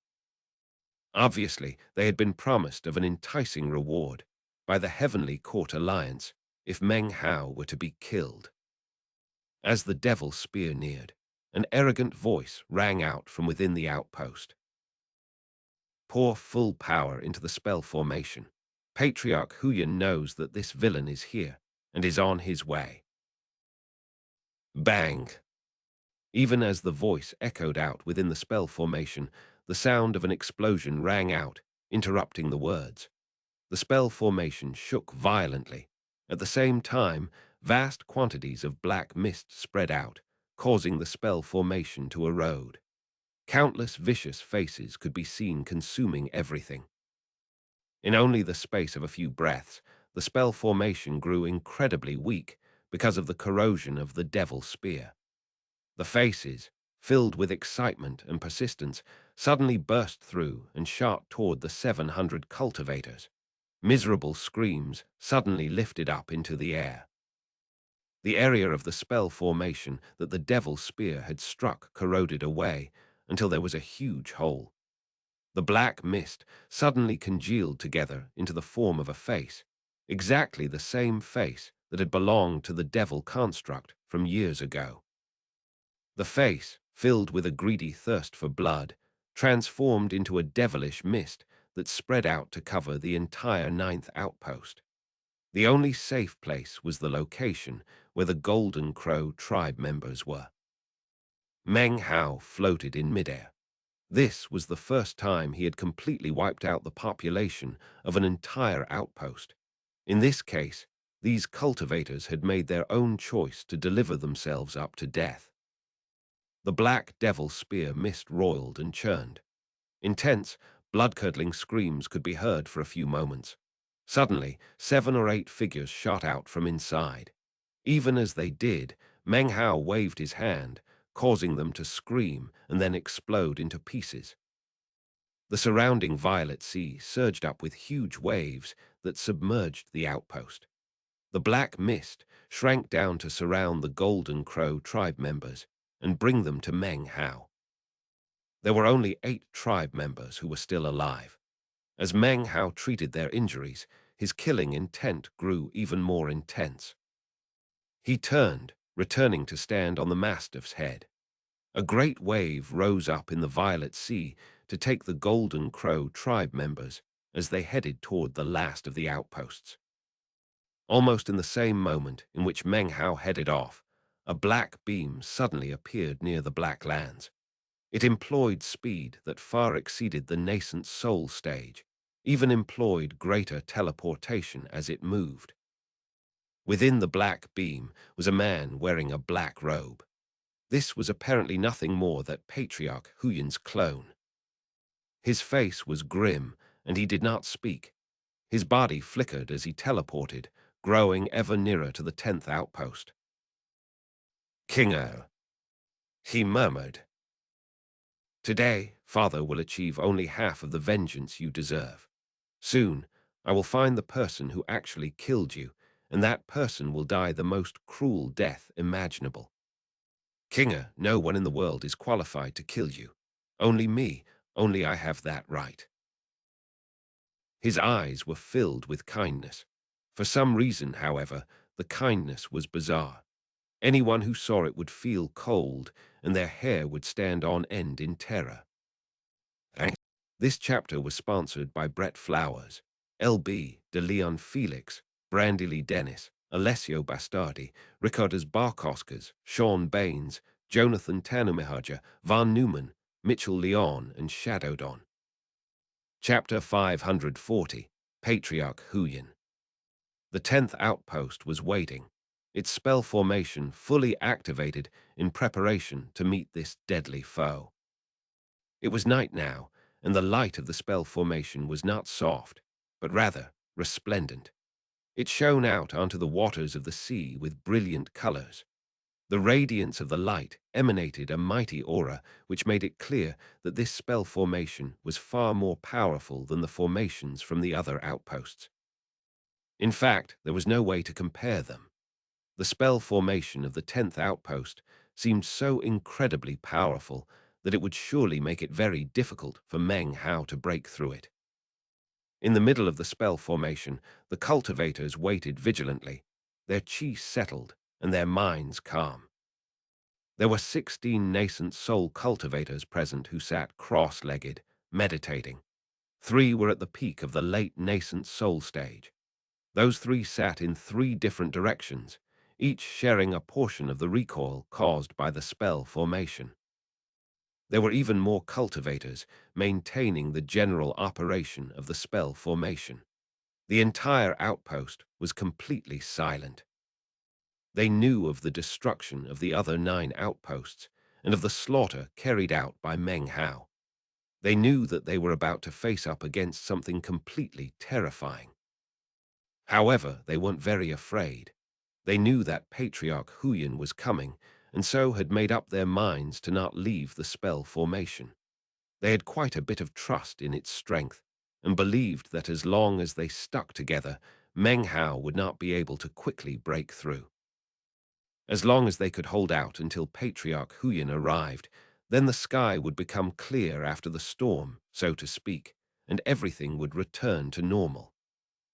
Obviously, they had been promised of an enticing reward by the Heavenly Court Alliance if Meng Hao were to be killed. As the Devil Spear neared, an arrogant voice rang out from within the outpost. Pour full power into the spell formation. Patriarch Huyan knows that this villain is here and is on his way. Bang! Even as the voice echoed out within the spell formation, the sound of an explosion rang out, interrupting the words. The spell formation shook violently. At the same time, vast quantities of black mist spread out, causing the spell formation to erode. Countless vicious faces could be seen consuming everything. In only the space of a few breaths, the spell formation grew incredibly weak because of the corrosion of the Devil Spear. The faces, filled with excitement and persistence, suddenly burst through and shot toward the 700 cultivators. Miserable screams suddenly lifted up into the air. The area of the spell formation that the Devil Spear had struck corroded away until there was a huge hole. The black mist suddenly congealed together into the form of a face, exactly the same face that had belonged to the devil construct from years ago. The face, filled with a greedy thirst for blood, transformed into a devilish mist that spread out to cover the entire ninth outpost. The only safe place was the location where the Golden Crow tribe members were. Meng Hao floated in midair. This was the first time he had completely wiped out the population of an entire outpost. In this case, these cultivators had made their own choice to deliver themselves up to death. The black devil spear mist roiled and churned. Intense, blood-curdling screams could be heard for a few moments. Suddenly, 7 or 8 figures shot out from inside. Even as they did, Meng Hao waved his hand, causing them to scream and then explode into pieces. The surrounding violet sea surged up with huge waves that submerged the outpost. The black mist shrank down to surround the Golden Crow tribe members and bring them to Meng Hao. There were only 8 tribe members who were still alive. As Meng Hao treated their injuries, his killing intent grew even more intense. He turned, returning to stand on the mastiff's head. A great wave rose up in the violet sea to take the Golden Crow tribe members as they headed toward the last of the outposts. Almost in the same moment in which Meng Hao headed off, a black beam suddenly appeared near the Black Lands. It employed speed that far exceeded the nascent soul stage, even employed greater teleportation as it moved. Within the black beam was a man wearing a black robe. This was apparently nothing more than Patriarch Huyan's clone. His face was grim, and he did not speak. His body flickered as he teleported, growing ever nearer to the 10th outpost. "ģÄÉ," he murmured. "Today, Father will achieve only half of the vengeance you deserve. Soon, I will find the person who actually killed you, and that person will die the most cruel death imaginable. ģÄÉ, no one in the world is qualified to kill you. Only me, only I have that right." His eyes were filled with kindness. For some reason, however, the kindness was bizarre. Anyone who saw it would feel cold, and their hair would stand on end in terror. This chapter was sponsored by Brett Flowers, L.B. de Leon Felix, Brandy Lee Dennis, Alessio Bastardi, Ricardas Barkoskas, Sean Baines, Jonathan Tanumihaja, Van Newman, Mitchell Leon, and Shadowdon. Chapter 540, Patriarch Huyan. The 10th outpost was waiting, its spell formation fully activated in preparation to meet this deadly foe. It was night now, and the light of the spell formation was not soft, but rather resplendent. It shone out onto the waters of the sea with brilliant colors. The radiance of the light emanated a mighty aura which made it clear that this spell formation was far more powerful than the formations from the other outposts. In fact, there was no way to compare them. The spell formation of the 10th outpost seemed so incredibly powerful that it would surely make it very difficult for Meng Hao to break through it. In the middle of the spell formation, the cultivators waited vigilantly, their chi settled and their minds calm. There were 16 nascent soul cultivators present who sat cross-legged, meditating. 3 were at the peak of the late nascent soul stage. Those 3 sat in 3 different directions, each sharing a portion of the recoil caused by the spell formation. There were even more cultivators maintaining the general operation of the spell formation. The entire outpost was completely silent. They knew of the destruction of the other 9 outposts and of the slaughter carried out by Meng Hao. They knew that they were about to face up against something completely terrifying. However, they weren't very afraid. They knew that Patriarch Huyan was coming, and so had made up their minds to not leave the spell formation. They had quite a bit of trust in its strength, and believed that as long as they stuck together, Meng Hao would not be able to quickly break through. As long as they could hold out until Patriarch Huyan arrived, Then the sky would become clear after the storm, so to speak, and everything would return to normal.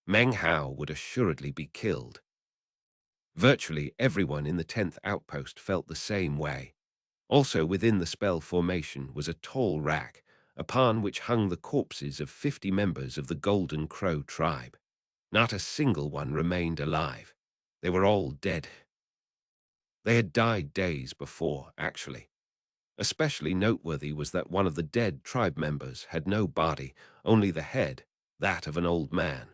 Meng Hao would assuredly be killed. Virtually everyone in the 10th outpost felt the same way. Also within the spell formation was a tall rack, upon which hung the corpses of 50 members of the Golden Crow tribe. Not a single one remained alive. They were all dead. They had died days before, actually. Especially noteworthy was that one of the dead tribe members had no body, only the head, that of an old man.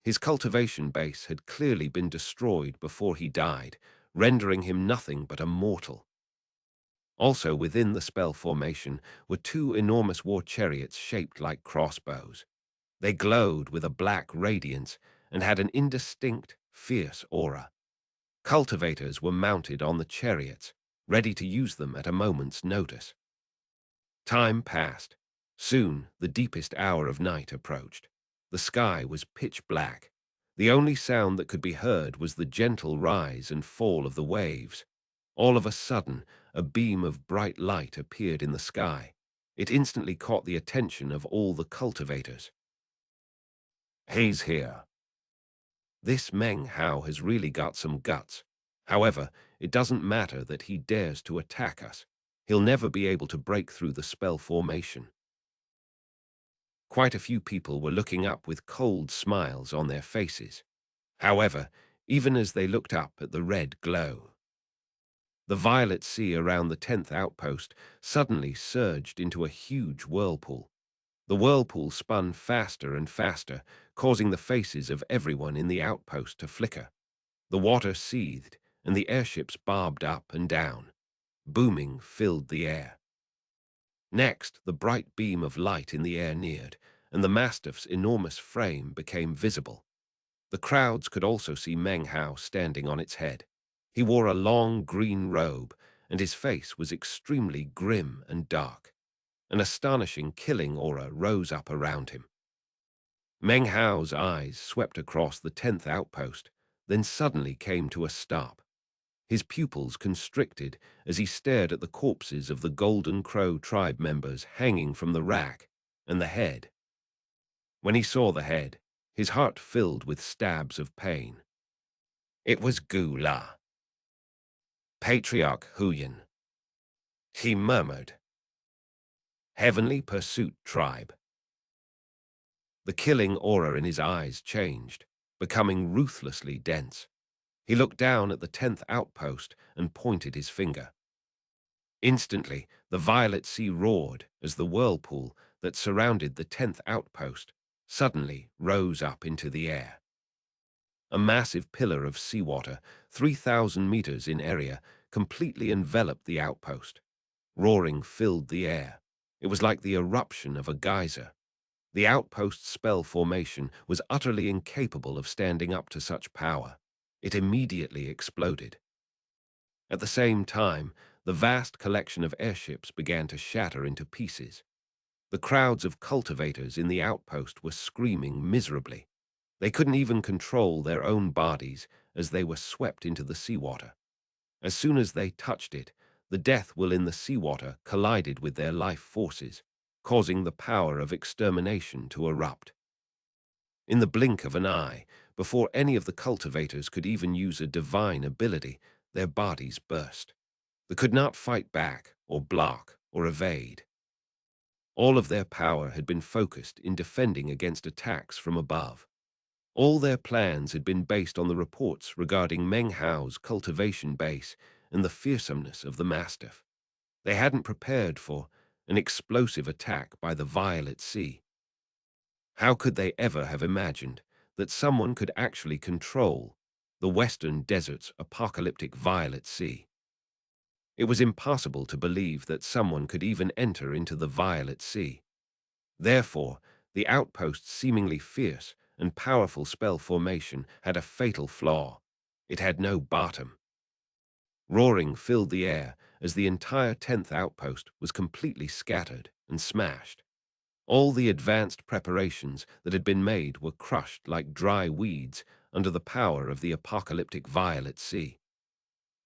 His cultivation base had clearly been destroyed before he died, rendering him nothing but a mortal. Also within the spell formation were two enormous war chariots shaped like crossbows. They glowed with a black radiance and had an indistinct, fierce aura. Cultivators were mounted on the chariots, ready to use them at a moment's notice. Time passed. Soon, the deepest hour of night approached. The sky was pitch black. The only sound that could be heard was the gentle rise and fall of the waves. All of a sudden, a beam of bright light appeared in the sky. It instantly caught the attention of all the cultivators. "He's here. This Meng Hao has really got some guts. However, it doesn't matter that he dares to attack us. He'll never be able to break through the spell formation." Quite a few people were looking up with cold smiles on their faces. However, even as they looked up at the red glow, the violet sea around the 10th outpost suddenly surged into a huge whirlpool. The whirlpool spun faster and faster, causing the faces of everyone in the outpost to flicker. The water seethed, and the airships bobbed up and down. Booming filled the air. Next, the bright beam of light in the air neared, and the mastiff's enormous frame became visible. The crowds could also see Meng Hao standing on its head. He wore a long green robe, and his face was extremely grim and dark. An astonishing killing aura rose up around him. Meng Hao's eyes swept across the 10th outpost, then suddenly came to a stop. His pupils constricted as he stared at the corpses of the Golden Crow tribe members hanging from the rack and the head. When he saw the head, his heart filled with stabs of pain. It was Gu La, Patriarch Huyan. He murmured, "Heavenly Pursuit Tribe." The killing aura in his eyes changed, becoming ruthlessly dense. He looked down at the 10th outpost and pointed his finger. Instantly, the violet sea roared as the whirlpool that surrounded the 10th outpost suddenly rose up into the air. A massive pillar of seawater, 3,000 meters in area, completely enveloped the outpost. Roaring filled the air. It was like the eruption of a geyser. The outpost's spell formation was utterly incapable of standing up to such power. It immediately exploded. At the same time, the vast collection of airships began to shatter into pieces. The crowds of cultivators in the outpost were screaming miserably. They couldn't even control their own bodies as they were swept into the seawater. As soon as they touched it, the death will in the seawater collided with their life forces, causing the power of extermination to erupt. In the blink of an eye, before any of the cultivators could even use a divine ability, their bodies burst. They could not fight back, or block, or evade. All of their power had been focused in defending against attacks from above. All their plans had been based on the reports regarding Meng Hao's cultivation base and the fearsomeness of the mastiff. They hadn't prepared for an explosive attack by the Violet Sea. How could they ever have imagined that someone could actually control the Western Desert's apocalyptic Violet Sea? It was impossible to believe that someone could even enter into the Violet Sea. Therefore, the outpost's seemingly fierce and powerful spell formation had a fatal flaw. It had no bottom. Roaring filled the air as the entire 10th outpost was completely scattered and smashed. All the advanced preparations that had been made were crushed like dry weeds under the power of the apocalyptic Violet Sea.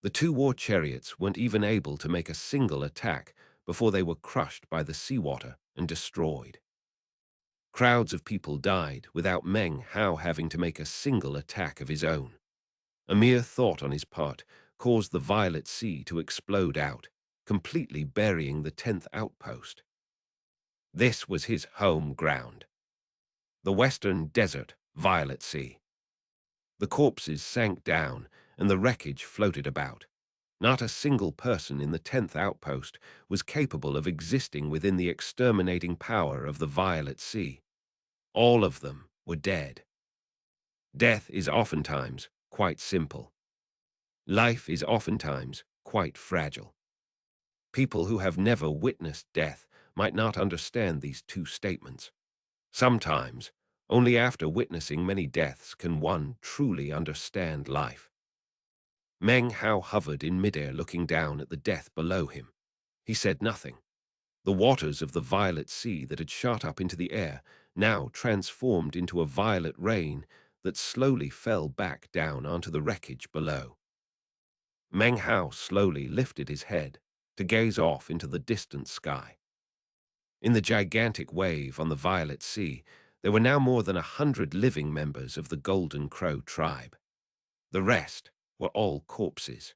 The two war chariots weren't even able to make a single attack before they were crushed by the seawater and destroyed. Crowds of people died without Meng Hao having to make a single attack of his own. A mere thought on his part caused the Violet Sea to explode out, completely burying the 10th outpost. This was his home ground. The Western Desert Violet Sea. The corpses sank down and the wreckage floated about. Not a single person in the 10th outpost was capable of existing within the exterminating power of the Violet Sea. All of them were dead. Death is oftentimes quite simple. Life is oftentimes quite fragile. People who have never witnessed death might not understand these two statements. Sometimes, only after witnessing many deaths can one truly understand life. Meng Hao hovered in midair looking down at the death below him. He said nothing. The waters of the Violet Sea that had shot up into the air now transformed into a violet rain that slowly fell back down onto the wreckage below. Meng Hao slowly lifted his head to gaze off into the distant sky. In the gigantic wave on the Violet Sea, there were now more than 100 living members of the Golden Crow tribe. The rest were all corpses.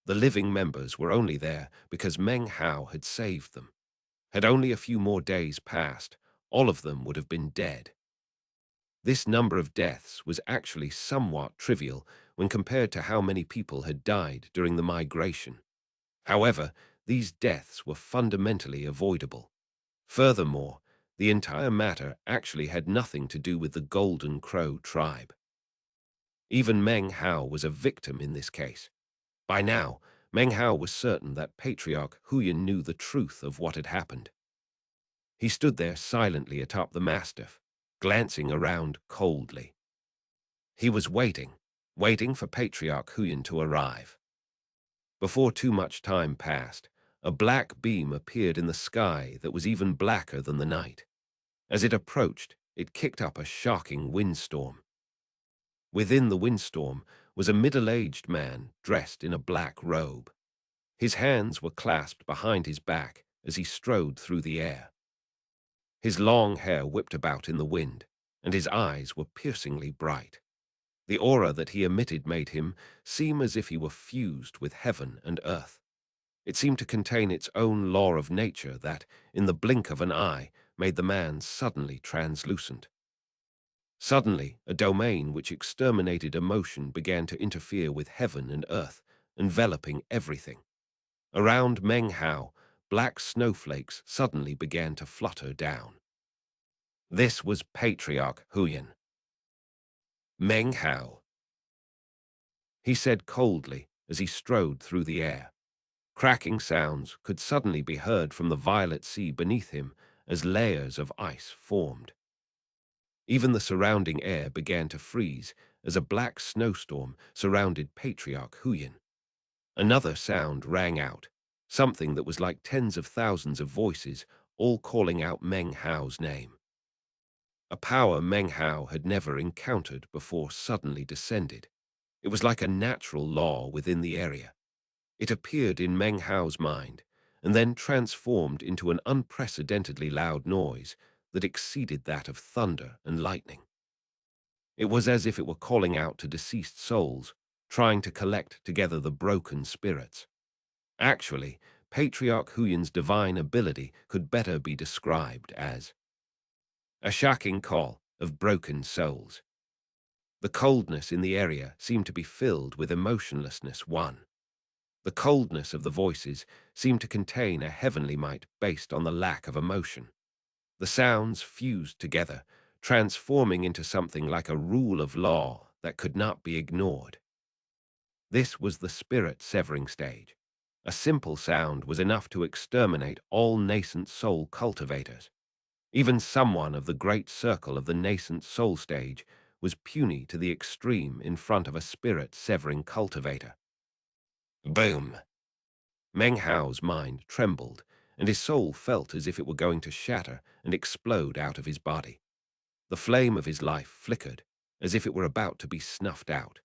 The living members were only there because Meng Hao had saved them. Had only a few more days passed, all of them would have been dead. This number of deaths was actually somewhat trivial when compared to how many people had died during the migration. However, these deaths were fundamentally avoidable. Furthermore, the entire matter actually had nothing to do with the Golden Crow tribe. Even Meng Hao was a victim in this case. By now, Meng Hao was certain that Patriarch Huyan knew the truth of what had happened. He stood there silently atop the mastiff, glancing around coldly. He was waiting for Patriarch Huyan to arrive. Before too much time passed, a black beam appeared in the sky that was even blacker than the night. As it approached, it kicked up a shocking windstorm. Within the windstorm was a middle-aged man dressed in a black robe. His hands were clasped behind his back as he strode through the air. His long hair whipped about in the wind, and his eyes were piercingly bright. The aura that he emitted made him seem as if he were fused with heaven and earth. It seemed to contain its own law of nature that, in the blink of an eye, made the man suddenly translucent. Suddenly, a domain which exterminated emotion began to interfere with heaven and earth, enveloping everything. Around Meng Hao, black snowflakes suddenly began to flutter down. This was Patriarch Huyan. Meng Hao, he said coldly as he strode through the air. Cracking sounds could suddenly be heard from the Violet Sea beneath him as layers of ice formed. Even the surrounding air began to freeze as a black snowstorm surrounded Patriarch Huyan. Another sound rang out, something that was like tens of thousands of voices, all calling out Meng Hao's name. A power Meng Hao had never encountered before suddenly descended. It was like a natural law within the area. It appeared in Meng Hao's mind, and then transformed into an unprecedentedly loud noise that exceeded that of thunder and lightning. It was as if it were calling out to deceased souls, trying to collect together the broken spirits. Actually, Patriarch Huyan's divine ability could better be described as a shocking call of broken souls. The coldness in the area seemed to be filled with emotionlessness. The coldness of the voices seemed to contain a heavenly might based on the lack of emotion. The sounds fused together, transforming into something like a rule of law that could not be ignored. This was the spirit-severing stage. A simple sound was enough to exterminate all nascent soul cultivators. Even someone of the great circle of the nascent soul stage was puny to the extreme in front of a spirit-severing cultivator. Boom! Meng Hao's mind trembled, and his soul felt as if it were going to shatter and explode out of his body. The flame of his life flickered, as if it were about to be snuffed out.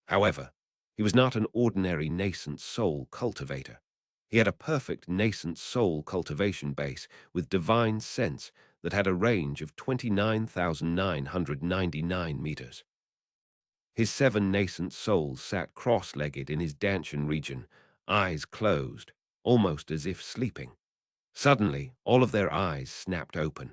However, he was not an ordinary nascent soul cultivator. He had a perfect nascent soul cultivation base with divine sense that had a range of 29,999 meters. His 7 nascent souls sat cross-legged in his Dantian region, eyes closed, almost as if sleeping. Suddenly, all of their eyes snapped open.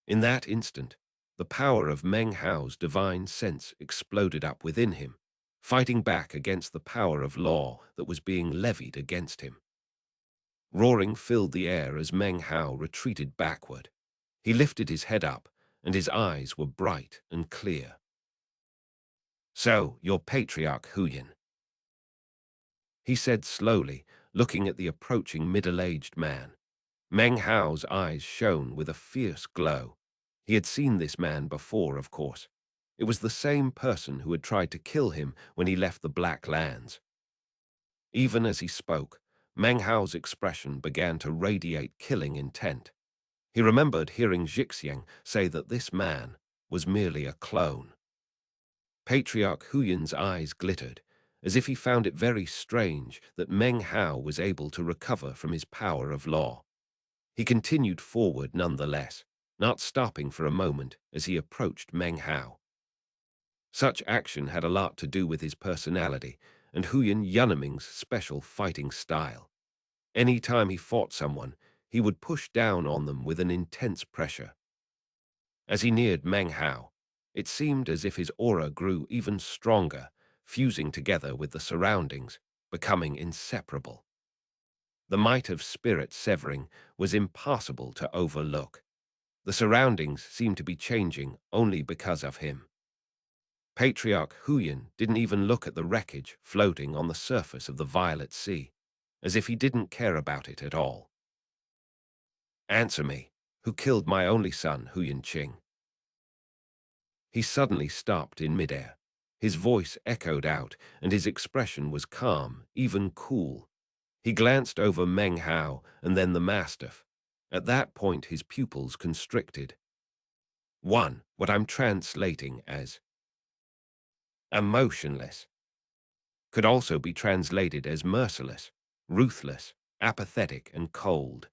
In that instant, the power of Meng Hao's divine sense exploded up within him, fighting back against the power of law that was being levied against him. Roaring filled the air as Meng Hao retreated backward. He lifted his head up, and his eyes were bright and clear. "So, you're Patriarch Huyin," he said slowly, looking at the approaching middle-aged man. Meng Hao's eyes shone with a fierce glow. He had seen this man before, of course. It was the same person who had tried to kill him when he left the Black Lands. Even as he spoke, Meng Hao's expression began to radiate killing intent. He remembered hearing xianxia say that this man was merely a clone. Patriarch Huyin's eyes glittered, as if he found it very strange that Meng Hao was able to recover from his power of law. He continued forward nonetheless, not stopping for a moment as he approached Meng Hao. Such action had a lot to do with his personality and Huyin Yunaming's special fighting style. Any time he fought someone, he would push down on them with an intense pressure. As he neared Meng Hao, it seemed as if his aura grew even stronger, fusing together with the surroundings, becoming inseparable. The might of spirit severing was impossible to overlook. The surroundings seemed to be changing only because of him. Patriarch Huyin didn't even look at the wreckage floating on the surface of the Violet Sea, as if he didn't care about it at all. "Answer me, who killed my only son, Huyin Qing?" He suddenly stopped in midair. His voice echoed out, and his expression was calm, even cool. He glanced over Meng Hao and then the Mastiff. At that point his pupils constricted. One, what I'm translating as emotionless, could also be translated as merciless, ruthless, apathetic, and cold.